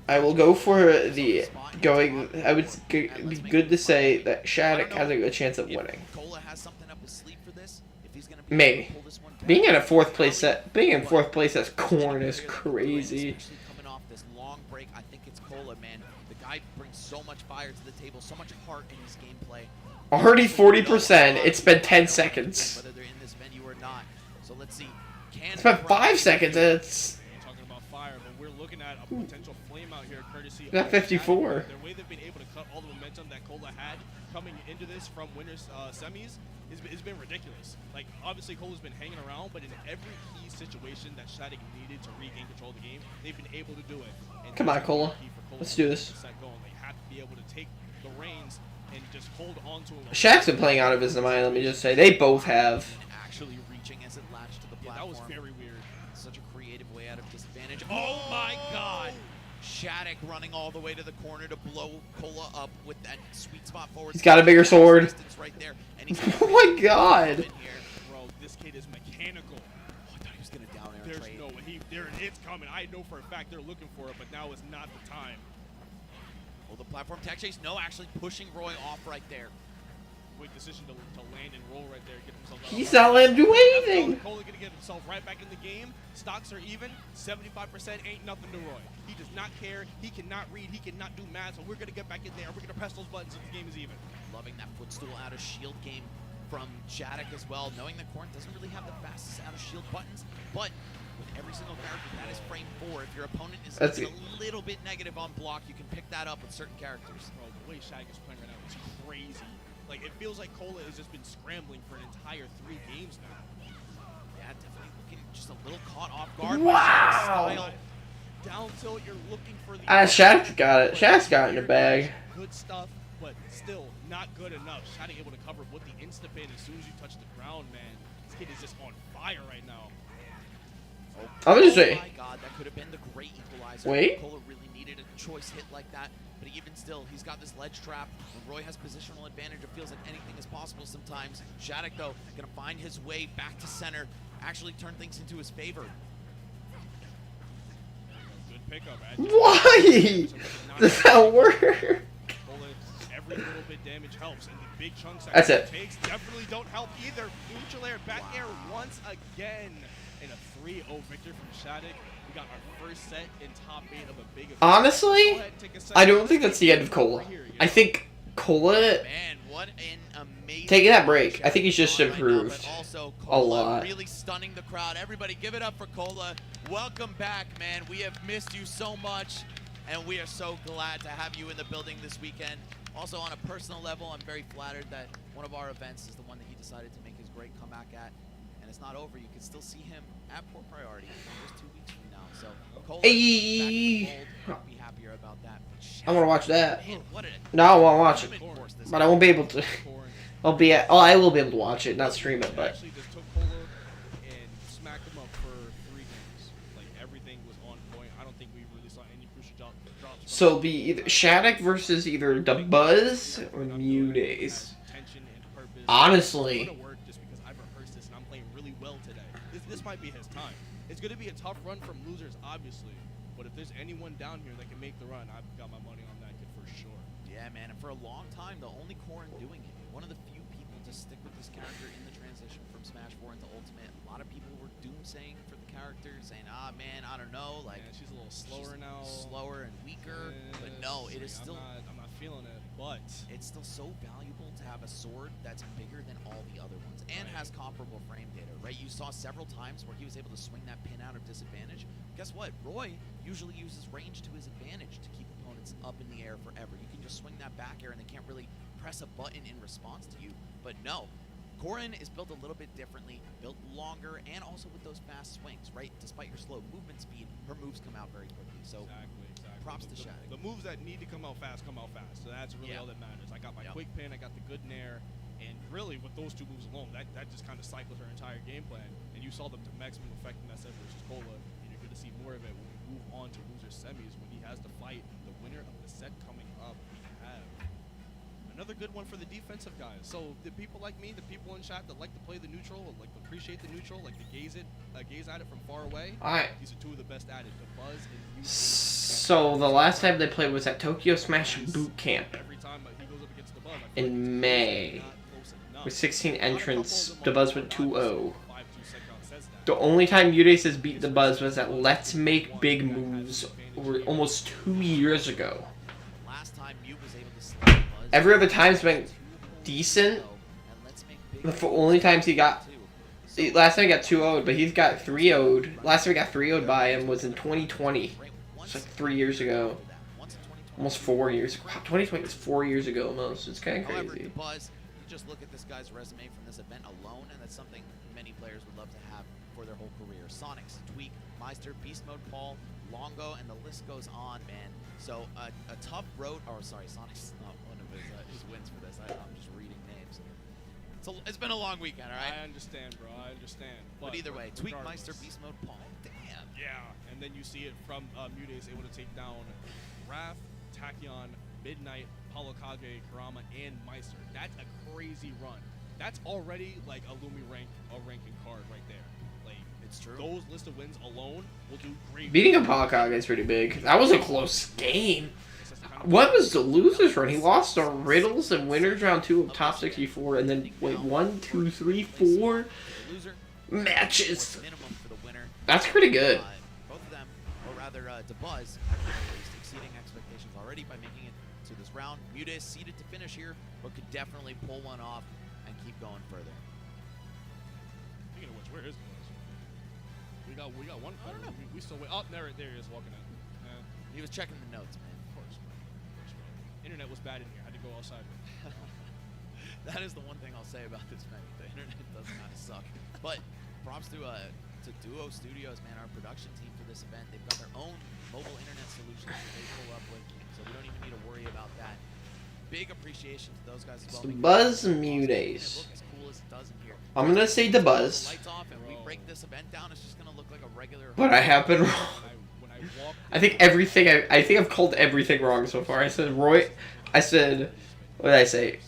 I will go for the going. I would be good to say that Shattuck has a good chance of winning. Maybe. Being in 4th place as Corn is crazy. Coming off this long break, I think it's Cola, man. The guy brings so much fire to the table, so much heart in his gameplay. Already 40%. It's been 10 seconds. Whether they're in this venue or not. So let's see. It's been 5 seconds. It's. Talking about fire, but we're looking at a potential flame out here, courtesy That 54. The way they've been able to cut all the momentum that Cola had coming into this from winners semis has been ridiculous. Like, obviously Cola's been hanging around, but in every key situation that Shattuck needed to regain control of the game, they've been able to do it. And Come on, Cola. Let's do this. They have to be able to take the reins and just hold on to it. Shaq's been playing out of his mind. Let me just say they both have. Actually reaching as it latched to the platform. Yeah, that was very weird. Such a creative way out of disadvantage. Oh my God! Shattuck running all the way to the corner to blow Cola up with that sweet spot forward. He's got a bigger sword. Right there, and he's Oh my God! Bro, this kid is mechanical. Oh, I thought he was gonna down air. There's no way. It's coming. I know for a fact they're looking for it, but now is not the time. Oh, the platform tech chase. No, actually pushing Roy off right there. Quick decision to land and roll right there. Get himself out. He's not letting him do anything. Cola gonna get himself right back in the game. Stocks are even. 75% ain't nothing to Roy. He does not care. He cannot read. He cannot do math. So we're gonna get back in there. We're gonna press those buttons if the game is even. Loving that footstool out of shield game from Shattuck as well. Knowing that Corn doesn't really have the fastest out of shield buttons, but with every single character that is frame 4, if your opponent is a little bit negative on block, you can pick that up with certain characters. Bro, the way Shattuck is playing right now is crazy. Like, it feels like Cola has just been scrambling for an entire 3 games now. Yeah, definitely looking just a little caught off guard. Wow! Down tilt, you're looking for the... Shattuck got it. Shattuck's got it in the bag. Good stuff, but still not good enough. Shattuck able to cover with the insta-pin as soon as you touch the ground, man. This kid is just on fire right now. I'm gonna say. Oh my God, that could have been the great equalizer. Wait. Cola really needed a choice hit like that, but even still, he's got this ledge trap. When Roy has positional advantage, it feels like anything is possible sometimes. Shattuck, though, gonna find his way back to center, actually turn things into his favor. pickup. Why does that work? Every little bit damage helps, and the big chunks that That's it. takes definitely don't help either. Neutral air, back air once again, and a 3-0 victory from Shattuck. We got our first set in top 8 of a big event. Honestly, I don't think that's the end of Cola. I think Cola, Man, what an amazing taking that break, I think he's just improved a lot. Really stunning the crowd. Everybody give it up for Cola. Welcome back, man. We have missed you so much, and we are so glad to have you in the building this weekend. Also, on a personal level, I'm very flattered that one of our events is the one that he decided to make his great comeback at. And it's not over. You can still see him at Port Priority in just 2 weeks from now. So, Cola, Hey. back in the fold. Be happier about that. I want to watch that. Man, what a No, I won't watch it, ultimate course this but I won't be able to. I will be able to watch it, not stream it, but. Actually just took Cola and smacked him up for 3 games. Like, everything was on point. I don't think we really saw any crucial drops. So it'll be either Shattuck versus either the Buzz or Mudays. Honestly, Just because I've rehearsed this and I'm playing really well today. This might be his time. It's going to be a tough run from losers, obviously. But if there's anyone down here that can make the run, I've got my money on that kid for sure. Yeah, man, and for a long time, the only Corrin doing it. One of the few people to stick with this character in the transition from Smash 4 into Ultimate. A lot of people were doomsaying for the character, saying, ah, man, I don't know, like, Yeah, she's a little slower now. slower and weaker. But no, it is still, I'm not feeling it, but it's still so valuable to have a sword that's bigger than all the other ones and has comparable frame data, right? You saw several times where he was able to swing that pin out of disadvantage. Guess what? Roy usually uses range to his advantage to keep opponents up in the air forever. You can just swing that back air and they can't really press a button in response to you. But no, Corrin is built a little bit differently, built longer, and also with those fast swings, right? Despite your slow movement speed, her moves come out very quickly. So exactly. props to Shattuck. The moves that need to come out fast come out fast. So that's really all that matters. I got my quick pin, I got the good nair, and really with those 2 moves alone, that just kind of cycles her entire game plan. And you saw them to maximum effect in that set versus Cola, and you're going to see more of it when we move on to loser semis when he has to fight the winner of the set coming up. We have another good one for the defensive guys. So the people like me, the people in chat that like to play the neutral, like to appreciate the neutral, like to gaze at it from far away. These are 2 of the best at it. The Buzz and so the last time they played was at Tokyo Smash Boot Camp every time he goes up against the Buzz, in May. With 16 entrants, the Buzz went 2-0. The only time Mudays has beat the Buzz was at Let's Make Big Moves almost 2 years ago. Last time Mute was able to slay Buzz. Every other time's been decent. The only times he got... Last time he got 2-0'd, but he's got 3-0'd. Last time he got 3-0'd by him was in 2020. It's like 3 years ago. Almost 4 years. Wow, 2020 was 4 years ago almost. It's kind of However, crazy. the Buzz, you just look at this guy's resume from this event alone, and that's something many players would love to have for their whole career. Sonics, Tweak, Meister, Beast Mode Paul, Longo, and the list goes on, man. So a tough road, or sorry, Sonic's not one of his wins for this. I'm just reading names. It's been a long weekend, all right? I understand, bro. I understand. But either way, Tweak, regardless. Meister, Beast Mode Paul. Damn. Yeah, and then you see it from Mudays able to take down Raph, Tachyon, Midnight, Palokage, Kurama, and Meister. That's a crazy run. That's already like a ranking card right there. Like, it's true. Those list of wins alone will do great. Beating a Palakage is pretty big. That was a close game. What was the losers run? He lost to Riddles in winners round 2 of top 64, and then wait 1, 2, 3, 4 matches. That's pretty good. Both of them, or rather, DeBuzz, exceeding expectations already by making it to this round. Mudays seeded to finish here, but could definitely pull one off and keep going further. Speaking of which, where is Buzz? We got one player. We still wait. Oh, there he is walking in. He was checking the notes, man. Of course, bro. Internet was bad in here. I had to go outside. That is the one thing I'll say about this menu. The internet does kind of suck. But props to Duo Studios, man, our production team for this event. They've got their own mobile internet solutions that they pull up with, so we don't even need to worry about that. Big appreciation to those guys as well. Buzz Mudays. I'm gonna say the Buzz. Break this event down, it's just gonna look like a regular. But I have been wrong. I think everything. I think I've called everything wrong so far. I said Roy. I said. What did I say?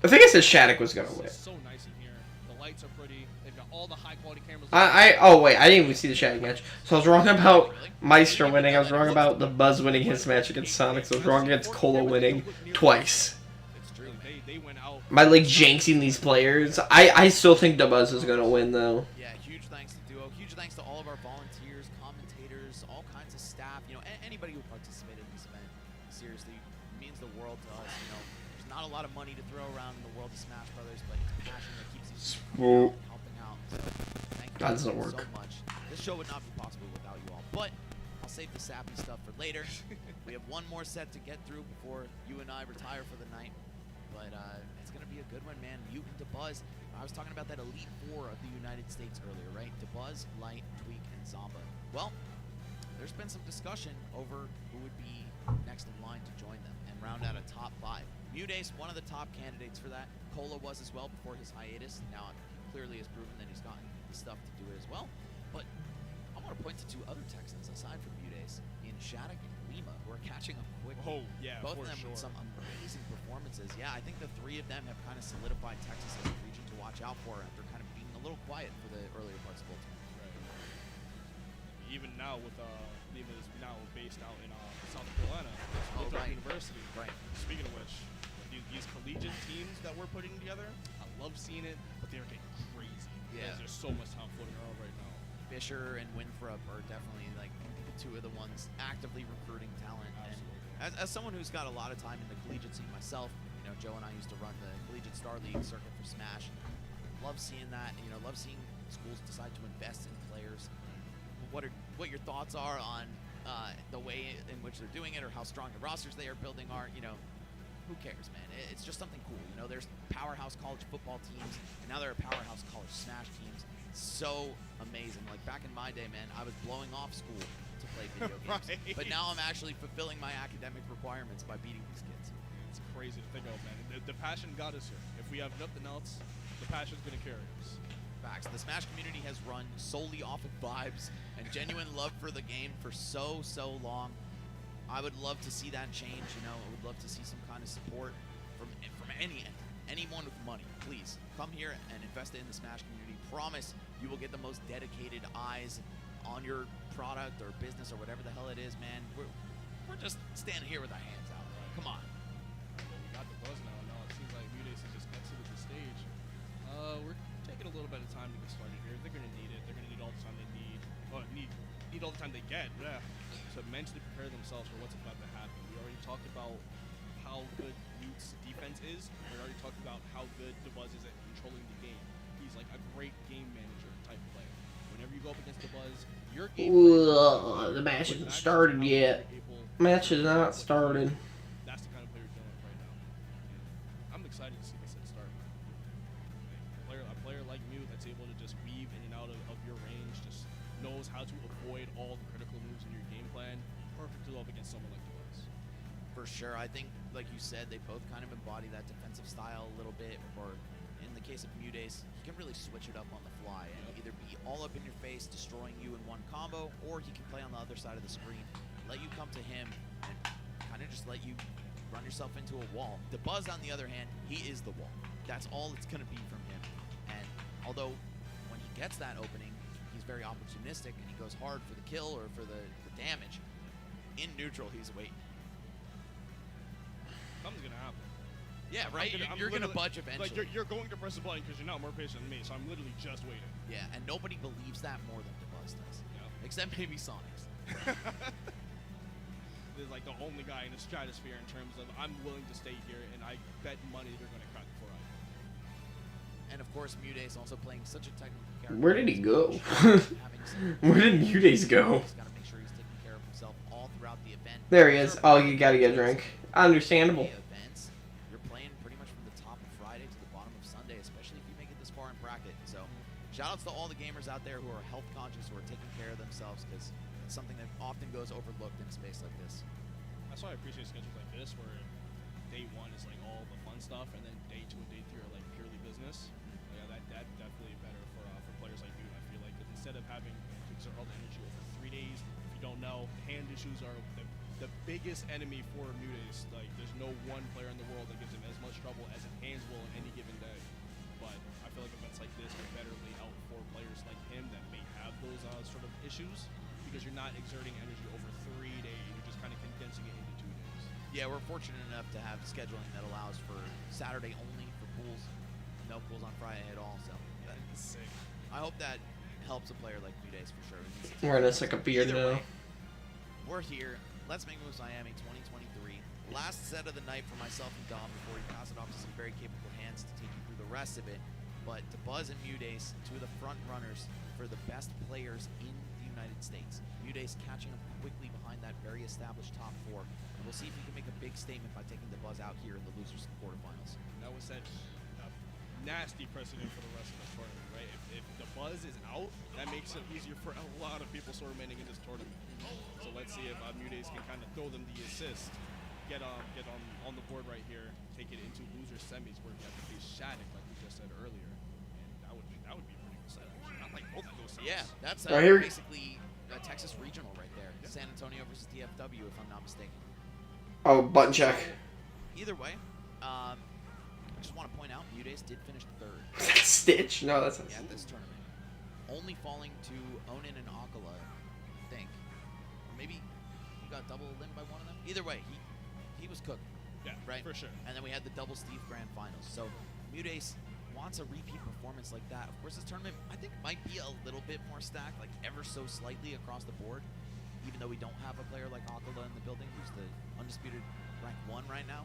I think I said Shattuck was gonna win. So nice in here. The lights are pretty. They've got all the high quality cameras. Oh wait, I didn't even see the Shattuck match. So I was wrong about Meister winning. I was wrong about the Buzz winning his match against Sonic. So I was wrong against Cola winning twice. It's true. They went out. Am I like jinxing these players? I still think the Buzz is gonna win though. Yeah, huge thanks to Duo. Huge thanks to all of our volunteers, commentators, all kinds of staff. You know, anybody who participated in this event. Seriously, means the world to us. You know, there's not a lot of money to throw around in the world of Smash Brothers, but it's passion that keeps these people helping out. So thank you That doesn't work. so much. This show would not be possible without you all. But I'll save the sappy stuff for later. We have one more set to get through before you and I retire for the night. But it's going to be a good one, man. Mutant to Buzz. I was talking about that Elite Four of the United States earlier, right? DeBuzz, Light, Tweak, and Zamba. Well, there's been some discussion over who would be next in line to join them and round out a top 5. Mutace, one of the top candidates for that. Cola was as well before his hiatus. Now, he clearly has proven that he's gotten the stuff to do it as well. But I want to point to 2 other Texans aside from Mutace, in Shattuck and Lima, who are catching up quickly. Oh, yeah, Both for of them sure. with some amazing performances. Yeah, I think the 3 of them have kind of solidified Texas as a region to watch out for after kind of being a little quiet for the earlier parts of Ultimate. Right. Even now with Lima is now based out in South Carolina, right. University. Right. Speaking of which, these collegiate teams that we're putting together, I love seeing it, but they're getting crazy. Yeah. Because there's so much talent floating around right now. Fisher and Winthrup are definitely like 2 of the ones actively recruiting talent. Absolutely. And as someone who's got a lot of time in the collegiate scene myself, you know, Joe and I used to run the Collegiate Star League circuit for Smash. Love seeing that. You know, love seeing schools decide to invest in players. What your thoughts are on the way in which they're doing it, or how strong the rosters they are building are? You know, who cares, man? It's just something cool. You know, there's powerhouse college football teams, and now there are powerhouse college Smash teams. So amazing. Like back in my day, man, I was blowing off school to play video games. Right. But now I'm actually fulfilling my academic requirements by beating these kids. It's crazy to think of, man. The passion got us here. If we have nothing else, the passion's going to carry us. Facts. The Smash community has run solely off of vibes and genuine love for the game for so long. I would love to see that change. You know, I would love to see some kind of support from anyone with money. Please come here and invest in the Smash community. Promise you will get the most dedicated eyes on your product or business or whatever the hell it is, man. We're just standing here with our hands out. Come on. Well, we got the buzz now. Now it seems like Mutace has just exited the stage. We're taking a little bit of time to get started here. They're going to need it. They're going to need all the time they need. Well, need all the time they get. Yeah. To mentally prepare themselves for what's about to happen. We already talked about how good Mute's defense is. We already talked about how good DeBuzz is at controlling the game. He's like a great game manager type player. Whenever you go up against DeBuzz, your game. The match hasn't started yet. Match has not started. That's the kind of player you're dealing with right now. And I'm excited to see this at start. A player like Mew that's able to just weave in and out of your range, just knows how to avoid all the critical moves in your game plan. Perfect to go up against someone like DeBuzz. For sure. I think, like you said, they both kind of embody that defensive style a little bit, or in the case of Mutace, he can really switch it up on the fly and either be all up in your face, destroying you in one combo, or he can play on the other side of the screen, let you come to him, and kind of just let you run yourself into a wall. DeBuzz, on the other hand, he is the wall. That's all it's going to be from him. And although when he gets that opening, he's very opportunistic and he goes hard for the kill or for the damage, in neutral, he's waiting. Something's going to happen. Yeah, right? You're going to budge eventually. Like you're going to press the button because you're not more patient than me, so I'm literally just waiting. Yeah, and nobody believes that more than DeBuzz does. Yeah. Except maybe Sonics. There's like the only guy in the stratosphere in terms of I'm willing to stay here and I bet money they're going to cut before I do. And of course, Mutace also playing such a technical character. Where did he go? Where did Mutace go? He's got to make sure he's taking care of himself all throughout the event. There he is. Oh, you gotta get a drink. Understandable. Events, you're playing pretty much from the top of Friday to the bottom of Sunday, especially if you make it this far in bracket. So, shoutouts to all the gamers out there who are health conscious, who are taking care of themselves, because it's something that often goes overlooked in a space like this. That's why I appreciate schedules like this, where day 1 is like all the fun stuff, and then day 2 and day 3 are like purely business. Yeah, that definitely better for players like you. I feel like, because instead of having to exert all the energy over 3 days, if you don't know, hand issues are the biggest enemy for Mutace. Like, there's no one player in the world that gives him as much trouble as his hands will on any given day. but I feel like events like this are better laid out for players like him that may have those sort of issues, because you're not exerting energy over 3 days. You're just kind of condensing it into 2 days. Yeah, we're fortunate enough to have scheduling that allows for Saturday only for pools. No pools on Friday at all, so That's sick. I hope that helps a player like Mudays for sure. We're in like a beard Either now. way, we're here. Let's Make Moves Miami 2023. Last set of the night for myself and Dom before we pass it off to some very capable hands to take you through the rest of it. But to Buzz and Mudays, two of the front runners for the best players in the United States. Mudays catching up quickly behind that very established top four. And we'll see if he can make a big statement by taking the Buzz out here in the losers quarterfinals. That would set a nasty precedent for the rest of the tournament, right? If the Buzz is out, that makes it easier for a lot of people sort of remaining in this tournament. So let's see if Mudays can kind of throw them the assist, get on the board right here, take it into loser semis where we have to face Shattuck, like we just said earlier, and that would be a pretty good setup. Not like both of those semis. Yeah, that's Right here. basically a Texas regional right there. Yeah. San Antonio versus DFW, if I'm not mistaken. Oh, button check. Either way, I just want to point out, Mudays did finish third. Stitch? No, that's not. At this tournament, only falling to Onin and Akala, I think. Or maybe he got double eliminated by one of them. Either way, he was cooked. Yeah, right, for sure. And then we had the double Steve Grand Finals. So Mudays wants a repeat performance like that. Of course, this tournament I think might be a little bit more stacked, like ever so slightly across the board. Even though we don't have a player like Akala in the building, who's the undisputed rank 1 right now.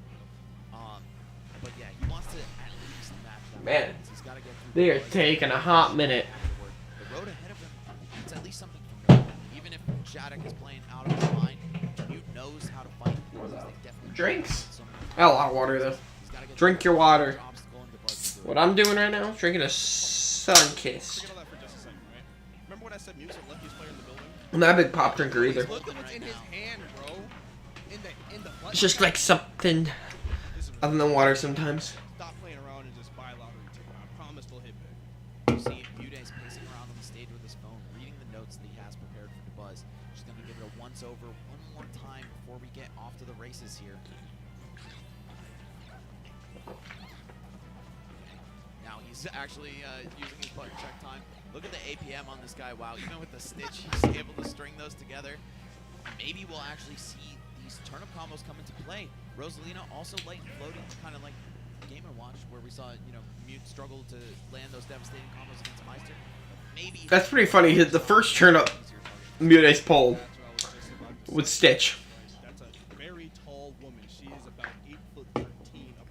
But yeah, he wants to at least match that. Man, He's got to get through. they are taking a hot minute. The road ahead of him, it's at least something from note. Even if Shattuck is playing out of his mind, Mute knows how to fight. Drinks. I got a lot of water though. Drink your water. What I'm doing right now is drinking a Sunkist. Forget all that for just a second, right? Remember what I said? Mute's the luckiest player in the building. I'm not a big pop drinker either. Look at what's in his hand, bro. In the It's just like something other than water sometimes. Stop playing around and just buy lottery ticket. I promise they'll hit big. You see Mudays pacing around on the stage with his phone, reading the notes that he has prepared for the Buzz. Just going to give it a once-over one more time before we get off to the races here. Now he's actually using his button check time. Look at the APM on this guy. Wow, even with the stitch, he's able to string those together. Maybe we'll actually see these turnip combos come into play. Rosalina also light and floating, kind of like Game & Watch, where we saw, you know, Mute struggle to land those devastating combos against Meister. Maybe That's pretty funny. The first turnip Mudays pulled That's what I was just about to with say. Stitch. That's a very tall woman. She is about 8'13"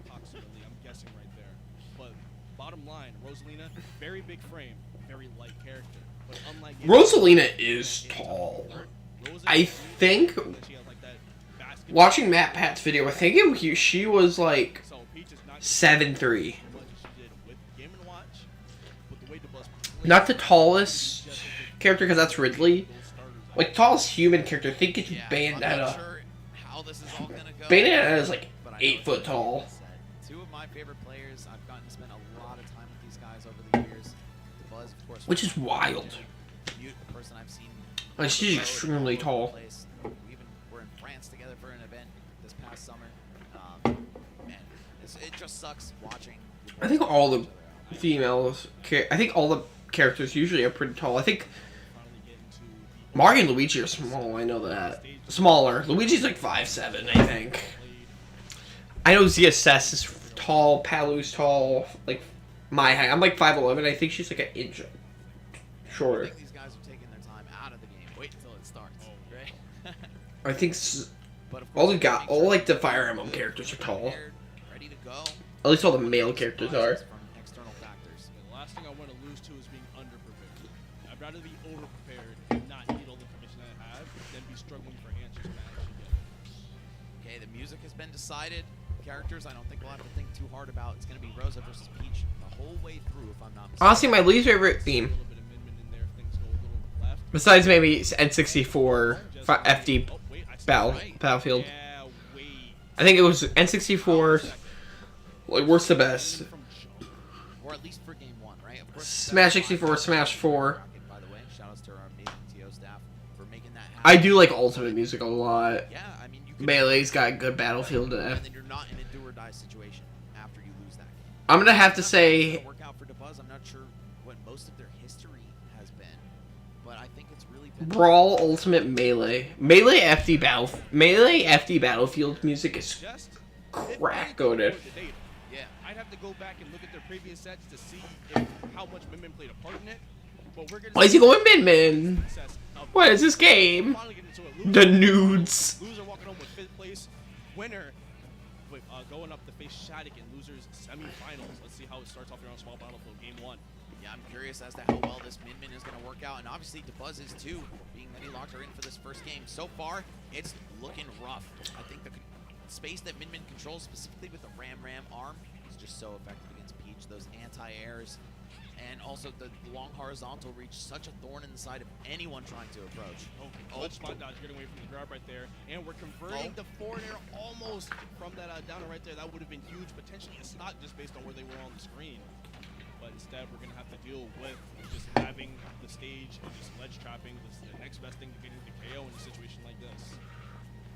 approximately, I'm guessing right there. But bottom line, Rosalina, very big frame, very light character. But unlike Rosalina is tall. I think, watching Matt Pat's video, I think she was like 7'3". Not the tallest character, because that's Ridley. Like, tallest human character, I think it's Bayonetta. Sure how this is all gonna go. Bayonetta is like But I know 8 foot tall. Two of my favorite players. I've gotten to spend a lot of time with these guys over the years. The Buzz, of course, Which is wild. Mute, the person I've seen. Like, she's extremely tall. We even were in France together for an event this past summer. Man, it just sucks watching. I think all the females, I think all the characters usually are pretty tall. I think Mario and Luigi are small, I know that. Smaller. Luigi's like 5'7", I think. I know ZSS is tall, Palu's tall, like my height. I'm like 5'11", I think she's like an inch I shorter. think these guys are taking their time out of the game. Wait until it starts, right? I think But of all course, all like the Fire Emblem characters are tall. prepared, ready to go. At least all the male characters are. From external factors. The last thing I want to lose to is being underprepared. I'd rather be overprepared and not need all the information I have than be struggling for answers when I actually get it. Okay, the music has been decided. Characters, I don't think we'll have to think too hard about. It's going to be Rosa versus Peach the whole way through, if I'm not mistaken. Honestly, my least favorite A theme, little bit of Min in there if things go a little left. besides maybe N64 FD Oh, wait, I said Battlefield. Yeah, wait. I think it was N64. Like, what's the best? Or at least for game 1, right? Of course, Smash 64, Smash 4. By the way, shoutouts to our amazing TO staff for making that happen. I do like Ultimate Music a lot. Yeah, I mean, you could Melee's got good Battlefield. and then you're not in a do or die situation after you lose that game. I'm gonna have to say Work out for Buzz, I'm not sure what most of their history has been, but I think it's really been Brawl Ultimate Melee. Melee FD Battlefield music is Just crack-goated. yeah. I'd have to go back and look at their previous sets to see how much Min played a part in it. But we're gonna Why is he going Min? What is this game? The nudes. Loser walking home with 5th place. Winner going up to face Shattuck in losers semifinals. Let's see how it starts off here on Small Battlefield Game 1. Yeah, I'm curious as to how well this Min is going to work out, and obviously DeBuzz is too, being that he locked her in for this first game. So far, it's looking rough. I think the space that Min controls, specifically with the Ram arm, is just so effective against Peach. Those anti-airs, and also the long horizontal reach, such a thorn in the side of anyone trying to approach. Let's spot dodge, getting away from the grab right there, and we're converting the forward air almost from that downer right there. That would have been huge. Potentially a stock just based on where they were on the screen. But instead, we're going to have to deal with just having the stage and just ledge trapping. This is the next best thing to getting the KO in a situation like this.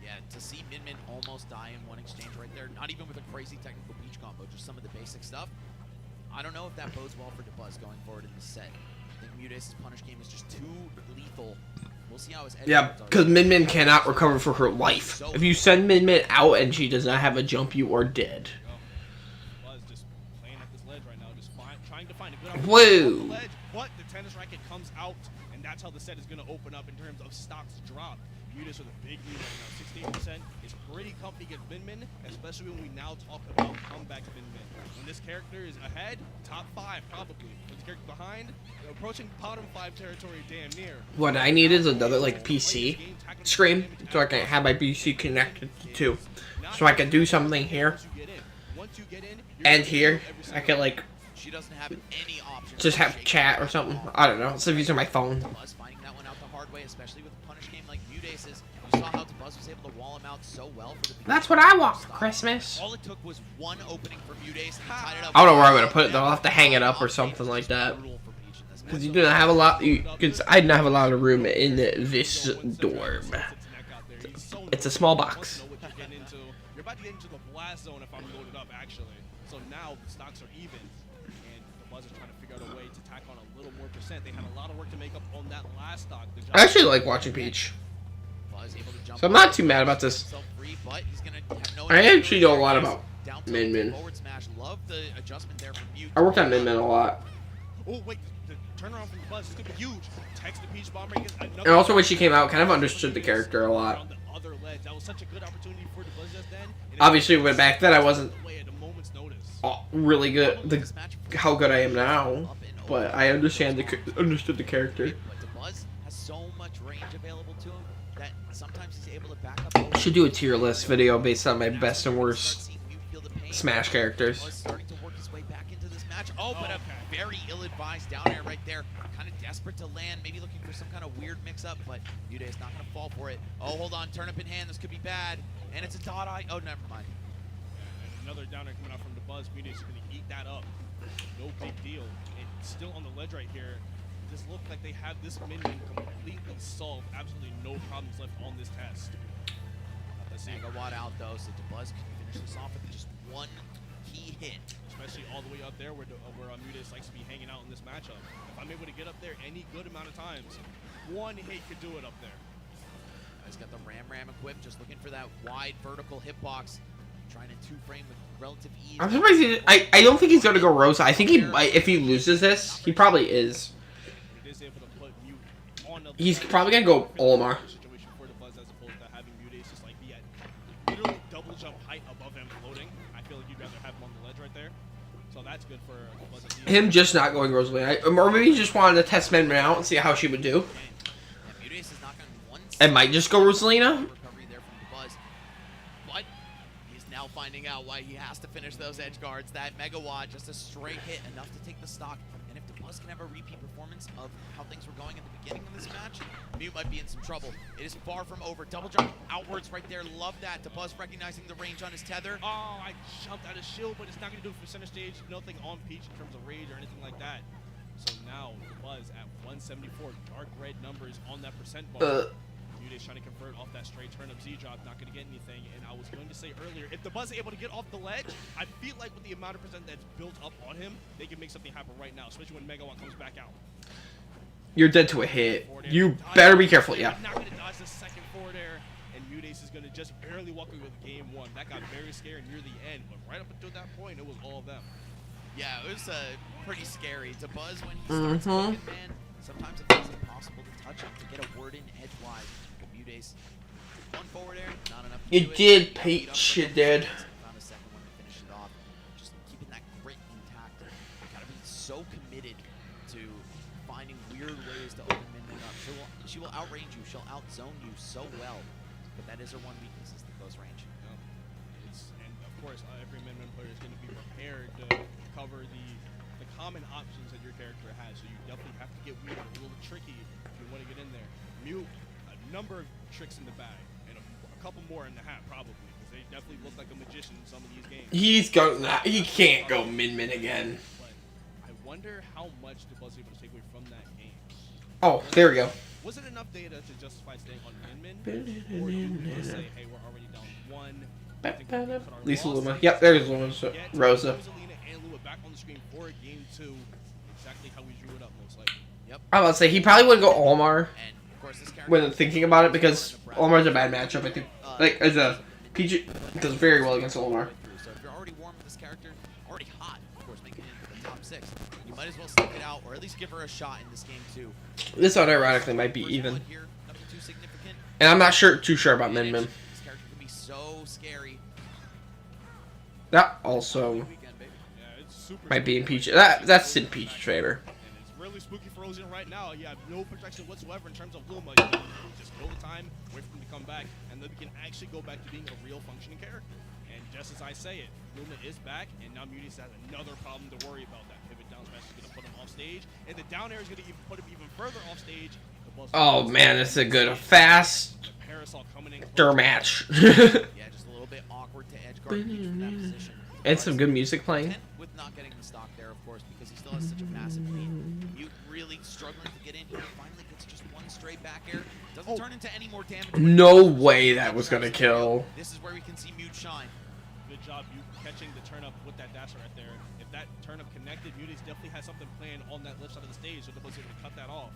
Yeah, to see Min almost die in one exchange right there, not even with a crazy technical Peach combo, just some of the basic stuff. I don't know if that bodes well for DeBuzz going forward in the set. I think Mudace's punish game is just too lethal. We'll see how his edge Yeah, because Min cannot recover for her life. If you send Min out and she does not have a jump, you are dead. Buzz just playing at this ledge right now, just trying to find a good Whoa. opportunity on the ledge, but the tennis racket comes out, and that's how the set is going to open up in terms of stocks drop. Mudace with a big lead right now, 68% is pretty comfy against Min, especially when we now talk about comeback Min. When this character is ahead, top 5 probably. When this character behind, approaching bottom 5 territory damn near. What I need is another like PC screen so I can have my PC connected to, so I can do something here and here. I can like she doesn't have any options. just have chat or something. I don't know. Instead of using my phone. DeBuzz finding that one out the hard way, especially with a punish game like Mudace's. You saw how DeBuzz was able to wall him out so well for the That's what I want for Christmas. All it took was one opening for Mudace, and he tied it up. I don't know where I'm gonna put it though. I'll have to hang it up or something like that. Because you don't have a lot. Because I didn't have a lot of room in this dorm. It's a small box. You're about to get into the blast zone if I'm loaded up, actually. So now the stocks are even, and the Buzz is trying to figure out a way to tack on a little more percent. They had a lot of work to make up on that last stock. I actually like watching Peach, so I'm not too mad about this. I actually know a lot about Min. I worked on Min a lot. Oh wait, the turnaround from the Buzz is gonna be huge. Text the Peach Bomber. And also when she came out, kind of understood the character a lot. That was such a good opportunity for the Buzz just then. Obviously, when back then I wasn't really good. How good I am now, but I understood the character. DeBuzz has so much range available to him that sometimes he's able to back up. I should do a tier list video based on my best and worst Smash characters. Starting to work his way back into this match. Oh, but a very ill-advised down air right there. Kind of desperate to land, maybe looking for some kind of weird mix-up, but Mudace's not going to fall for it. Oh, hold on, turnip in hand. This could be bad. And it's a dot eye. Oh, never mind. Another downer coming out from the Buzz. Mudace is going to eat that up. No big deal. And still on the ledge right here. This looks like they have this Min completely solved. Absolutely no problems left on this test. Let's see. Megawatt out though, so DeBuzz can finish this off with just one key hit. Especially all the way up there where Mudace likes to be hanging out in this matchup. If I'm able to get up there any good amount of times, one hit could do it up there. He's got the Ram equipped, just looking for that wide vertical hitbox. Trying to two-frame with relative ease. I'm surprised I don't think he's going to go Rosa. I think he might, if he loses this, he probably is. He's probably going to go Olimar. Literally double jump height above him floating. I feel like you'd rather have him on the ledge right there. So that's good for him just not going Rosalie. Or maybe he just wanted to test Min out and see how she would do. It might just go Rosalina. But he's now finding out why he has to finish those edge guards. That megawatt, just a straight hit, enough to take the stock. And if DeBuzz can have a repeat performance of how things were going at the beginning of this match, Mute might be in some trouble. It is far from over. Double jump outwards right there. Love that. DeBuzz recognizing the range on his tether. Oh, I jumped out of shield, but it's not going to do it for center stage. Nothing on Peach in terms of rage or anything like that. So now DeBuzz at 174. Dark red numbers on that percent bar. Mute's trying to convert off that straight turn up Z drop, not going to get anything. And I was going to say earlier, if the Buzz is able to get off the ledge, I feel like with the amount of percent that's built up on him, they can make something happen right now, especially when Megawatt comes back out. You're dead to a hit. You better be careful, yeah. Not going to dodge the second forward air, and Mutace is going to just barely walk away with game one. That got very scary near the end, but right up until that point, it was all of them. Yeah, it was pretty scary. To Buzz when he starts cooking, man, sometimes it feels impossible to touch him, to get a word in edgewise. But Mutace, one forward air, not enough to You do it. did, Peach, you did. Found a second one to finish it off. Just keeping that grit intact. Gotta be so committed to finding weird ways to open Min up. She will outrange you. She'll outzone you so well. But that is her one weakness, is the close range. And of course, every Min player is going to be prepared to cover the common options that your character has. So you definitely have to get weird, a little tricky if you want to get in there. Mute, a number of tricks in the bag, and a couple more in the hat probably, because they definitely look like a magician in some of these games. He can't go Min again. But I wonder how much the Buzz is able to take away from that game. Oh, there we go. Was it enough data to justify staying on Min? Or do we just say, hey, we're already down one? Lisa Luma. Yep, there's Luma. So, Rosa. Rosalina and Luma back on the screen for game 2. Exactly how we drew it up, most likely. Yep. I was about to say, he probably wouldn't go Olmar And of course, this character when thinking about it, because Olmar's a bad matchup, I think. Like, as a PG, does very well against Olmar. So if you're already warm with this character, already hot, of course, making it into the top 6, you might as well stick it out, or at least give her a shot in this game too. This unironically might be First even. blood here, nothing too significant. And I'm not too sure about Min. This character can be so scary. That also Weekend, baby. Yeah, it's super might be in spooky. Peach. That's in Peach Trader. And it's really spooky for Rosian right now. You have no protection whatsoever in terms of Luma. You just kill the time, wait for him to come back, and then we can actually go back to being a real functioning character. And just as I say it, Luma is back, and now Mute's has another problem to worry about. That pivot down smash is going to put him off stage, and the down air is going to put him even further off stage. Oh man, it's a good fast Parasol coming in match. Yeah, just a little bit awkward to edge guard Peach from that position. And some good music playing. Content with not getting the stock there, of course, because he still has such a massive lead. Mute really struggling to get in here. Finally gets just one straight back air. Doesn't turn into any more damage. No way that was gonna kill. This is where we can see Mute shine. Good job, you catching the turn up with that dasher right there. If that turn up connected, Mute's definitely has something planned on that left side of the stage, so the was able to cut that off.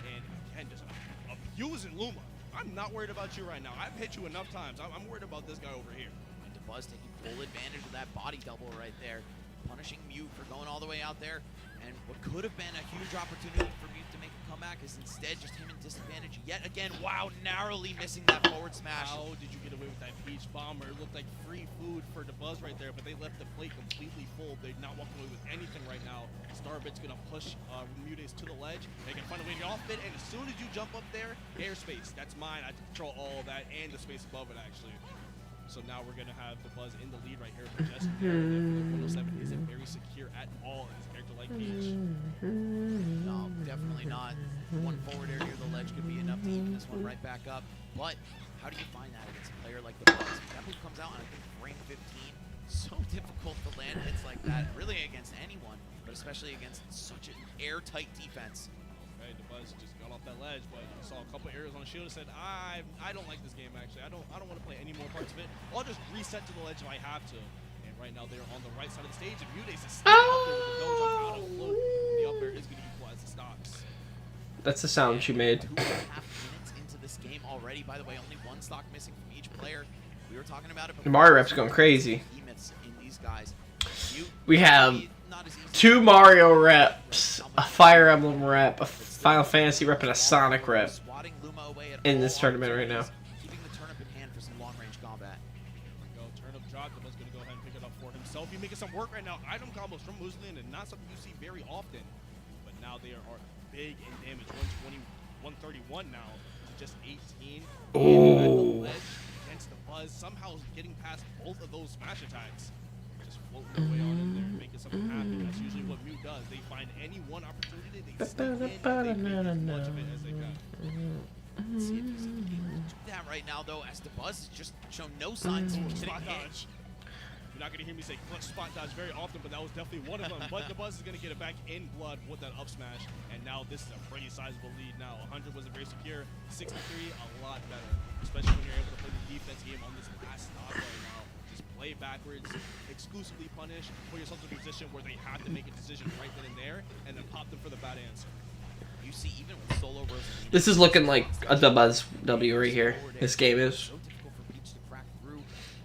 And again, just abusing Luma. I'm not worried about you right now. I've hit you enough times. I'm worried about this guy over here. And DeBuzz taking full advantage of that body double right there, punishing Mute for going all the way out there. And what could have been a huge opportunity for Mute to make a comeback is instead just him in disadvantage yet again. Wow, narrowly missing that forward smash. How did you get away with that Peach Bomber? It looked like free food for DeBuzz right there, but they left the plate completely full. They're not walking away with anything right now. Starbit's going to push Mutes to the ledge. They can find a way to get off it, and as soon as you jump up there, airspace, that's mine. I control all of that and the space above it, actually. So now we're going to have DeBuzz in the lead right here for just 107 isn't very secure at all in this character like Peach. No, definitely not. One forward air near the ledge could be enough to even this one right back up. But how do you find that against a player like DeBuzz? That move comes out on, I think, frame 15. So difficult to land hits like that, really against anyone, but especially against such an airtight defense. Okay, DeBuzz just got off that ledge, but I saw a couple areas on the shield and said, I don't like this game, actually. I don't want to play any more parts of it. I'll just reset to the ledge if I have to. And right now they're on the right side of the stage, and Mutes is still up there with the no jump out of float. The up air is going to equalize the stocks. That's the sound she made. 2.5 minutes into this game already. By the way, only one stock missing from each player. We were talking about it before. Mario reps going crazy. Behemoths in these guys. We have 2 Mario reps, a Fire Emblem rep, a Final Fantasy rep, and a Sonic rep in this tournament right now. Keeping the turnip in hand for some long-range combat. Go turn up drop. DeBuzz going to go ahead and pick it up for himself. He's making some work right now. Item combos from Muslin, and not something you see very often. But now they are big in damage. 120, 131 now to just 18. Oh. Against DeBuzz, somehow getting past both of those smash attacks. Just floating their way on in there, making something happen. That's usually what Mute does. They find any one opportunity, they sneak in, they make as much of it as they can. Let's see if he's able to do that right now, though, as DeBuzz has just shown no signs of getting hit. You're not going to hear me say clutch spot dodge very often, but that was definitely one of them. But the Buzz is going to get it back in blood with that up smash, and now this is a pretty sizable lead now. 100 wasn't very secure. 63, a lot better, especially when you're able to play the defense game on this last stop right now. Just play backwards, exclusively punish, put yourself in a position where they have to make a decision right then and there, and then pop them for the bad answer. You see, even with solo versus This is looking like a Buzz W right here. This game is. so difficult for Peach to crack through.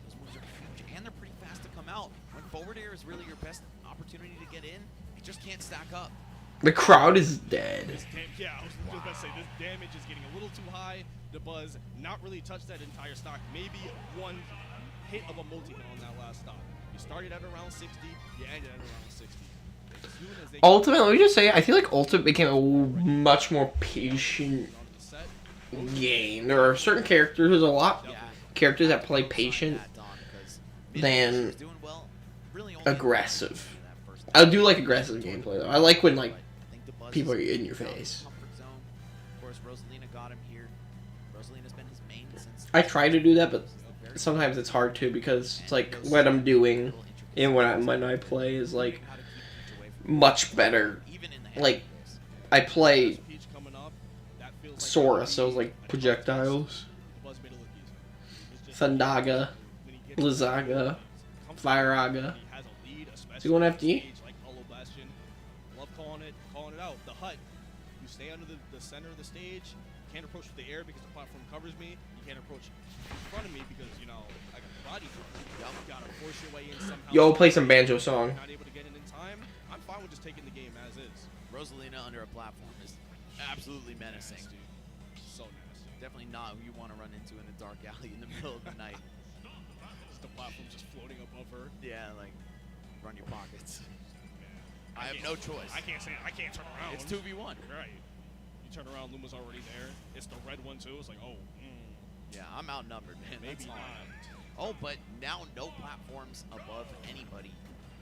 Those moves are huge, and they're pretty fast to come out. When forward air is really your best opportunity to get in, you just can't stack up. The crowd is dead. Yeah, I was just about to say, this damage is getting a little too high. The Buzz not really touched that entire stock. Maybe one hit of a multi-hit on that last stock. You started at around 60, you ended at around 60. As soon as they Ultimate, let me just say, I feel like Ultimate became a much more patient onto the set, game. There are certain characters, there's a lot Yeah. characters that play patient That, Don, because than was doing well, really only aggressive. in that first I do like aggressive gameplay though. I like when like I think the Buzz people are is in your out of his face. comfort zone. Of course, Rosalina got him here. Rosalina's been his main since. I try to do that, but sometimes it's hard too because it's like what I'm doing and when I play is like much better. Like I play Peach coming up, that feels like Sora, so it's like projectiles, the Buzz made it look easy. It's just Thundaga, when he gets Blizzaga, Fireaga. he has a lead, especially You going on after you? stage like Hollow Bastion. Love calling it out. The hut. You stay under the center of the stage. You can't approach with the air because the platform covers me. You can't approach in front of me because, you know, I got the body cover. You gotta force your way in somehow. Yo, play some banjo song. Not able to get in time. I'm fine with just taking the game as is. Rosalina under a platform is absolutely menacing. Nasty. So nasty. Definitely not who you want to run into in a dark alley in the middle of the night. Just the platform just floating above her. Yeah, like run your pockets. Man, I have can't- no choice. I can't turn around. It's 2v1. Right. You turn around, Luma's already there. It's the red one too. It's like, oh, Yeah, I'm outnumbered, man. maybe That's not. all. Oh, but now no platforms above anybody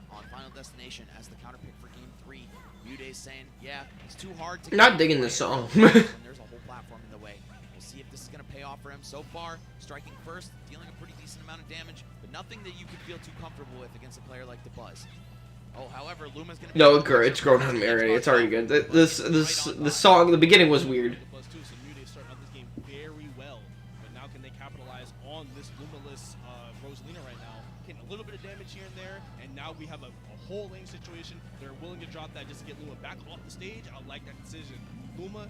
on Final Destination as the counterpick for Game 3. Muday's saying, yeah, it's too hard to Not get digging away this song. when there's a whole platform in the way. We'll see if this is going to pay off for him. So far, striking first, dealing a pretty decent amount of damage, but nothing that you could feel too comfortable with against a player like the Buzz. Oh, however, Luma's going to No, it's grown on me already. It's already good. The song, the beginning was weird. The Buzz too, so Mude starting out this game very well. But now can they capitalize on this Lumaless Rosalina right now? Getting a little bit of damage here and there, and now we have a whole lane situation. They're willing to drop that just to get Luma back off the stage. I like that decision. Luma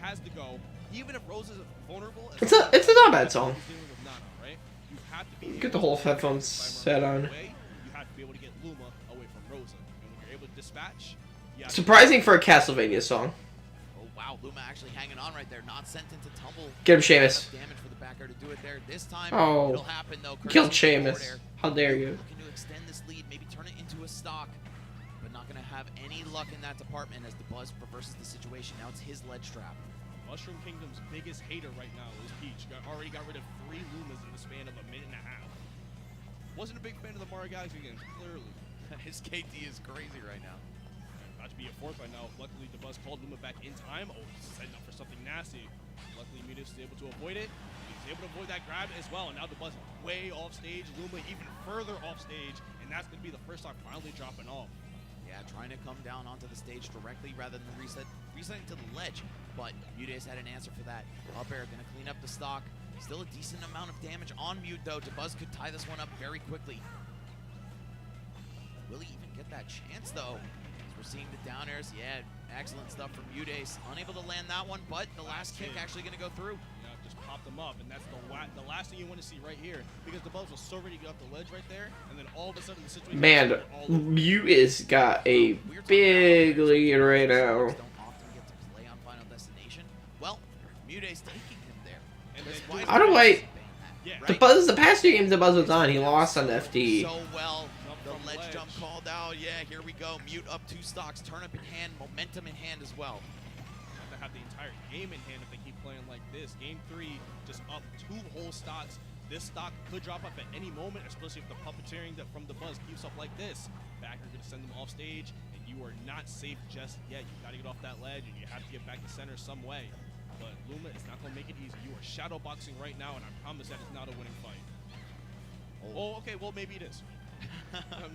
has to go, even if Rose is vulnerable. It's not a bad song. He's dealing with Nana, right? You have to be Get the able whole to headphones set on. away. You have to be able to get Luma away from Rosa, and when you're able to dispatch, you have to- Surprising for a Castlevania song. Oh, wow, Luma actually hanging on right there, not sent into tumble. Get him, Seamus. Enough damage for the back air to do it there. This time, Oh. it'll happen though. Killed courtesy of the Seamus. forward air. How dare you? Looking to extend this lead, maybe turn it into a stock, but not going to have any luck in that department as the Buzz reverses the situation. Now it's his ledge trap. Mushroom Kingdom's biggest hater right now is Peach. Already got rid of 3 Lumas in the span of a minute and a half. Wasn't a big fan of the Mario Galaxy games, clearly. His KD is crazy right now. About to be a 4th right now. Luckily, the Buzz called Luma back in time. Oh, setting up for something nasty. Luckily, Mutis was able to avoid it. He was able to avoid that grab as well. And now the Buzz way off stage. Luma even further off stage. And that's going to be the first stock finally dropping off. Yeah, trying to come down onto the stage directly rather than resetting to the ledge. But Mute's had an answer for that. Up air going to clean up the stock. Still a decent amount of damage on Mute, though. Buzz could tie this one up very quickly. Will he even get that chance, though? As we're seeing the down airs. Yeah, excellent stuff from Mudace. Unable to land that one, but the last kick actually going to go through. Yeah, just popped them up, and that's the last thing you want to see right here, because the Buzz was so ready to get off the ledge right there, and then all of a sudden the situation. Man, you is got a big lead right now. Don't often get to play on Final Destination. Well, Mudace taking him there. And That's then why How do I- Yeah. The past 2 games the Buzz was on, he lost on FD. So well, the Jump from ledge ledge. jump called out. Yeah, here we go. Mute up 2 stocks. Turn up in hand. Momentum in hand as well. Have to have the entire game in hand if they keep playing like this. Game 3, just up 2 whole stocks. This stock could drop up at any moment, especially if the puppeteering from the Buzz keeps up like this. Backer going to send them off stage, and you are not safe just yet. You got to get off that ledge, and you have to get back to center some way. But Luma is not going to make it easy. You are shadow boxing right now, and I promise that is not a winning fight. Oh, okay, well, maybe it is.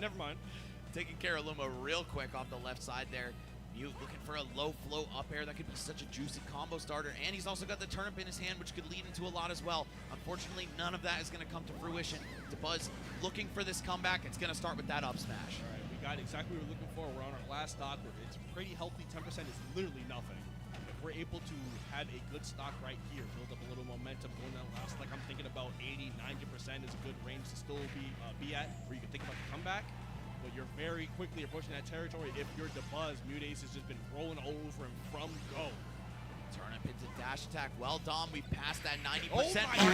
Never mind. Taking care of Luma real quick off the left side there. Mute looking for a low flow up air. That could be such a juicy combo starter. And he's also got the turnip in his hand, which could lead into a lot as well. Unfortunately, none of that is going to come to fruition. DeBuzz looking for this comeback. It's going to start with that up smash. All right, we got exactly what we were looking for. We're on our last stock. It's pretty healthy. 10% is literally nothing. If we're able to have a good stock right here, build up a little momentum going that last, like I'm thinking about 80, 90% is a good range to still be at, where you can think about the comeback. But you're very quickly approaching that territory. If you're DeBuzz, Mute Ace has just been rolling over him from go. Turnip into dash attack. Well done. We passed that 90%.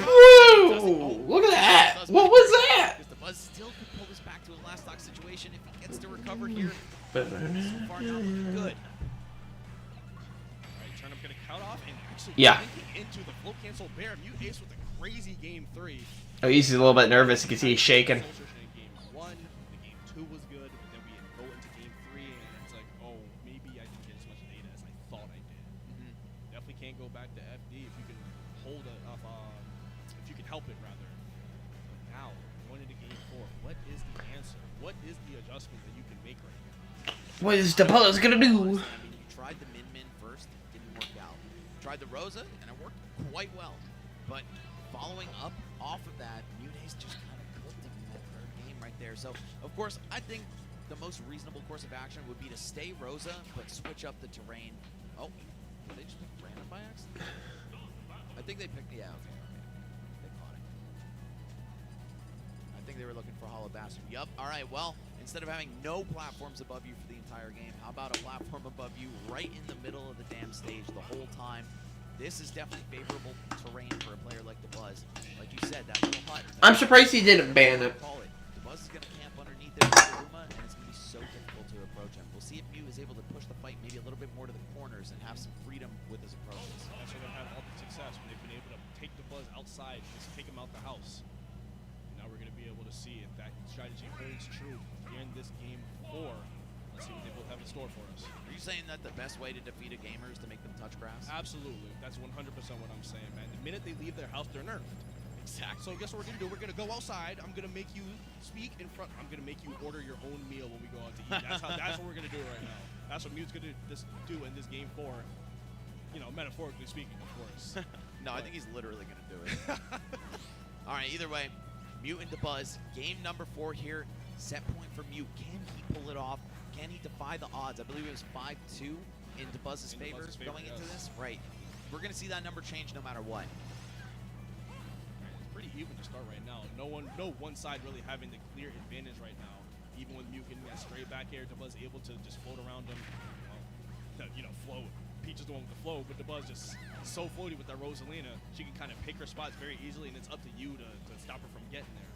Woo! Look at that! What was that? Because DeBuzz still could pull this back to a last stock situation if he gets to recover here. But So far, not looking good. Alright, Turnip gonna count off and actually Yeah. linking into the flow cancel bear. Mute Ace with a crazy game 3. oh, he's a little bit nervous. You can see he's shaking. Soul Search in game 1, the game 2 was good, but then we go into game 3 and it's like, oh, maybe I didn't get as much data as I thought I did. Definitely can't go back to FD if you can hold it up, if you can help it rather. But now, going into game 4, what is the answer? What is the adjustment that you can make right here? What is DeBuzz gonna do? I mean, you tried the min-min first, didn't work out. Tried the Rosa, and it worked quite well. But following up off of that, Mute Ace just kind of cooked him in that third game right there. So, of course, I think the most reasonable course of action would be to stay Rosa, but switch up the terrain. Oh, did they just pick random by accident? I think they picked, yeah, okay. They caught it. I think they were looking for Hollow Bastard. Yup, alright, well, instead of having no platforms above you for the entire game, how about a platform above you right in the middle of the damn stage the whole time? This is definitely favorable terrain for a player like DeBuzz. Like you said, that little hut. I'm surprised he didn't ban it. Call it. DeBuzz is going to camp underneath there with Luma, and it's going to be so difficult to approach him. We'll see if Mew is able to push the fight maybe a little bit more to the corners and have some freedom with his approaches. That's where they've had all the success, when they've been able to take DeBuzz outside, just take him out the house. Now we're going to be able to see if that strategy holds true here in this game 4. Let's see what they both have in store for us. Are you saying that the best way to defeat a gamer is to make them touch grass? Absolutely. That's 100% what I'm saying, man. The minute they leave their house, they're nerfed. Exactly. So guess what we're going to do? We're going to go outside. I'm going to make you speak in front. I'm going to make you order your own meal when we go out to eat. That's what we're going to do right now. That's what Mew's going to do in this game 4. You know, metaphorically speaking, of course. No, I think he's literally going to do it. All right, either way, Mute and DeBuzz, game number 4 here. Set point for Mute. Can he pull it off? Can he defy the odds? I believe it was 5-2 in DeBuzz's favor going into this. Right. We're going to see that number change no matter what. It's pretty even to start right now. No one side really having the clear advantage right now. Even with Mute getting that straight back air, DeBuzz able to just float around him. Float. Peach is the one with the flow, but DeBuzz just so floaty with that Rosalina. She can kind of pick her spots very easily, and it's up to you to stop her from getting there.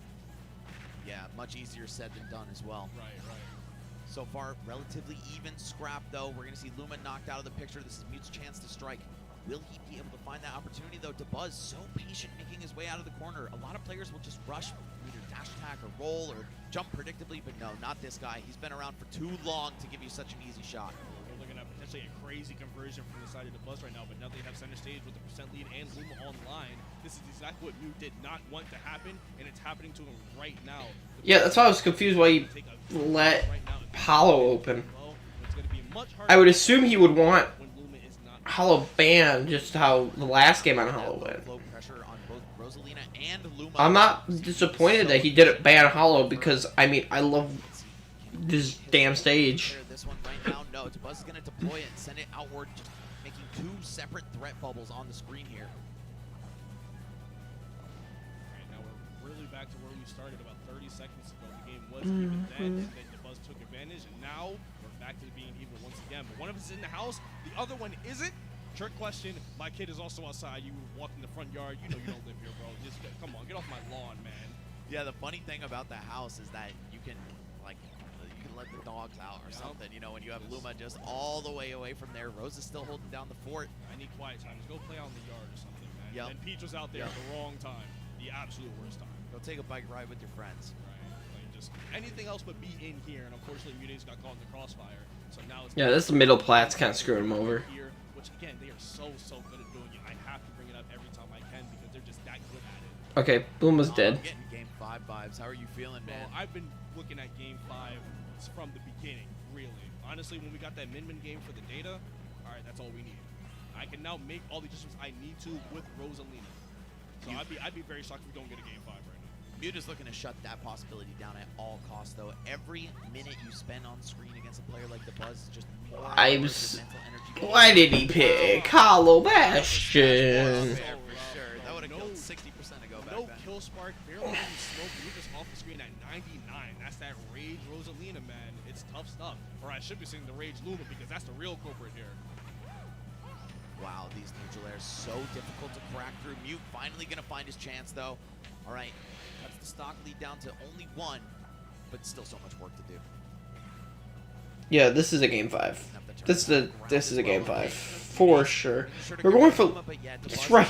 Yeah, much easier said than done as well. Right. So far, relatively even scrap, though. We're going to see Luma knocked out of the picture. This is Mute's chance to strike. Will he be able to find that opportunity, though? DeBuzz, so patient, making his way out of the corner. A lot of players will just rush, either dash attack or roll or jump predictably, but no, not this guy. He's been around for too long to give you such an easy shot. We're looking at potentially a crazy conversion from the side of DeBuzz right now, but now they have center stage with the percent lead and Luma online. This is exactly what Mute did not want to happen, and it's happening to him right now. Yeah, that's why I was confused why he let Hollow open. I would assume he would want Hollow ban, just how the last game on Hollow went. I'm not disappointed that he didn't ban Hollow because, I mean, I love this damn stage. This one right now, no, DeBuzz is going to deploy it and send it outward, just making 2 separate threat bubbles on the screen here. Alright, now we're really back to where we started about 30 seconds ago. The game was even then, and then DeBuzz took advantage, and now we're back to being even once again. But one of us is in the house, the other one isn't. Trick question, my kid is also outside. You walk in the front yard, you know you don't live here, bro. Just come on, get off my lawn, man. Yeah, the funny thing about the house is that you can let the dogs out or something, you know, when you have Luma just all the way away from there. Rose is still holding down the fort. I need quiet time. Just go play out in the yard or something, man. Yep. And Peach was out there at the wrong time. The absolute worst time. Go take a bike ride with your friends. Right. Like just anything else but be in here. And unfortunately, Mute Ace got caught in the crossfire. So now it's Yeah, this middle plat's kind of screwing him over. Here, which again, they are so good at doing it. I have to bring it up every time I can because they're just that good at it. Okay, Boom was dead. I'm getting game 5 vibes. How are you feeling, man? Well, I've been looking at Game 5 from the beginning, really. Honestly, when we got that Min game for the data, all right, that's all we need. I can now make all the adjustments I need to with Rosalina. So I'd be very shocked if we don't get a Game 5 right now. Mute is looking to shut that possibility down at all costs, though. Every minute you spend on screen against a player like the Buzz is just more mental energy. Why did he pick Hollow Bastion? For sure. That would have killed 60% ago back No then. kill spark, barely any smoke. You're just off the screen at 99. That's that Rage Rosalina, man. It's tough stuff. Or I should be saying the Rage Luma because that's the real culprit here. Wow, these neutral airs so difficult to crack through. Mute finally going to find his chance, though. All right, cuts the stock lead down to only 1, but still so much work to do. Yeah, this is a Game 5. This is a Game 5 for sure. We're going for. That's right.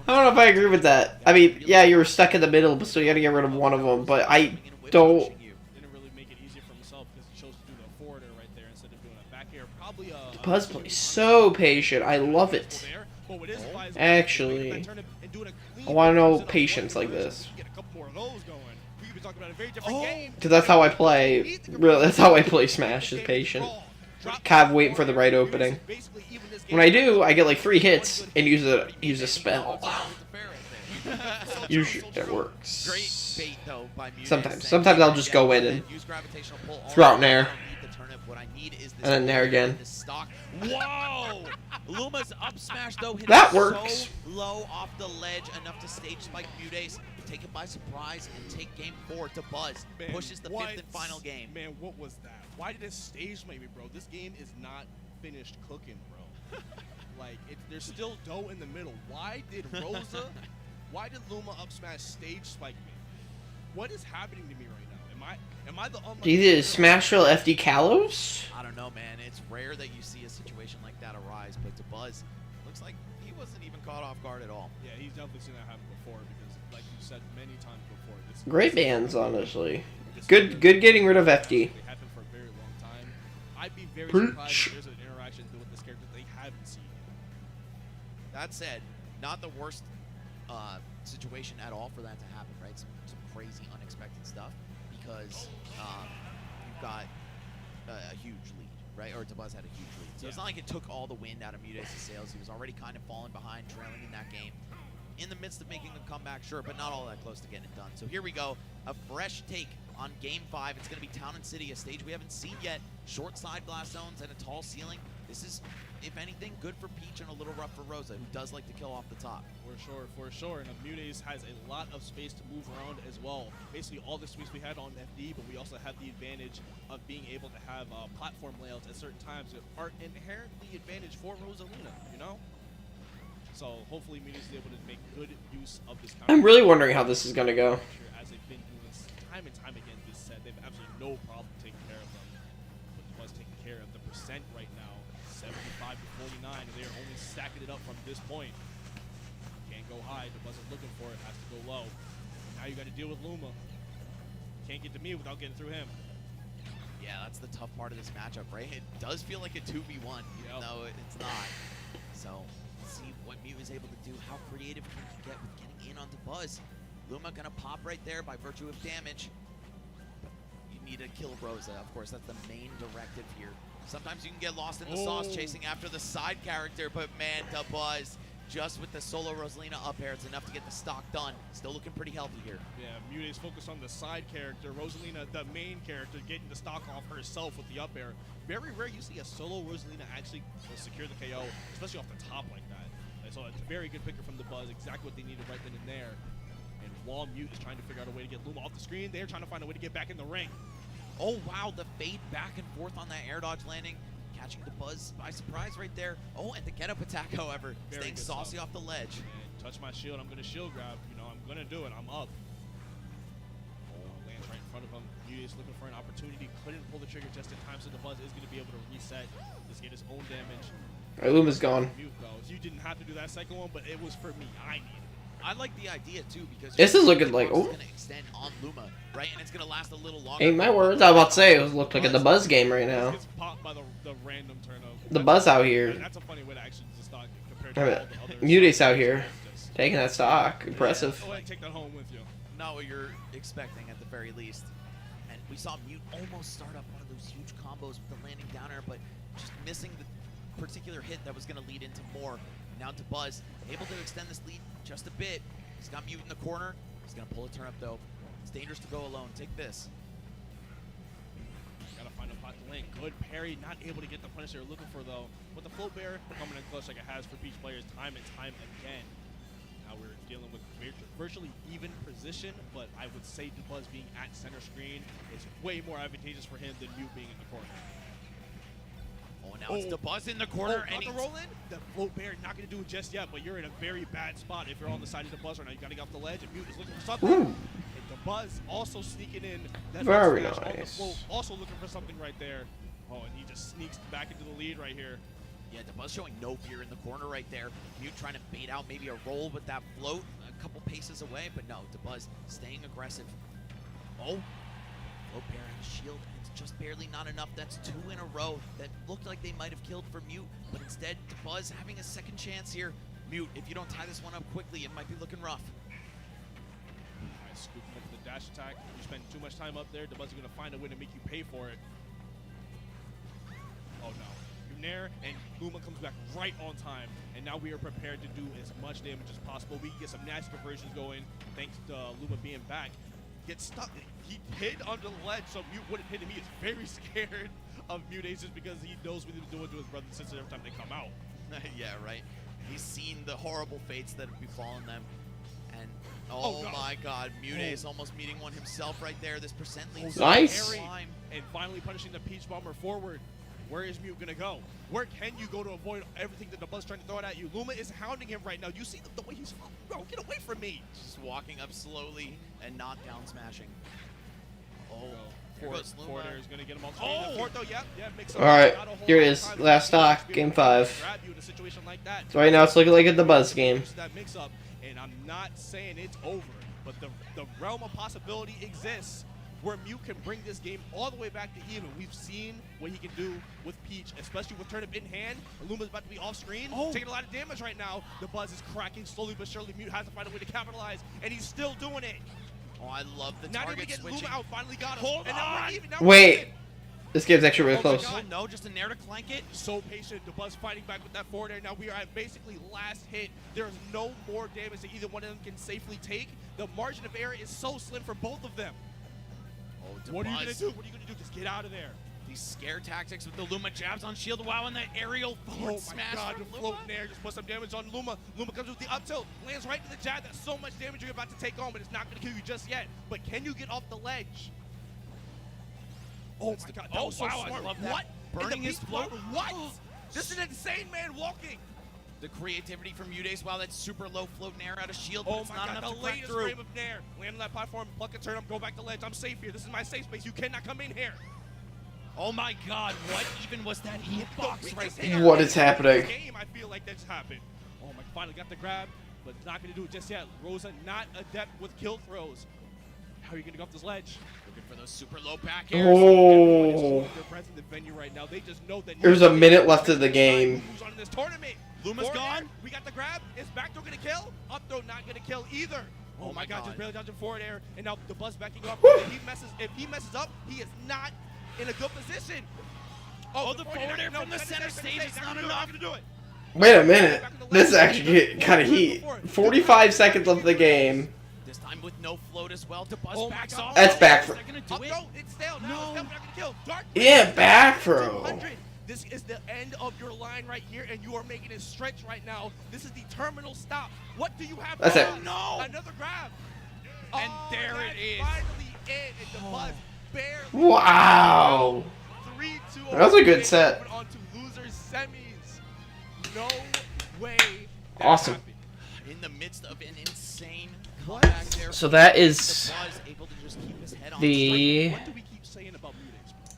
I don't know if I agree with that. I mean, yeah, you were stuck in the middle, so you got to get rid of one of them. But I don't. Didn't really make it easier for himself because he chose to do the forwarder right there instead of doing a back air. Probably Buzz plays so patient. I love it. Actually, I want to know patience like this. Because that's how I play. Really, that's how I play Smash. Is patient. Kind of waiting for the right opening. When I do, I get like 3 hits and use a spell. Usually it works. Sometimes I'll just go in and throw out Nair. And then Nair again. Whoa! Luma's up smash though hit that so works. Low off the ledge, enough to stage spike Mutace, take it by surprise, and take game 4 to Buzz. Man, pushes the 5th and final game. Man, what was that? Why did it stage spike me, bro? This game is not finished cooking, bro. Like, there's still dough in the middle. Why did Luma up smash stage spike me? What is happening to me right now? Am I the unlucky? Did Smashville FD Kalos? I don't know, man. It's rare that you see a situation like that arise, but to Buzz, looks like he wasn't even caught off guard at all. Yeah, he's definitely seen that happen before because, like you said many times before, this Great bans, honestly. Good getting rid of FD. They happened for a very long time. I'd be very Preach. surprised if there's an interaction with this character they haven't seen yet. That said, not the worst situation at all for that to happen, right? Some crazy, unexpected stuff because you've got a huge lead, right? Or Tabuz had a huge lead. So it's not like it took all the wind out of Mutace's sails. He was already kind of falling behind, trailing in that game. In the midst of making a comeback, sure, but not all that close to getting it done. So here we go, a fresh take on Game 5. It's going to be Town and City, a stage we haven't seen yet. Short side blast zones and a tall ceiling. This is, if anything, good for Peach and a little rough for Rosa, who does like to kill off the top. For sure. And Mutace has a lot of space to move around as well. Basically all the space we had on FD, but we also have the advantage of being able to have platform layouts at certain times that are inherently advantage for Rosalina, you know? So hopefully Mutace is able to make good use of this. I'm really wondering how this is gonna go. As they've been doing this time and time again this set, they've absolutely no problem taking care of them. But the Buzz taking care of the percent right now, 75 to 49, and they are only stacking it up from this point. Can't go high. The Buzz is looking for it. Has to go low. Now you got to deal with Luma. Can't get to me without getting through him. Yeah, that's the tough part of this matchup, right? It does feel like a 2v1, even though it's not. So, let's see what Mute is able to do. How creative can he get with getting in onto Buzz? Luma gonna pop right there by virtue of damage. You need to kill Rosa, of course. That's the main directive here. Sometimes you can get lost in the sauce chasing after the side character, but man, to Buzz, just with the solo Rosalina up air, it's enough to get the stock done. Still looking pretty healthy here. Yeah, Mutace focused on the side character. Rosalina, the main character, getting the stock off herself with the up air. Very rare you see a solo Rosalina actually secure the KO, especially off the top like that. And so it's a very good picker from the Buzz, exactly what they needed right then and there. And while Mute is trying to figure out a way to get Luma off the screen, they're trying to find a way to get back in the ring. Oh wow, the fade back and forth on that air dodge landing. Catching the Buzz by surprise right there. Oh, and the get-up attack, however, staying saucy off the ledge. And touch my shield, I'm going to shield grab. You know, I'm going to do it. I'm up. Oh, lands right in front of him. Mutace looking for an opportunity. Couldn't pull the trigger just in time, so the Buzz is going to be able to reset. Just get his own damage. All right, Luma's gone. Mute, though. You didn't have to do that second one, but it was for me. I needed it. I like the idea too because this is looking like it's gonna extend on Luma, right? And it's gonna last a little longer. Ain't my words. I was about to say it looked like in the Buzz game right now. Gets popped by the random turn of The Buzz out here. That's a funny way to actually just stock compared to all the other Mutace out here taking that stock. Impressive. Go ahead and take that home with you. Not what you're expecting at the very least. We saw Mute almost start up one of those huge combos with the landing down air, but just missing the particular hit that was going to lead into more. Now to Buzz, able to extend this lead just a bit. He's got Mute in the corner. He's going to pull a turn up though. It's dangerous to go alone. Take this. Gotta find a pot to land. Good parry, not able to get the punish they were looking for though. With the float bear coming in clutch like it has for Peach players time and time again. Now we're dealing with virtually even position, but I would say Buzz being at center screen is way more advantageous for him than Mute being in the corner. Oh, now it's DeBuzz in the corner. And the roll in. The float bear not going to do it just yet, but you're in a very bad spot if you're on the side of DeBuzz right now. You got to get off the ledge, and Mute is looking for something. Ooh. And DeBuzz also sneaking in. That Very smash on the nice. float, also looking for something right there. Oh, and he just sneaks back into the lead right here. Yeah, DeBuzz showing no fear in the corner right there. Mute trying to bait out maybe a roll with that float a couple paces away, but no, DeBuzz staying aggressive. Oh, float bear and shield, and it's just barely not enough. That's 2 in a row that looked like they might have killed for Mute, but instead DeBuzz having a second chance here. Mute, if you don't tie this one up quickly, it might be looking rough. Nice, scoop him up with the dash attack. You spend too much time up there, DeBuzz is going to find a way to make you pay for it. Oh no. Nair and Luma comes back right on time, and now we are prepared to do as much damage as possible. We can get some nasty conversions going thanks to Luma being back. Get stuck. He hid under the ledge, so Mute wouldn't hit him. He is very scared of Mute Ace just because he knows what he's doing to his brothers and sisters every time they come out. Yeah, right. He's seen the horrible fates that have befallen them. And oh no. my god, Mute is almost meeting one himself right there. This percent lead. Nice. And finally punishing the Peach Bomber forward. Where is Mute gonna go? Where can you go to avoid everything that DeBuzz trying to throw it at you? Luma is hounding him right now. You see the way he's, bro, get away from me. Just walking up slowly and knockdown smashing. Oh, here goes Luma. Forward air is gonna get him on Oh! Fort though, yeah, mix up. All right, Not a whole here it lot of is. time Last for stock, Peach to game be able to 5. grab you in a situation like that. So right now it's looking like a DeBuzz game. That mix up, and I'm not saying it's over, but the realm of possibility exists where Mute can bring this game all the way back to even. We've seen what he can do with Peach, especially with turnip in hand. Luma's about to be off screen, taking a lot of damage right now. DeBuzz is cracking slowly but surely. Mute has to find a way to capitalize, and he's still doing it. Oh, I love the Not able to target get switching. Luma out, finally got him. Hold and now on. we're even. Now we're Wait. even. This game's actually really Oh my close. God. No, just a nair to clank it. So patient, DeBuzz fighting back with that forward air. Now we are at basically last hit. There's no more damage that either one of them can safely take. The margin of error is so slim for both of them. Oh, What are you DeBuzz. gonna do? What are you gonna do? Just get out of there. These scare tactics with the Luma jabs on shield. Wow, and that aerial Oh forward my smash God, from the Luma. float nair just put some damage on Luma. Luma comes with the up tilt, lands right to the jab. That's so much damage you're about to take on, but it's not gonna kill you just yet. But can you get off the ledge? Oh my God, that was so wow, I smart. love that. What? Burning And the his Peach float. Bomber, What? This is an insane man walking. The creativity from Udace. Wow, that's super low float nair out of shield, but Oh it's my not God, enough the to crack latest through. frame of nair. Land on that platform, pluck a turn up, go back to ledge. I'm safe here. This is my safe space. You cannot come in here. Oh my God, what even was that hitbox right The there? What is happening? Game, I feel like that just happened. Oh my, finally got the grab, but not gonna do it just yet. Rosa not adept with kill throws. How are you gonna go off this ledge? Looking for those super low back airs. Everyone is Oh. showing their presence in the venue right now. They just know that There's a minute left of the game. Who's on in this tournament? Luma's Forward gone. air, we got the grab. Is back throw gonna kill? Up throw not gonna kill either. Oh my God, God. just barely dodging forward air, and now the Buzz backing up. Woo. If he messes up, he is not in a good position. Oh, the forward air from the center stage is not enough. Not gonna do it. Wait a minute. This is actually kind of heat. 45 seconds left of the game. This time with no float as well. DeBuzz Oh my backs God. off. That's back for- Is that gonna do Up it? throw, it's stale. Now No. it's not gonna kill. Dark Yeah, back throw. 200. This is the end of your line right here, and you are making it stretch right now. This is the terminal stop. What do you have? That's for it. us? No. Another grab. And there it that's is. Finally it, and the Buzz barely. Wow. 3-2. That was a good set. On to losers semis. No way. that Awesome. happened. In the midst of an insane What? comeback there. So that The is Buzz able to just keep his head on the What do we keep saying about Mutex?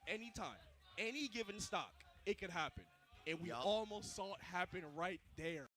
Anytime, any given stock, it could happen. And we Yup. almost saw it happen right there.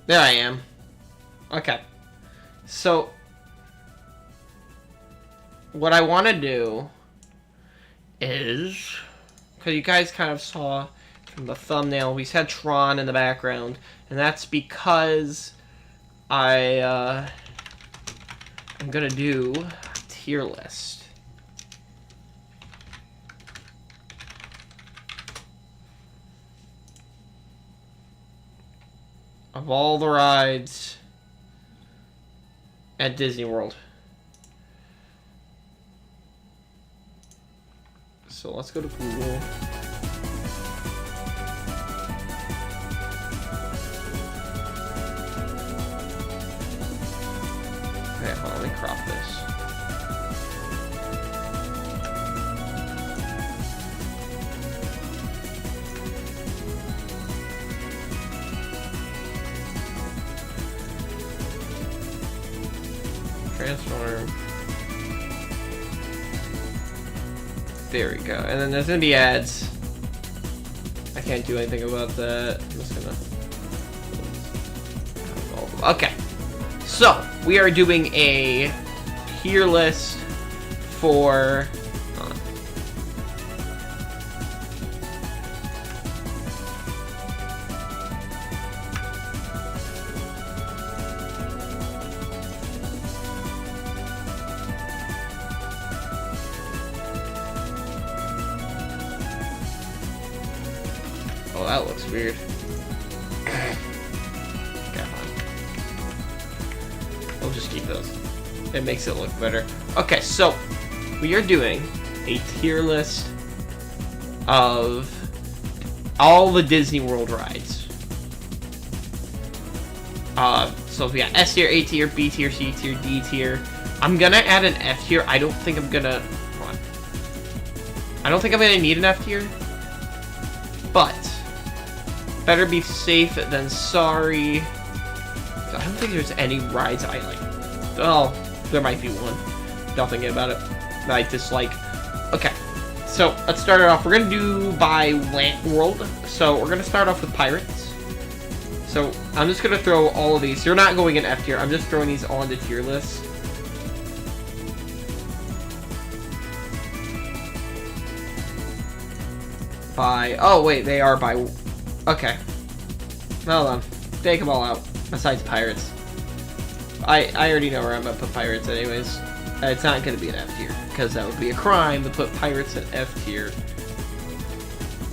There I am. Okay. So, what I want to do is, because you guys kind of saw from the thumbnail, we had Tron in the background, and that's because I'm gonna do a tier list. Of all the rides at Disney World. So let's go to Google. Okay, hold on, let me crop this. Transform. There we go. And then there's gonna be ads. I can't do anything about that. I'm just gonna. Okay. So we are doing a tier list for. Oh, that looks weird. Okay, hold on. We'll just keep those. It makes it look better. Okay, so we are doing a tier list of all the Disney World rides. So we got S tier, A tier, B tier, C tier, D tier. I'm gonna add an F tier. I don't think I'm gonna. Hold on. I don't think I'm gonna need an F tier, but. Better be safe than sorry. I don't think there's any rides I like. Oh, there might be one. Not thinking about it. That I dislike. Okay, so let's start it off. We're gonna do by world. So we're gonna start off with Pirates. So I'm just gonna throw all of these. You're not going in F tier. I'm just throwing these all into tier lists. By oh wait, they are by. Okay. Hold on. Take them all out. Besides Pirates. I already know where I'm gonna put Pirates anyways. It's not gonna be an F tier. Because that would be a crime to put Pirates in F tier.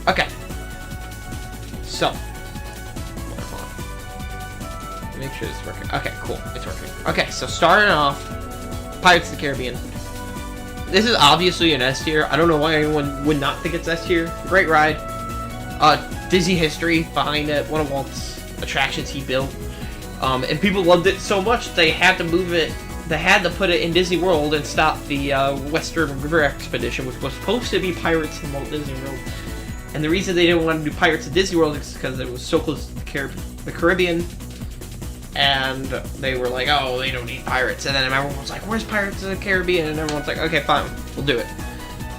Okay. So. Hold on. Make sure it's working. Okay, cool. It's working. Okay, so starting off. Pirates of the Caribbean. This is obviously an S tier. I don't know why anyone would not think it's S tier. Great ride. Disney history behind it, one of Walt's attractions he built, and people loved it so much they had to move it. They had to put it in Disney World and stop the Western River Expedition, which was supposed to be Pirates in Walt Disney World. And the reason they didn't want to do Pirates at Disney World is because it was so close to the Caribbean, and they were like, "Oh, they don't need pirates." And then everyone was like, "Where's Pirates of the Caribbean?" And everyone's like, "Okay, fine, we'll do it."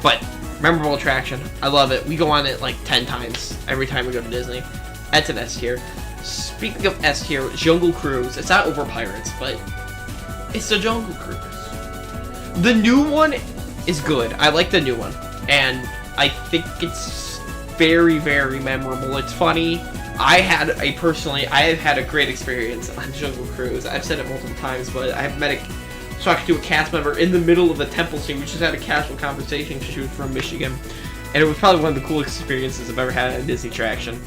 But memorable attraction. I love it. We go on it like 10 times every time we go to Disney. That's an S tier. Speaking of S tier, Jungle Cruise. It's not over Pirates, but it's the Jungle Cruise. The new one is good. I like the new one. And I think it's very, very memorable. It's funny. I have had a great experience on Jungle Cruise. I've said it multiple times, but I've met talking to a cast member in the middle of the temple scene. We just had a casual conversation because she was from Michigan, and it was probably one of the coolest experiences I've ever had at a Disney attraction.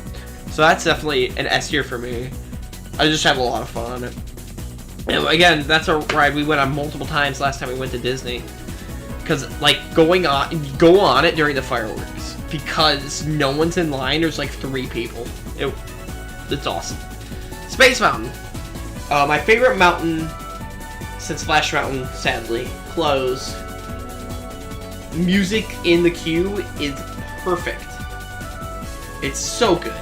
So that's definitely an S tier for me. I just have a lot of fun on it. And again, that's a ride we went on multiple times last time we went to Disney. Because like go on it during the fireworks because no one's in line. There's like 3 people. It's awesome. Space Mountain. My favorite mountain. Since Splash Mountain, sadly, closed. Music in the queue is perfect. It's so good.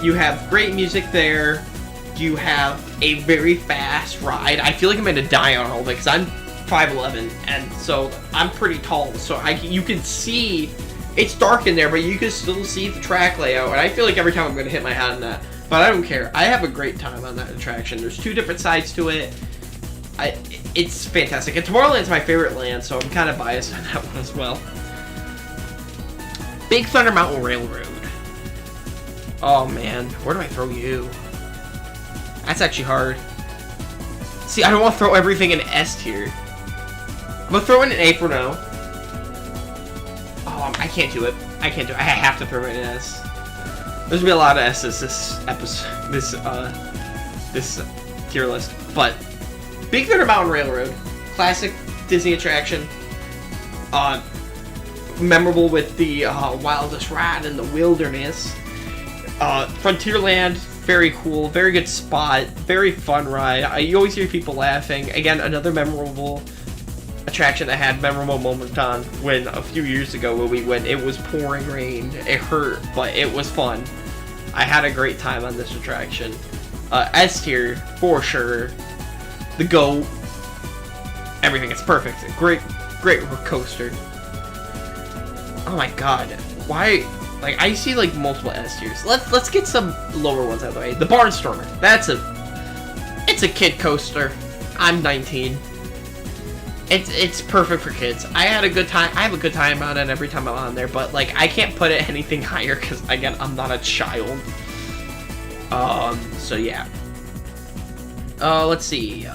You have great music there. You have a very fast ride. I feel like I'm going to die on all of it because I'm 5'11", and so I'm pretty tall. So you can see, it's dark in there, but you can still see the track layout. And I feel like every time I'm going to hit my head on that. but I don't care. I have a great time on that attraction. There's 2 different sides to it. It's fantastic. And Tomorrowland's my favorite land, so I'm kind of biased on that one as well. Big Thunder Mountain Railroad. Oh man, where do I throw you? That's actually hard. See, I don't want to throw everything in S tier. I'm gonna throw in an A for now. Oh, I can't do it. I can't do it. I have to throw it in S. There's gonna be a lot of S's this episode, this tier list. But Big Thunder Mountain Railroad, classic Disney attraction. Memorable with the wildest ride in the wilderness. Frontierland, very cool, very good spot, very fun ride. You always hear people laughing. Again, another memorable attraction that had memorable moment on when a few years ago when we went, it was pouring rain. It hurt, but it was fun. I had a great time on this attraction. S tier, for sure. The GOAT. Everything is perfect. Great coaster. Oh my god. Why? Like, I see like multiple S tiers. Let's get some lower ones out of the way. The Barnstormer. It's a kid coaster. I'm 19. It's perfect for kids. I had a good time. I have a good time on it every time I'm on there, but like I can't put it anything higher because again I'm not a child. So yeah. Let's see.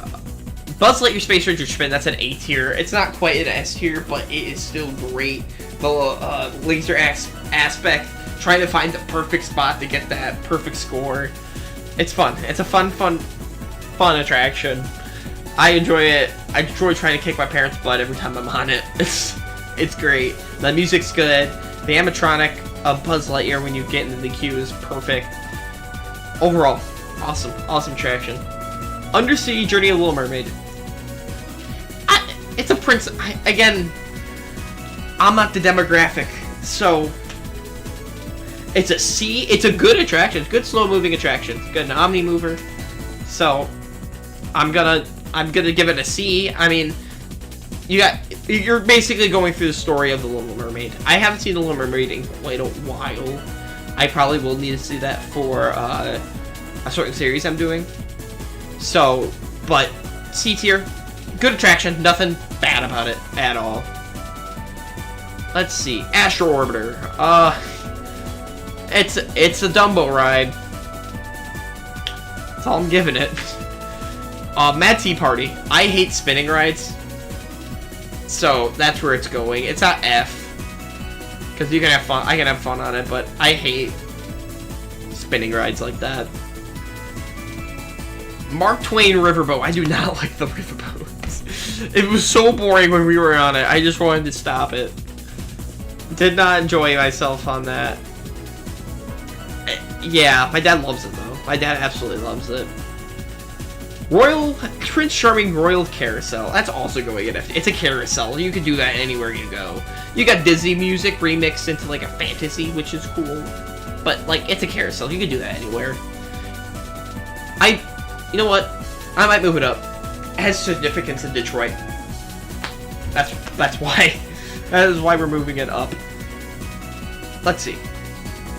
Buzz Lightyear Space Ranger Spin. That's an A tier. It's not quite an S tier, but it is still great. The laser aspect, trying to find the perfect spot to get that perfect score. It's fun. It's a fun attraction. I enjoy it. I enjoy trying to kick my parents' butt every time I'm on it. It's great. The music's good. The animatronic of Buzz Lightyear when you get into the queue is perfect. Overall, awesome attraction. Undersea Journey of Little Mermaid. It's a prince. Again, I'm not the demographic, so it's a C. It's a good attraction. It's a good slow-moving attraction. It's good, an omni-mover. So I'm gonna give it a C. I mean, you're basically going through the story of the Little Mermaid. I haven't seen the Little Mermaid in quite a while. I probably will need to see that for a certain series I'm doing. So, but C tier, good attraction. Nothing bad about it at all. Let's see, Astro Orbiter. It's a Dumbo ride. That's all I'm giving it. Mad Tea Party. I hate spinning rides, so that's where it's going. It's not F, because you can have fun. I can have fun on it, but I hate spinning rides like that. Mark Twain Riverboat. I do not like the riverboats. It was so boring when we were on it. I just wanted to stop it. Did not enjoy myself on that. Yeah, my dad loves it though. My dad absolutely loves it. Prince Charming Royal Carousel. That's also going in F. It's a carousel. You can do that anywhere you go. You got Disney music remixed into like a fantasy, which is cool. But like, it's a carousel. You can do that anywhere. You know what? I might move it up. It has significance in Detroit. That's why. That is why we're moving it up. Let's see.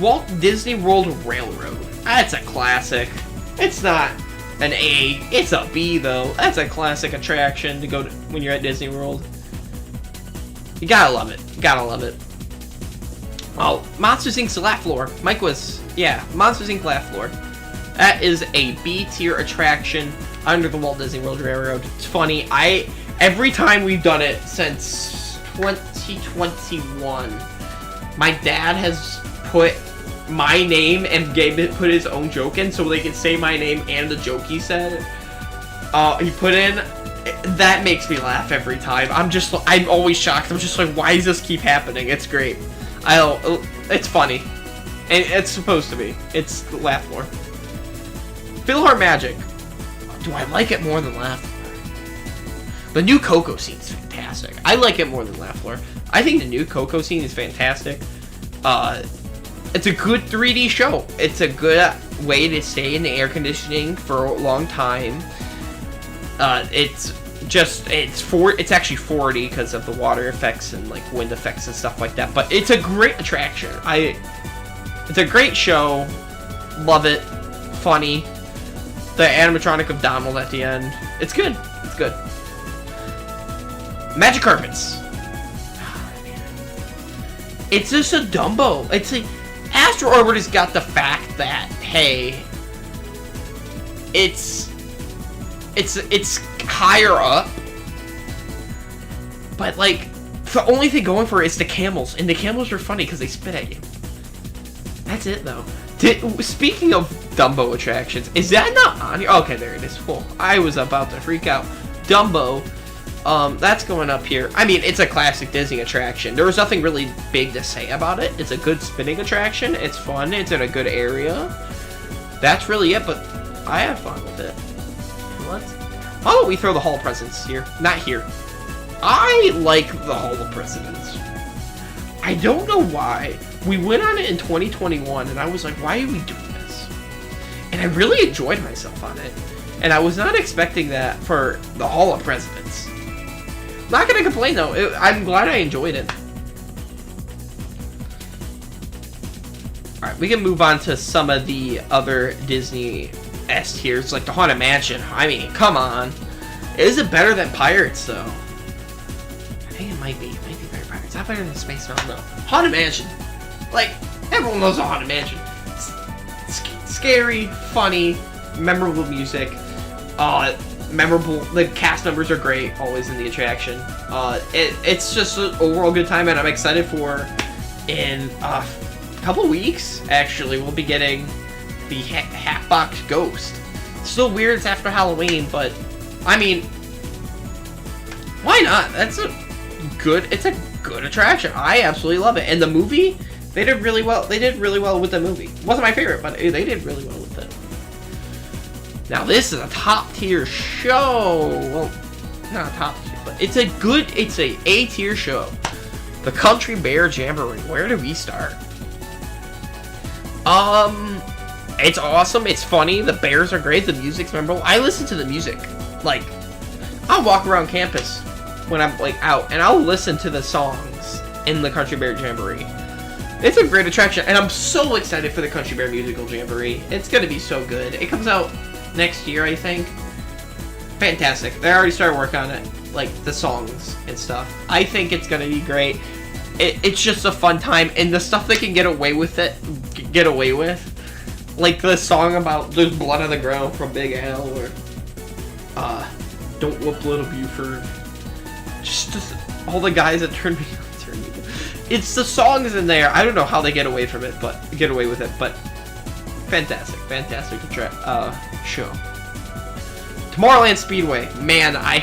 Walt Disney World Railroad. That's a classic. It's not an A. It's a B, though. That's a classic attraction to go to when you're at Disney World. You gotta love it. You gotta love it. Oh, Monsters Inc.'s Laugh Floor. Mike was... Yeah, Monsters Inc. Laugh Floor. That is a B-tier attraction under the Walt Disney World Railroad. It's funny. Every time we've done it since 2021, my dad has put my name and put his own joke in so they can say my name and the joke he said. He put in. That makes me laugh every time. I'm always shocked. I'm just like, why does this keep happening? It's great. It's funny. And it's supposed to be. It's the Laugh Floor. Philhar Magic. Do I like it more than Laugh Floor? The new Coco scene is fantastic. I like it more than Laugh Floor. I think the new Coco scene is fantastic. It's a good 3D show. It's a good way to stay in the air conditioning for a long time. It's actually 4D because of the water effects and like wind effects and stuff like that. But it's a great attraction. It's a great show. Love it. funny. The animatronic of Donald at the end. It's good. It's good. Magic carpets. It's just a Dumbo. It's like Astro Orbiter's got the fact that, hey, it's higher up, but like the only thing going for it is the camels, and the camels are funny because they spit at you. That's it though. Speaking of Dumbo attractions, is that not on here? Okay, there it is. Cool. I was about to freak out. Dumbo. That's going up here. I mean, it's a classic Disney attraction. There was nothing really big to say about it. It's a good spinning attraction. It's fun. It's in a good area. That's really it, but I have fun with it. What? How about we throw the Hall of Presidents here? Not here. I like the Hall of Presidents. I don't know why. We went on it in 2021, and I was like, why are we doing this? And I really enjoyed myself on it. And I was not expecting that for the Hall of Presidents. Not gonna complain though. I'm glad I enjoyed it. Alright, we can move on to some of the other Disney S tiers, like the Haunted Mansion. I mean, come on. Is it better than Pirates though? I think it might be. It might be better than Pirates. Not better than Space Mountain though. Haunted Mansion. Like, everyone knows the Haunted Mansion. It's scary, funny, memorable music. Memorable. The cast members are great, always in the attraction. It's just an overall good time, and I'm excited for in a couple weeks. Actually, we'll be getting the Hatbox Ghost. It's still weird. It's after Halloween, but I mean, why not? It's a good attraction. I absolutely love it. And the movie, they did really well. They did really well with the movie. It wasn't my favorite, but they did really well with it. Now this is a top tier show. Well, not a top tier, but it's a A tier show. The Country Bear Jamboree. Where do we start? It's awesome. It's funny. The bears are great. The music's memorable. I listen to the music. Like, I'll walk around campus when I'm like out, and I'll listen to the songs in the Country Bear Jamboree. It's a great attraction, and I'm so excited for the Country Bear Musical Jamboree. It's gonna be so good. It comes out next year, I think. Fantastic. They already started work on it, like the songs and stuff. I think it's gonna be great. It's just a fun time, and the stuff they can get away with, like the song about "There's Blood on the Ground" from Big Al, or "Don't Whoop Little Buford." Just all the guys that turned me on. It's the songs in there. I don't know how they get away with it, but fantastic show. Tomorrowland Speedway, man, I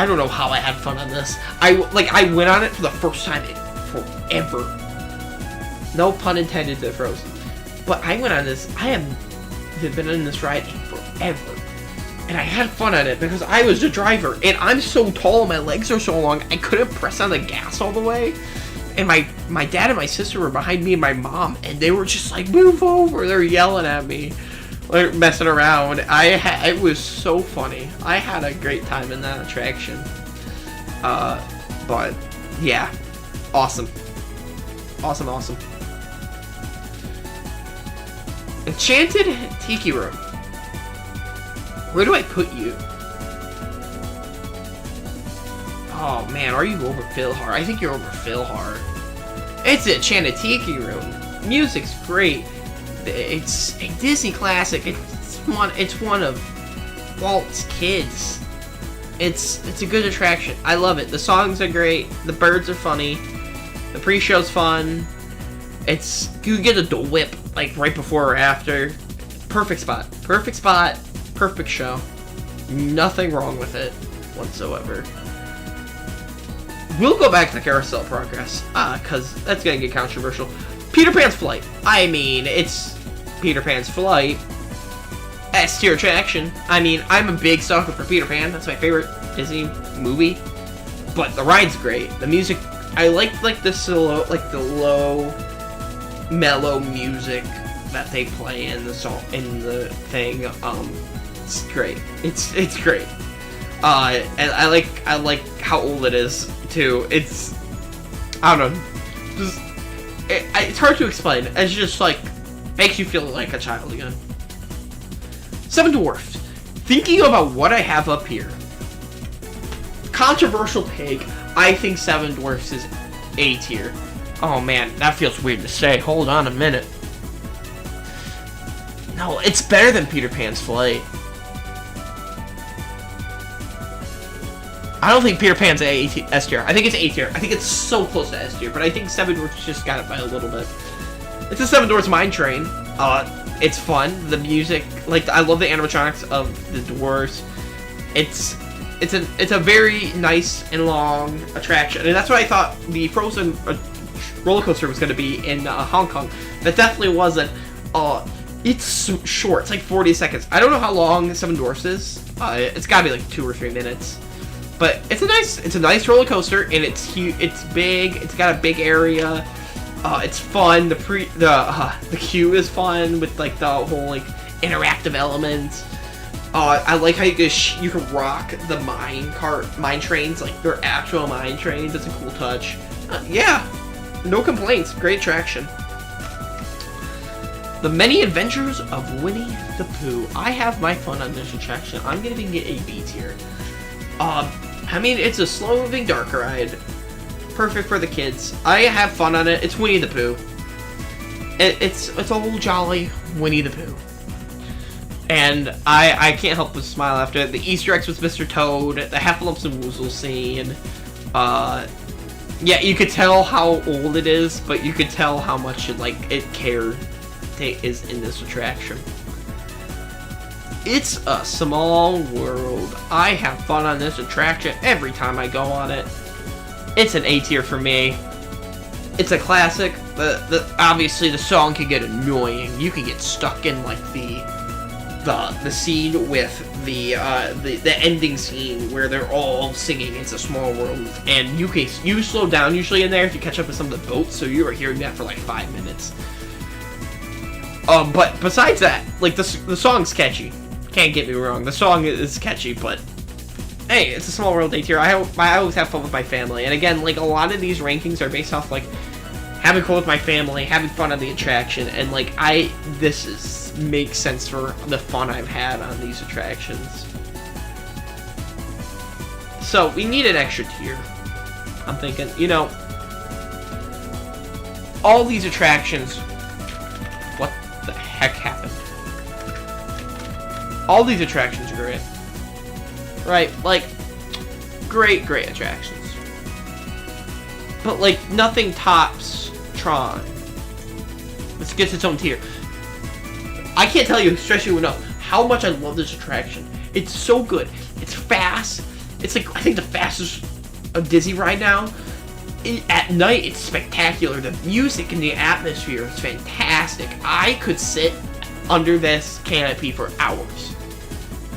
don't know how I had fun on this. I went on it for the first time in forever. No pun intended to Frozen, but I went on this. I have been on this ride in forever, and I had fun on it because I was the driver, and I'm so tall, my legs are so long, I couldn't press on the gas all the way. And my dad and my sister were behind me and my mom, and they were just like, move over. They're yelling at me, like messing around. It was so funny. I had a great time in that attraction. But yeah, awesome. Enchanted Tiki Room. Where do I put you? Oh man, are you over Philhar? I think you're over Philhar. It's a Enchanted Tiki Room. Music's great. It's a Disney classic. It's one of Walt's kids. It's a good attraction. I love it. The songs are great. The birds are funny. The pre-show's fun. You get a Dole Whip like right before or after. Perfect spot. Perfect show. Nothing wrong with it whatsoever. We'll go back to the Carousel Progress, because that's going to get controversial. Peter Pan's Flight. I mean, it's Peter Pan's Flight. S-tier attraction. I mean, I'm a big sucker for Peter Pan. That's my favorite Disney movie. But the ride's great. The music, I like the low, mellow music that they play in the song, in the thing. It's great. It's great. And I like how old it is too. I don't know. It's hard to explain. It's just like Makes you feel like a child again. Seven Dwarfs. Thinking about what I have up here. Controversial take. I think Seven Dwarfs is A tier. Oh man, that feels weird to say. Hold on a minute. No, it's better than Peter Pan's Flight. I don't think Peter Pan's S tier. I think it's A tier. I think it's so close to S tier, but I think Seven Dwarfs just got it by a little bit. It's a Seven Dwarfs Mine Train. It's fun. The music, like, I love the animatronics of the dwarves. It's a very nice and long attraction, and that's what I thought the Frozen roller coaster was going to be in Hong Kong. That definitely wasn't. It's short. It's like 40 seconds. I don't know how long Seven Dwarfs is. It's got to be like 2 or 3 minutes. But it's a nice roller coaster, and it's huge. It's big. It's got a big area. It's fun. The queue is fun with like the whole like interactive elements. I like how you can rock the mine trains, like they're actual mine trains. It's a cool touch. Yeah, no complaints. Great attraction. The Many Adventures of Winnie the Pooh. I have my fun on this attraction. I'm gonna get a B tier. I mean, it's a slow-moving dark ride. Perfect for the kids. I have fun on it. It's Winnie the Pooh. It's old jolly Winnie the Pooh. And I can't help but smile after it. The Easter eggs with Mr. Toad, the Heffalumps and Woozle scene. Yeah, you could tell how old it is, but you could tell how much it cared is in this attraction. It's a small world. I have fun on this attraction every time I go on it. It's an A tier for me. It's a classic. Obviously the song can get annoying. You can get stuck in like the scene with the ending scene where they're all singing It's a Small World, and you slow down usually in there if you catch up with some of the boats, so you are hearing that for like 5 minutes. But besides that, like the song's catchy. Can't get me wrong, the song is catchy, but hey, it's a Small World A tier. I always have fun with my family, and again, like a lot of these rankings are based off like having fun with my family, having fun on the attraction, and like makes sense for the fun I've had on these attractions. So we need an extra tier. I'm thinking, all these attractions. What the heck happened? All these attractions are great. Right, like, great attractions. But, like, nothing tops Tron. This gets its own tier. I can't tell you, stress you enough, how much I love this attraction. It's so good. It's fast. It's, like, I think the fastest of Disney right now. At night, it's spectacular. The music and the atmosphere is fantastic. I could sit under this canopy for hours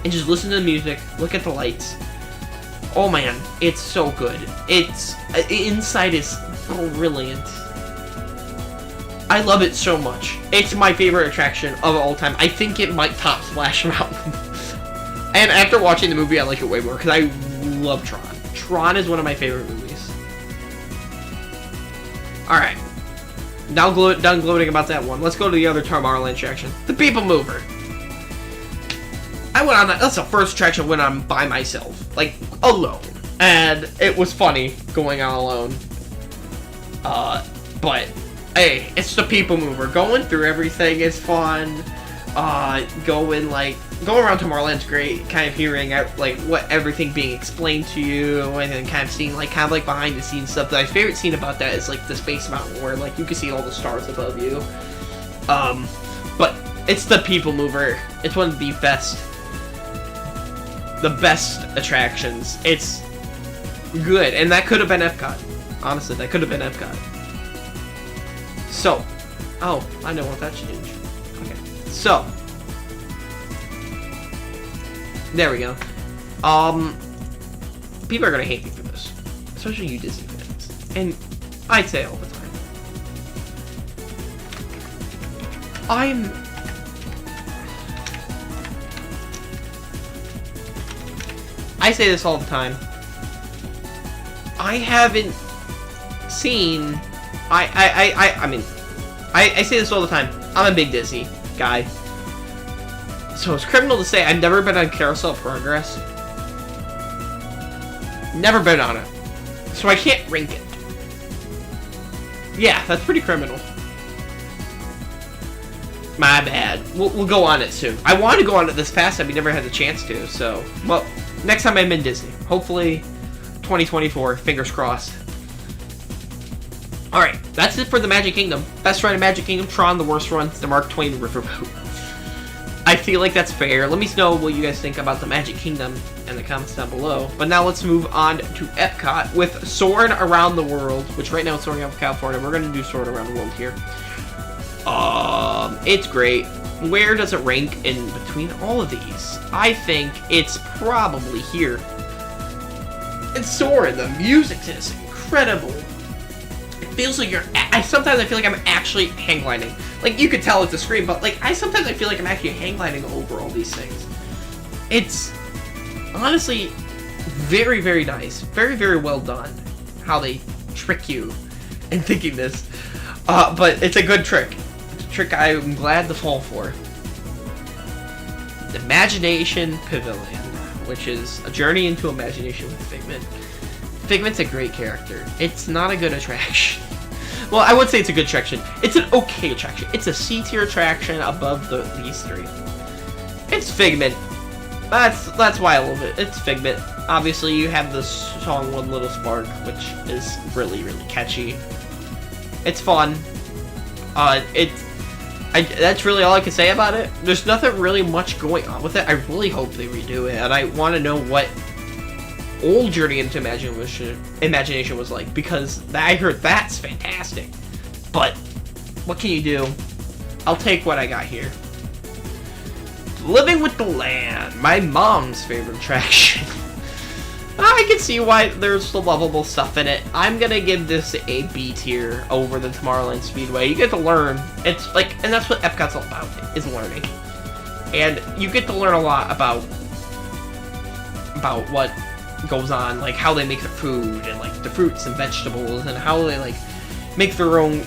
and just listen to the music, look at the lights. Oh man, it's so good. Inside is brilliant. I love it so much. It's my favorite attraction of all time. I think it might top Splash Mountain. And after watching the movie, I like it way more because I love Tron. Tron is one of my favorite movies. Alright. Now done gloating about that one. Let's go to the other Tomorrowland attraction. The People Mover. I went on that. That's the first attraction I went on by myself. Like, alone. And it was funny going on alone. But, hey, it's the People Mover. Going through everything is fun. Going around Tomorrowland's great. Kind of hearing out, like, what everything being explained to you. And then kind of seeing, like, behind the scenes stuff. My favorite scene about that is, like, the Space Mountain where, like, you can see all the stars above you. But it's the People Mover. It's one of the best attractions. It's good, and that could have been Epcot. Honestly, that could have been Epcot. So, oh, I don't want that change. Okay, so there we go. People are gonna hate me for this, especially you Disney fans, and I'd say all the time. I say this all the time. I haven't seen. I mean, I say this all the time. I'm a big Disney guy. So it's criminal to say I've never been on Carousel of Progress. Never been on it. So I can't rank it. Yeah, that's pretty criminal. My bad. We'll go on it soon. I wanted to go on it this past time, we never had the chance to, so... Well, next time I'm in Disney. Hopefully, 2024. Fingers crossed. Alright, that's it for the Magic Kingdom. Best run in Magic Kingdom, Tron. The worst run, the Mark Twain Riverboat. I feel like that's fair. Let me know what you guys think about the Magic Kingdom in the comments down below. But now let's move on to Epcot with Soarin' Around the World, which right now is Soaring Out of California. We're going to do Soarin' Around the World here. It's great. Where does it rank in between all of these? I think it's probably here. It's Soarin'. The music is incredible. It feels like you're... sometimes I feel like I'm actually hang gliding. Like, you could tell with the screen, but, like, sometimes I feel like I'm actually hang gliding over all these things. It's honestly very, very nice. Very, very well done. How they trick you in thinking this. But it's a good trick. It's a trick I'm glad to fall for. The Imagination Pavilion, which is a journey into imagination with Figment. Figment's a great character. It's not a good attraction. Well, I would say it's a good attraction. It's an okay attraction. It's a C-tier attraction above these three. It's Figment. That's why I love it. It's Figment. Obviously, you have the song One Little Spark, which is really, really catchy. It's fun. That's really all I can say about it. There's nothing really much going on with it. I really hope they redo it, and I want to know what old Journey into Imagination was like, because I heard that's fantastic. But what can you do? I'll take what I got here. Living with the Land, my mom's favorite attraction. I can see why there's the lovable stuff in it. I'm gonna give this a B tier over the Tomorrowland Speedway. You get to learn. It's like, and that's what Epcot's all about, is learning. And you get to learn a lot about what goes on, like how they make their food, and like the fruits and vegetables, and how they like make their own,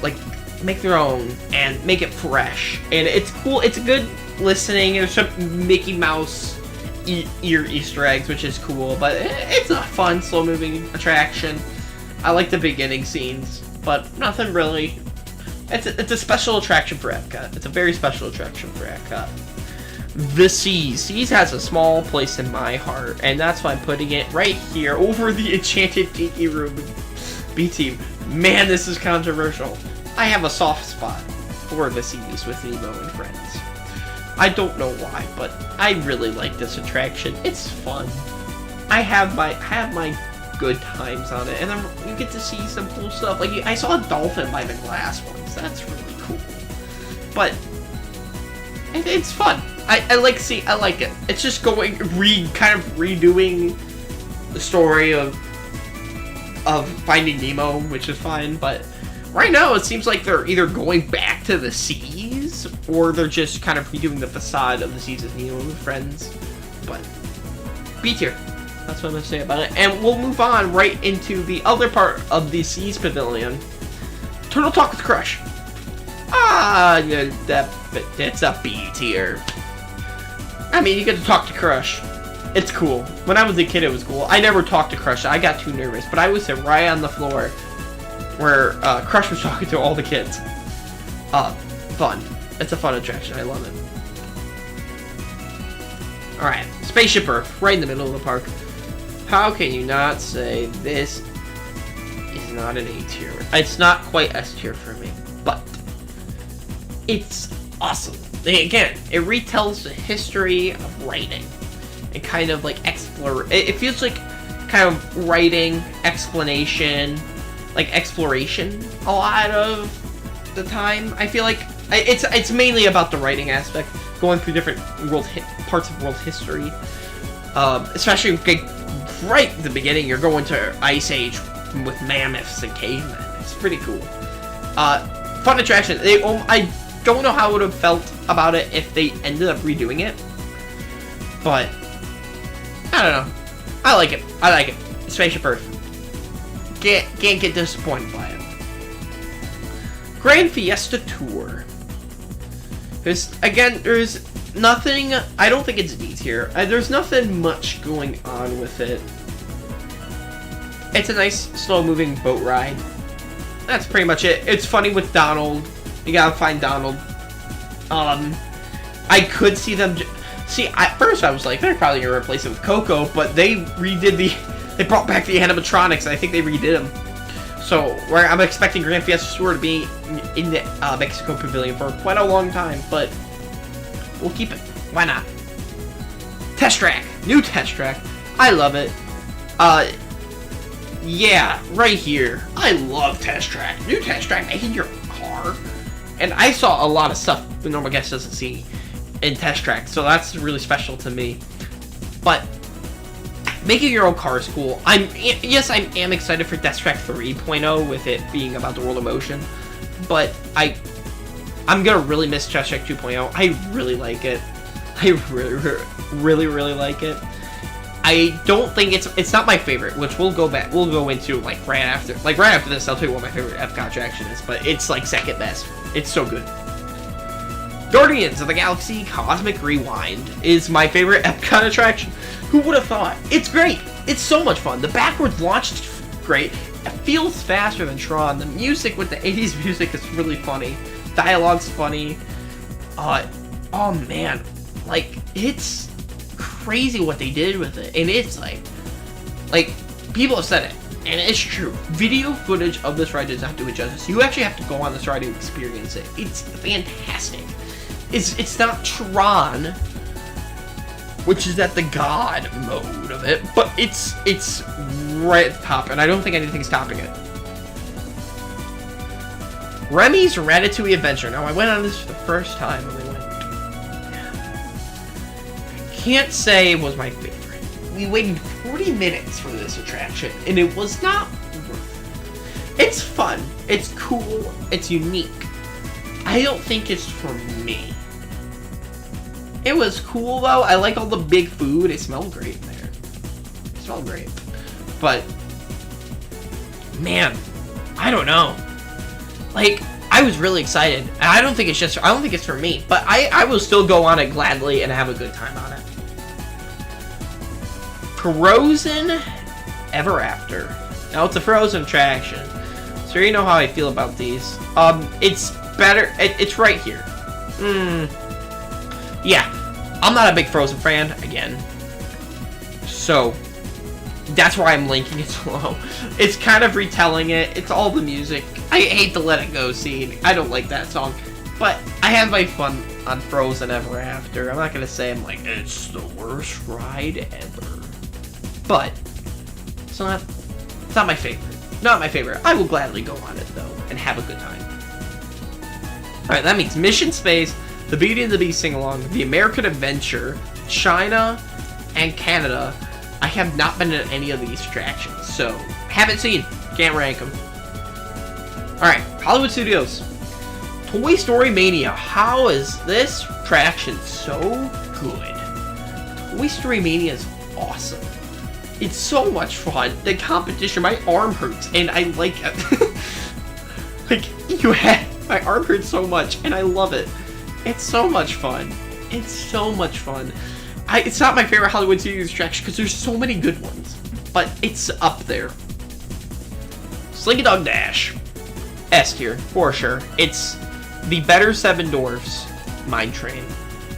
and make it fresh. And it's cool. It's good listening. There's some Mickey Mouse Easter eggs, which is cool, but it's a fun, slow-moving attraction. I like the beginning scenes, but nothing really. It's a special attraction for Epcot. It's a very special attraction for Epcot. The Seas. Seas has a small place in my heart, and that's why I'm putting it right here over the Enchanted Tiki Room B-Team. Man, this is controversial. I have a soft spot for the Seas with Nemo and friends. I don't know why, but I really like this attraction. It's fun. I have my good times on it, and then you get to see some cool stuff. Like, I saw a dolphin by the glass once. That's really cool. But it's fun. I like it. It's just kind of redoing the story of Finding Nemo, which is fine. But right now, it seems like they're either going back to the seas, or they're just kind of redoing the facade of the seas with Nemo and friends. But B tier. That's what I'm going to say about it. And we'll move on right into the other part of the Seas Pavilion. Turtle Talk with Crush. Yeah, it's a B tier. I mean, you get to talk to Crush. It's cool. When I was a kid, it was cool. I never talked to Crush. I got too nervous. But I would sit right on the floor where Crush was talking to all the kids. Fun. It's a fun attraction. I love it. Alright. Spaceship Earth. Right in the middle of the park. How can you not say this is not an A tier? It's not quite S tier for me. But it's awesome. Again, it retells the history of writing and kind of like it feels like kind of writing, explanation, like exploration a lot of the time. I feel like it's mainly about the writing aspect, going through different parts of world history. Especially right at the beginning, you're going to Ice Age with mammoths and cavemen. It's pretty cool. Fun attraction. I don't know how I would have felt about it if they ended up redoing it, but I don't know. I like it. Spaceship Earth. Can't get disappointed by it. Grand Fiesta Tour. There's nothing. I don't think it's D tier. There's nothing much going on with it. It's a nice, slow-moving boat ride. That's pretty much it. It's funny with Donald. You gotta find Donald. I could see them. See, at first I was like, they're probably gonna replace it with Coco, but they redid they brought back the animatronics. I think they redid them. So, where I'm expecting Grand Fiesta Tour to be in the Mexico Pavilion for quite a long time, but we'll keep it. Why not? Test track, new test track. I love it. Yeah, right here. I love test track. New test track making your car. And I saw a lot of stuff the normal guest doesn't see in test track, so that's really special to me. But making your own car is cool. I am excited for Test Track 3.0 with it being about the world of motion, but I'm gonna really miss Test Track 2.0. I really like it. I really like it. I don't think it's not my favorite, which we'll go into like right after this. I'll tell you what my favorite Epcot attraction is, but it's like second best. It's so good. Guardians of the Galaxy Cosmic Rewind is my favorite Epcot attraction. Who would have thought? It's great. It's so much fun. The backwards launch is great. It feels faster than Tron. The music with the 80s music is really funny. Dialogue's funny. Oh man, like it's crazy what they did with it, and it's like people have said it, and it's true. Video footage of this ride does not do it justice. You actually have to go on this ride to experience it. It's fantastic. It's not Tron, which is at the God mode of it, but it's right at the top, and I don't think anything's topping it. Remy's Ratatouille Adventure. Now, I went on this for the first time, and can't say it was my favorite. We waited 40 minutes for this attraction, and it was not worth it. It's fun. It's cool. It's unique. I don't think it's for me. It was cool though. I like all the big food. It smelled great in there. It smelled great. But man, I don't know. Like, I was really excited. And I don't think it's for me, but I will still go on it gladly and have a good time on it. Frozen Ever After. Now it's a Frozen attraction, so you know how I feel about these. It's better. It's right here. Yeah, I'm not a big Frozen fan, again. So, that's why I'm linking it so low. It's kind of retelling it. It's all the music. I hate the Let It Go scene. I don't like that song. But I have my fun on Frozen Ever After. I'm not going to say I'm like, it's the worst ride ever. But, it's not my favorite. Not my favorite. I will gladly go on it, though, and have a good time. Alright, that means Mission Space, the Beauty and the Beast sing-along, the American Adventure, China, and Canada. I have not been in any of these attractions, so haven't seen. Can't rank them. Alright, Hollywood Studios. Toy Story Mania. How is this attraction so good? Toy Story Mania is awesome. It's so much fun. The competition, my arm hurts, and I like it. My arm hurts so much, and I love it. It's so much fun. It's so much fun. It's not my favorite Hollywood Studios attraction because there's so many good ones, but it's up there. Slinky Dog Dash. S tier, for sure. It's the better Seven Dwarfs Mine Train.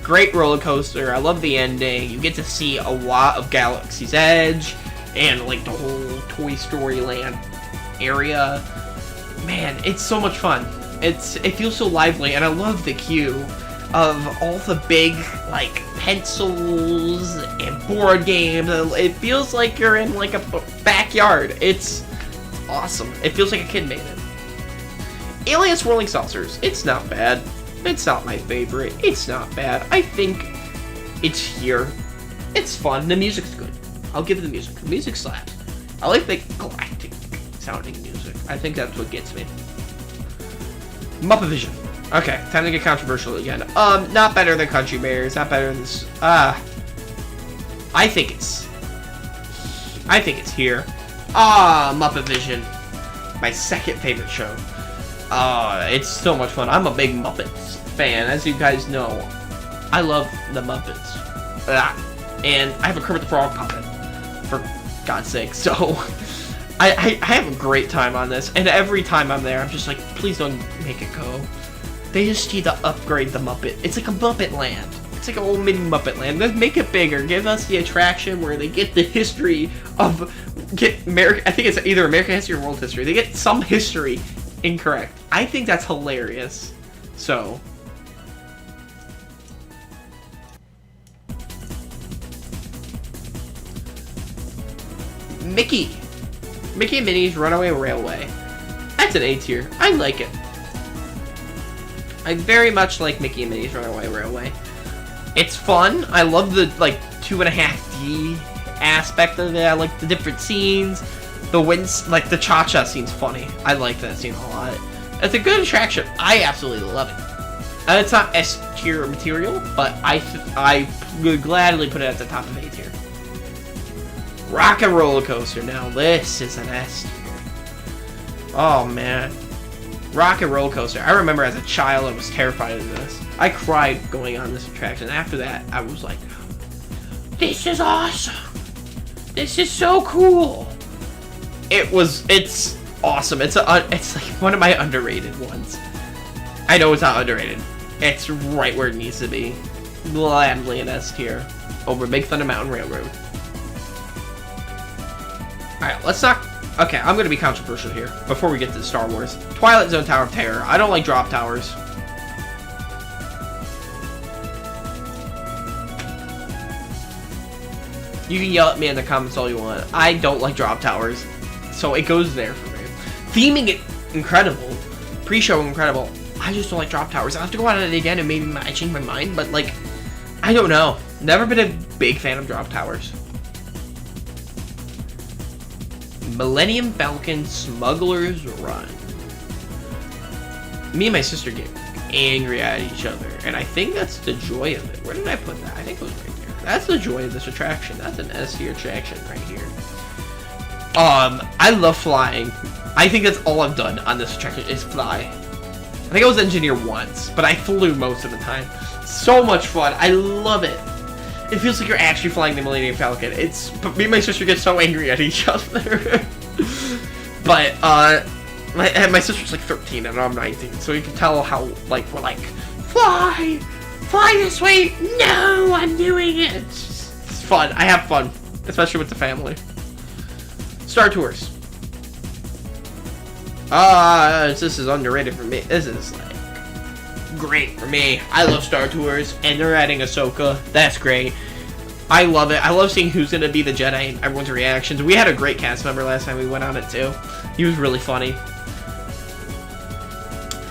Great roller coaster. I love the ending. You get to see a lot of Galaxy's Edge and like the whole Toy Story Land area. Man, it's so much fun. It feels so lively, and I love the queue of all the big like pencils and board games. It feels like you're in like a backyard. It's awesome. It feels like a kid made it. Alien Swirling Saucers. It's not bad. It's not my favorite. It's not bad. I think it's here. It's fun. The music's good. I'll give it the music. The music slaps. I like the galactic sounding music. I think that's what gets me. Muppet Vision. Okay, time to get controversial again. Not better than Country Bears. Not better than this. I think it's here. Muppet Vision. My second favorite show. It's so much fun. I'm a big Muppets fan, as you guys know, I love the Muppets. And I have a Kermit the Frog puppet, for God's sake, so I have a great time on this, and every time I'm there, I'm just like, please don't make it go. They just need to upgrade the Muppet. It's like a Muppet Land. It's like an old mini Muppet Land. Let's make it bigger. Give us the attraction where they get the history of, I think it's either American history or world history. They get some history incorrect. I think that's hilarious. So... Mickey and Minnie's Runaway Railway. That's an A tier. I like it. I very much like Mickey and Minnie's Runaway Railway. It's fun. I love the, like, 2.5D aspect of it. I like the different scenes. The winds, like, the cha-cha scene's funny. I like that scene a lot. It's a good attraction. I absolutely love it. It's not S tier material, but I would gladly put it at the top of A tier. Rock and Roller Coaster. Now this is an S tier. Oh man, Rock and Roller Coaster. I remember as a child I was terrified of this. I cried going on this attraction. After that, I was like, "This is awesome. This is so cool." It's awesome. It's like one of my underrated ones. I know it's not underrated. It's right where it needs to be. Gladly an S tier over Big Thunder Mountain Railroad. Alright, let's not... Okay, I'm going to be controversial here before we get to Star Wars. Twilight Zone Tower of Terror. I don't like drop towers. You can yell at me in the comments all you want. I don't like drop towers. So it goes there for me. Theming it, incredible. Pre-show, incredible. I just don't like drop towers. I'll have to go on it again and maybe I change my mind. But, like, I don't know. Never been a big fan of drop towers. Millennium Falcon Smuggler's Run. Me and my sister get angry at each other, and I think that's the joy of it. Where did I put that? I think it was right there. That's the joy of this attraction. That's an S tier attraction right here. I love flying. I think that's all I've done on this attraction is fly. I think I was engineer once, but I flew most of the time. So much fun. I love it. It feels like you're actually flying the Millennium Falcon. But me and my sister get so angry at each other. But, my sister's like 13 and I'm 19, so you can tell how, like, we're like, fly this way. No, I'm doing it. It's fun. I have fun, especially with the family. Star Tours. This is underrated for me. This is, like, great for me. I love Star Tours, and they're adding Ahsoka. That's great. I love it. I love seeing who's going to be the Jedi and everyone's reactions. We had a great cast member last time we went on it, too. He was really funny.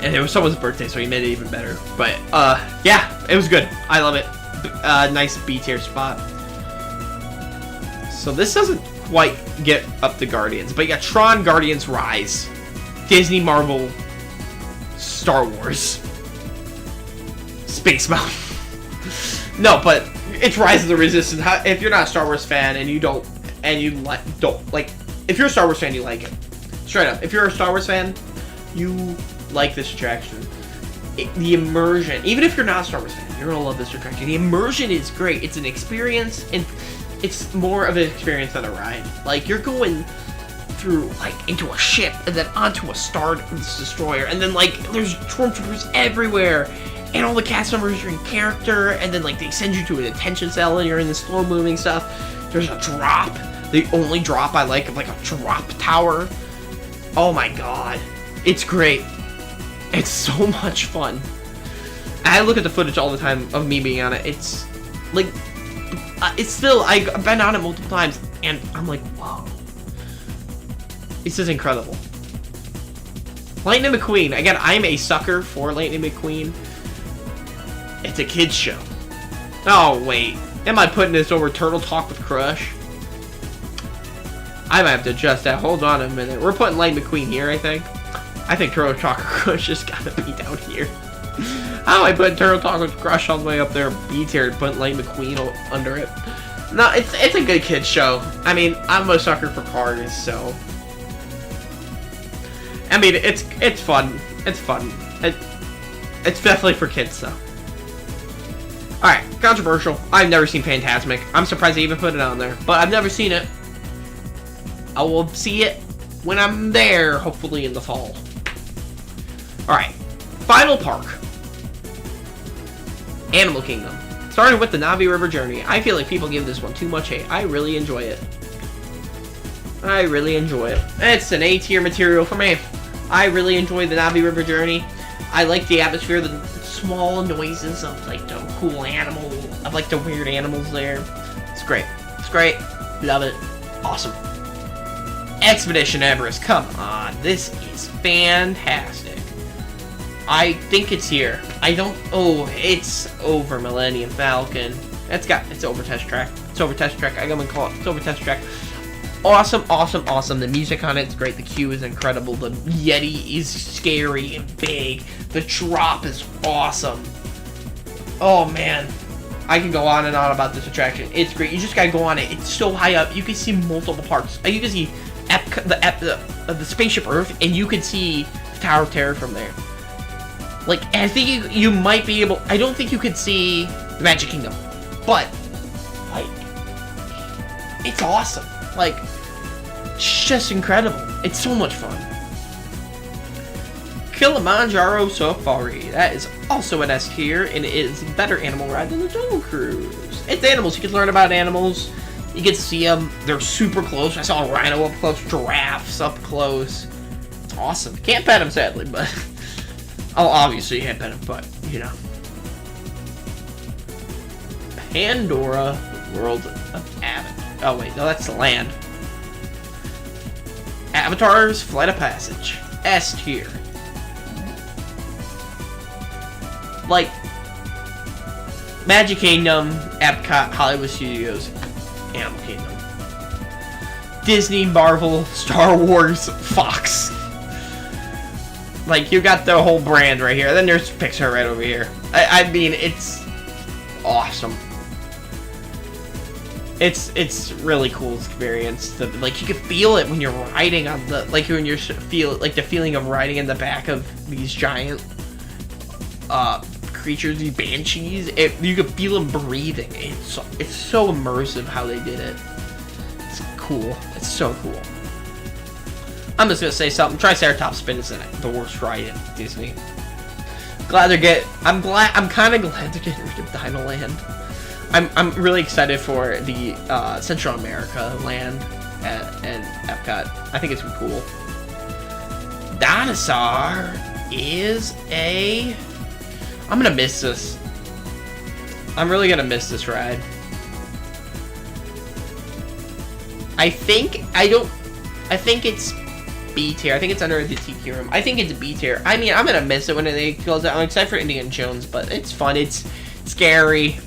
And it was someone's birthday, so he made it even better. But, yeah, it was good. I love it. Nice B-tier spot. So this doesn't quite get up to Guardians, but you got Tron Guardians Rise. Disney, Marvel, Star Wars. Space Mountain. No, but it's Rise of the Resistance. If you're not a Star Wars fan and you don't like, if you're a Star Wars fan, you like it. Straight up, if you're a Star Wars fan, you like this attraction. The immersion, even if you're not a Star Wars fan, you're gonna love this attraction. The immersion is great. It's an experience, and it's more of an experience than a ride. Like, you're going through, like, into a ship, and then onto a Star Destroyer, and then, like, there's stormtroopers everywhere. And all the cast members are in character, and then, like, they send you to a detention cell, and you're in the slow-moving stuff. There's a drop. The only drop I like of, like, a drop tower. Oh my god. It's great. It's so much fun. I look at the footage all the time of me being on it. It's, like, it's still, I've been on it multiple times, and I'm like, whoa. This is incredible. Lightning McQueen. Again, I'm a sucker for Lightning McQueen. It's a kid's show. Oh, wait. Am I putting this over Turtle Talk with Crush? I might have to adjust that. Hold on a minute. We're putting Lightning McQueen here, I think. I think Turtle Talk with Crush just gotta be down here. How am I putting Turtle Talk with Crush all the way up there, B tier, and putting Lightning McQueen under it? No, it's a good kid's show. I mean, I'm a sucker for cars, so... I mean, it's fun. It's fun. It's definitely for kids, though. Alright, controversial. I've never seen Phantasmic. I'm surprised they even put it on there, but I've never seen it. I will see it when I'm there, hopefully in the fall. Alright, final park. Animal Kingdom. Starting with the Navi River Journey. I feel like people give this one too much hate. I really enjoy it. I really enjoy it. It's an A-tier material for me. I really enjoy the Navi River Journey. I like the atmosphere, the small noises of like the cool animal, of like the weird animals there. It's great. It's great. Love it. Awesome. Expedition Everest. Come on. This is fantastic. I think it's here. I don't... Oh, it's over Millennium Falcon. It's over Test Track. It's over Test Track. I'm gonna call it. It's over Test Track. Awesome, awesome, awesome. The music on it's great. The queue is incredible. The Yeti is scary and big. The drop is awesome. Oh, man. I can go on and on about this attraction. It's great. You just gotta go on it. It's so high up. You can see multiple parts. You can see the Spaceship Earth, and you can see the Tower of Terror from there. Like, I think you might be able... I don't think you could see the Magic Kingdom. But, like, it's awesome. Like, it's just incredible. It's so much fun. Kilimanjaro Safari. That is also an S tier, and it is a better animal ride than the Jungle Cruise. It's animals. You can learn about animals. You get to see them. They're super close. I saw a rhino up close, giraffes up close. It's awesome. Can't pet them, sadly, but... Oh, obviously you can't pet them, but, you know. Pandora World of Avatar. Oh, wait. No, that's the land. Avatar's Flight of Passage. S tier. Like, Magic Kingdom, Epcot, Hollywood Studios, Animal Kingdom. Disney, Marvel, Star Wars, Fox. Like, you got the whole brand right here. Then there's Pixar right over here. I mean, it's awesome. It's really cool experience. Like, you can feel it when you're riding on the, like, when you're like the feeling of riding in the back of these giant creatures, these banshees. You can feel them breathing. It's so immersive how they did it. It's cool. It's so cool. I'm just gonna say something. Triceratops Spin is the worst ride in Disney. I'm kind of glad they're getting rid of Dino Land. I'm really excited for the Central America land and Epcot. I think it's cool. Dinosaur is I'm gonna miss this. I'm really gonna miss this ride. I think it's B tier. I think it's under the Tiki Room. I think it's B tier. I mean, I'm gonna miss it when it goes out. I'm excited for Indiana Jones, but it's fun. It's scary,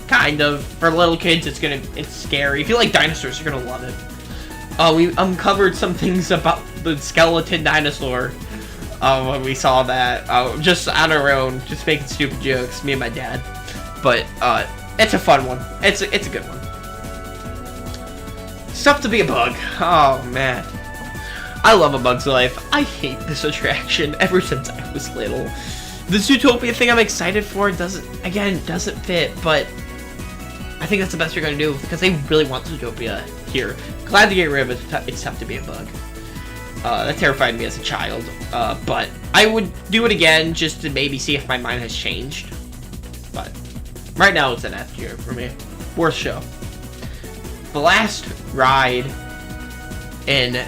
kind of. For little kids, it's scary. If you like dinosaurs, you're gonna love it. We uncovered some things about the skeleton dinosaur when we saw that. Just on our own, just making stupid jokes, me and my dad. But it's a fun one. It's a good one. Stuff to be a bug. Oh man. I love A Bug's Life. I hate this attraction ever since I was little. The Zootopia thing I'm excited for doesn't fit, but I think that's the best they're going to do because they really want Zootopia here. Glad to get rid of it. It's tough to be a bug. That terrified me as a child, but I would do it again just to maybe see if my mind has changed. But right now it's an F tier for me. Worst show. The last ride in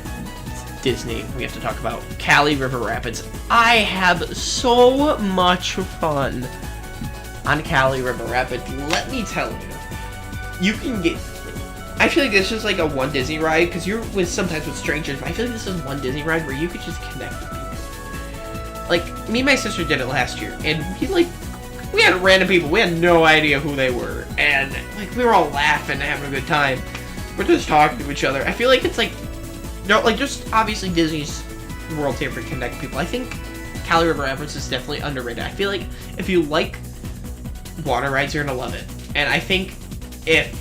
Disney we have to talk about, Cali River Rapids. I have so much fun on Cali River Rapids. Let me tell you, you can get... I feel like this is like a one Disney ride because you're sometimes with strangers, but I feel like this is one Disney ride where you could just connect with people. Like, me and my sister did it last year, and we had random people. We had no idea who they were, and like we were all laughing and having a good time. We're just talking to each other. I feel like it's like, just obviously Disney's World here for connect people. I think Cali River Rapids is definitely underrated. I feel like if you like water rides, you're gonna love it. And I think if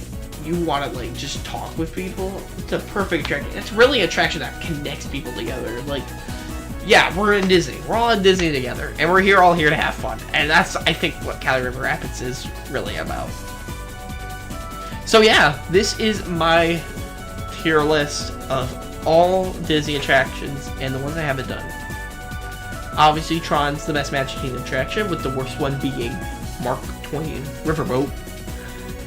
you want to like just talk with people, it's a perfect attraction. It's really an attraction that connects people together. Like, yeah, we're in Disney. We're all in Disney together, and we're all here to have fun. And that's, I think, what Cali River Rapids is really about. So yeah, this is my tier list of all Disney attractions and the ones I haven't done. Obviously, Tron's the best Magic Kingdom attraction, with the worst one being Mark Twain Riverboat.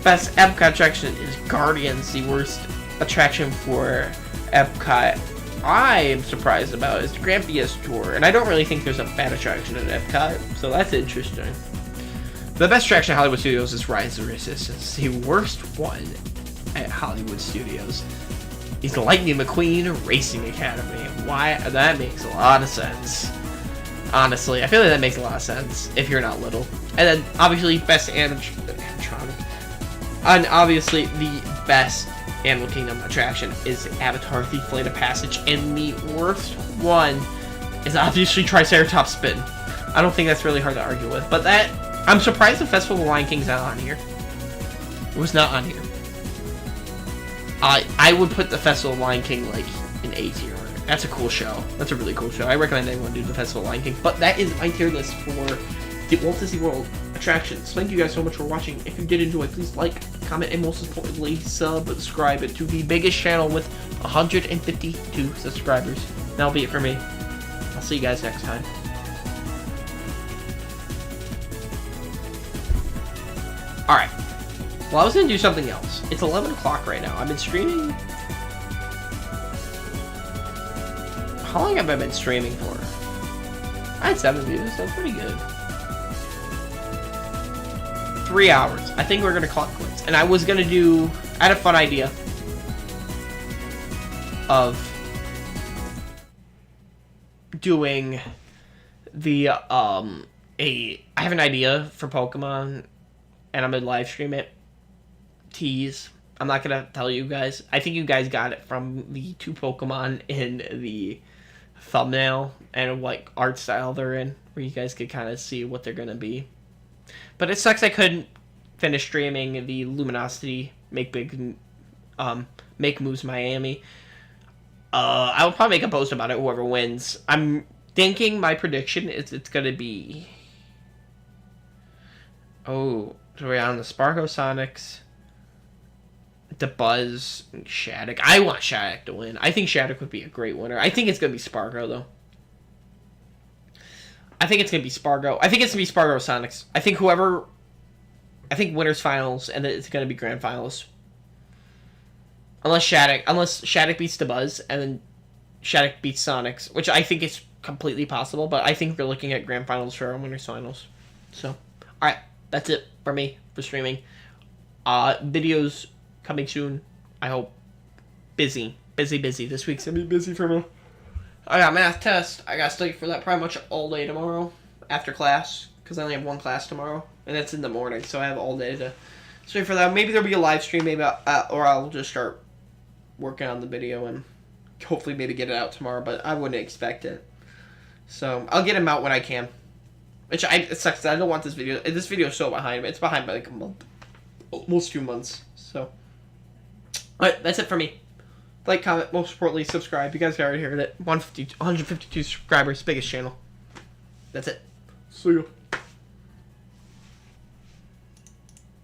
Best Epcot attraction is Guardians, the worst attraction for Epcot. I am surprised about is the Grampius Tour, and I don't really think there's a bad attraction at Epcot, so that's interesting. The best attraction at Hollywood Studios is Rise of Resistance. The worst one at Hollywood Studios is Lightning McQueen Racing Academy. Why? That makes a lot of sense. Honestly, I feel like that makes a lot of sense if you're not little. And then, obviously, best animatronic. And obviously, the best Animal Kingdom attraction is Avatar: The Flight of Passage, and the worst one is obviously Triceratops Spin. I don't think that's really hard to argue with, but that, I'm surprised the Festival of the Lion King's not on here. It was not on here. I would put the Festival of the Lion King like in A tier. That's a cool show. That's a really cool show. I recommend anyone do the Festival of the Lion King. But that is my tier list for the Walt Disney World attractions. Thank you guys so much for watching. If you did enjoy, please like, comment, and most importantly, subscribe to the biggest channel with 152 subscribers. That'll be it for me. I'll see you guys next time. Alright. Well, I was going to do something else. It's 11 o'clock right now. I've been streaming... How long have I been streaming for? I had 7 views. That's pretty good. 3 hours. I think we're going to call it quits. And I was going to do... I had a fun idea of doing the, I have an idea for Pokemon, and I'm going to live stream it. Tease. I'm not going to tell you guys. I think you guys got it from the 2 Pokemon in the thumbnail and what art style they're in, where you guys could kind of see what they're going to be. But it sucks I couldn't finish streaming the Luminosity Make Moves Miami. I will probably make a post about it, whoever wins. I'm thinking my prediction is it's going to be... Oh, so we're on the Sparko Sonics, the Buzz, and Shattuck. I want Shattuck to win. I think Shattuck would be a great winner. I think it's going to be Sparko, though. I think it's going to be Sparko. I think it's going to be Sparko Sonics. I think whoever... I think winners finals, and then it's going to be grand finals. Unless Shattuck beats the Buzz, and then Shattuck beats Sonics, which I think is completely possible, but I think we're looking at grand finals for our winners finals. So, alright, that's it for me, for streaming. Videos coming soon, I hope. Busy. This week's going to be busy for me. I got math test. I got to study for that pretty much all day tomorrow after class, because I only have 1 class tomorrow, and that's in the morning, so I have all day to study for that. Maybe there'll be a live stream, maybe, or I'll just start working on the video and hopefully maybe get it out tomorrow, but I wouldn't expect it. So I'll get them out when I can. Which it sucks. I don't want this video. This video is so behind. It's behind by like a month, almost 2 months. So, alright, that's it for me. Like, comment, most importantly, subscribe. You guys already heard it. 152 subscribers, biggest channel. That's it. See you.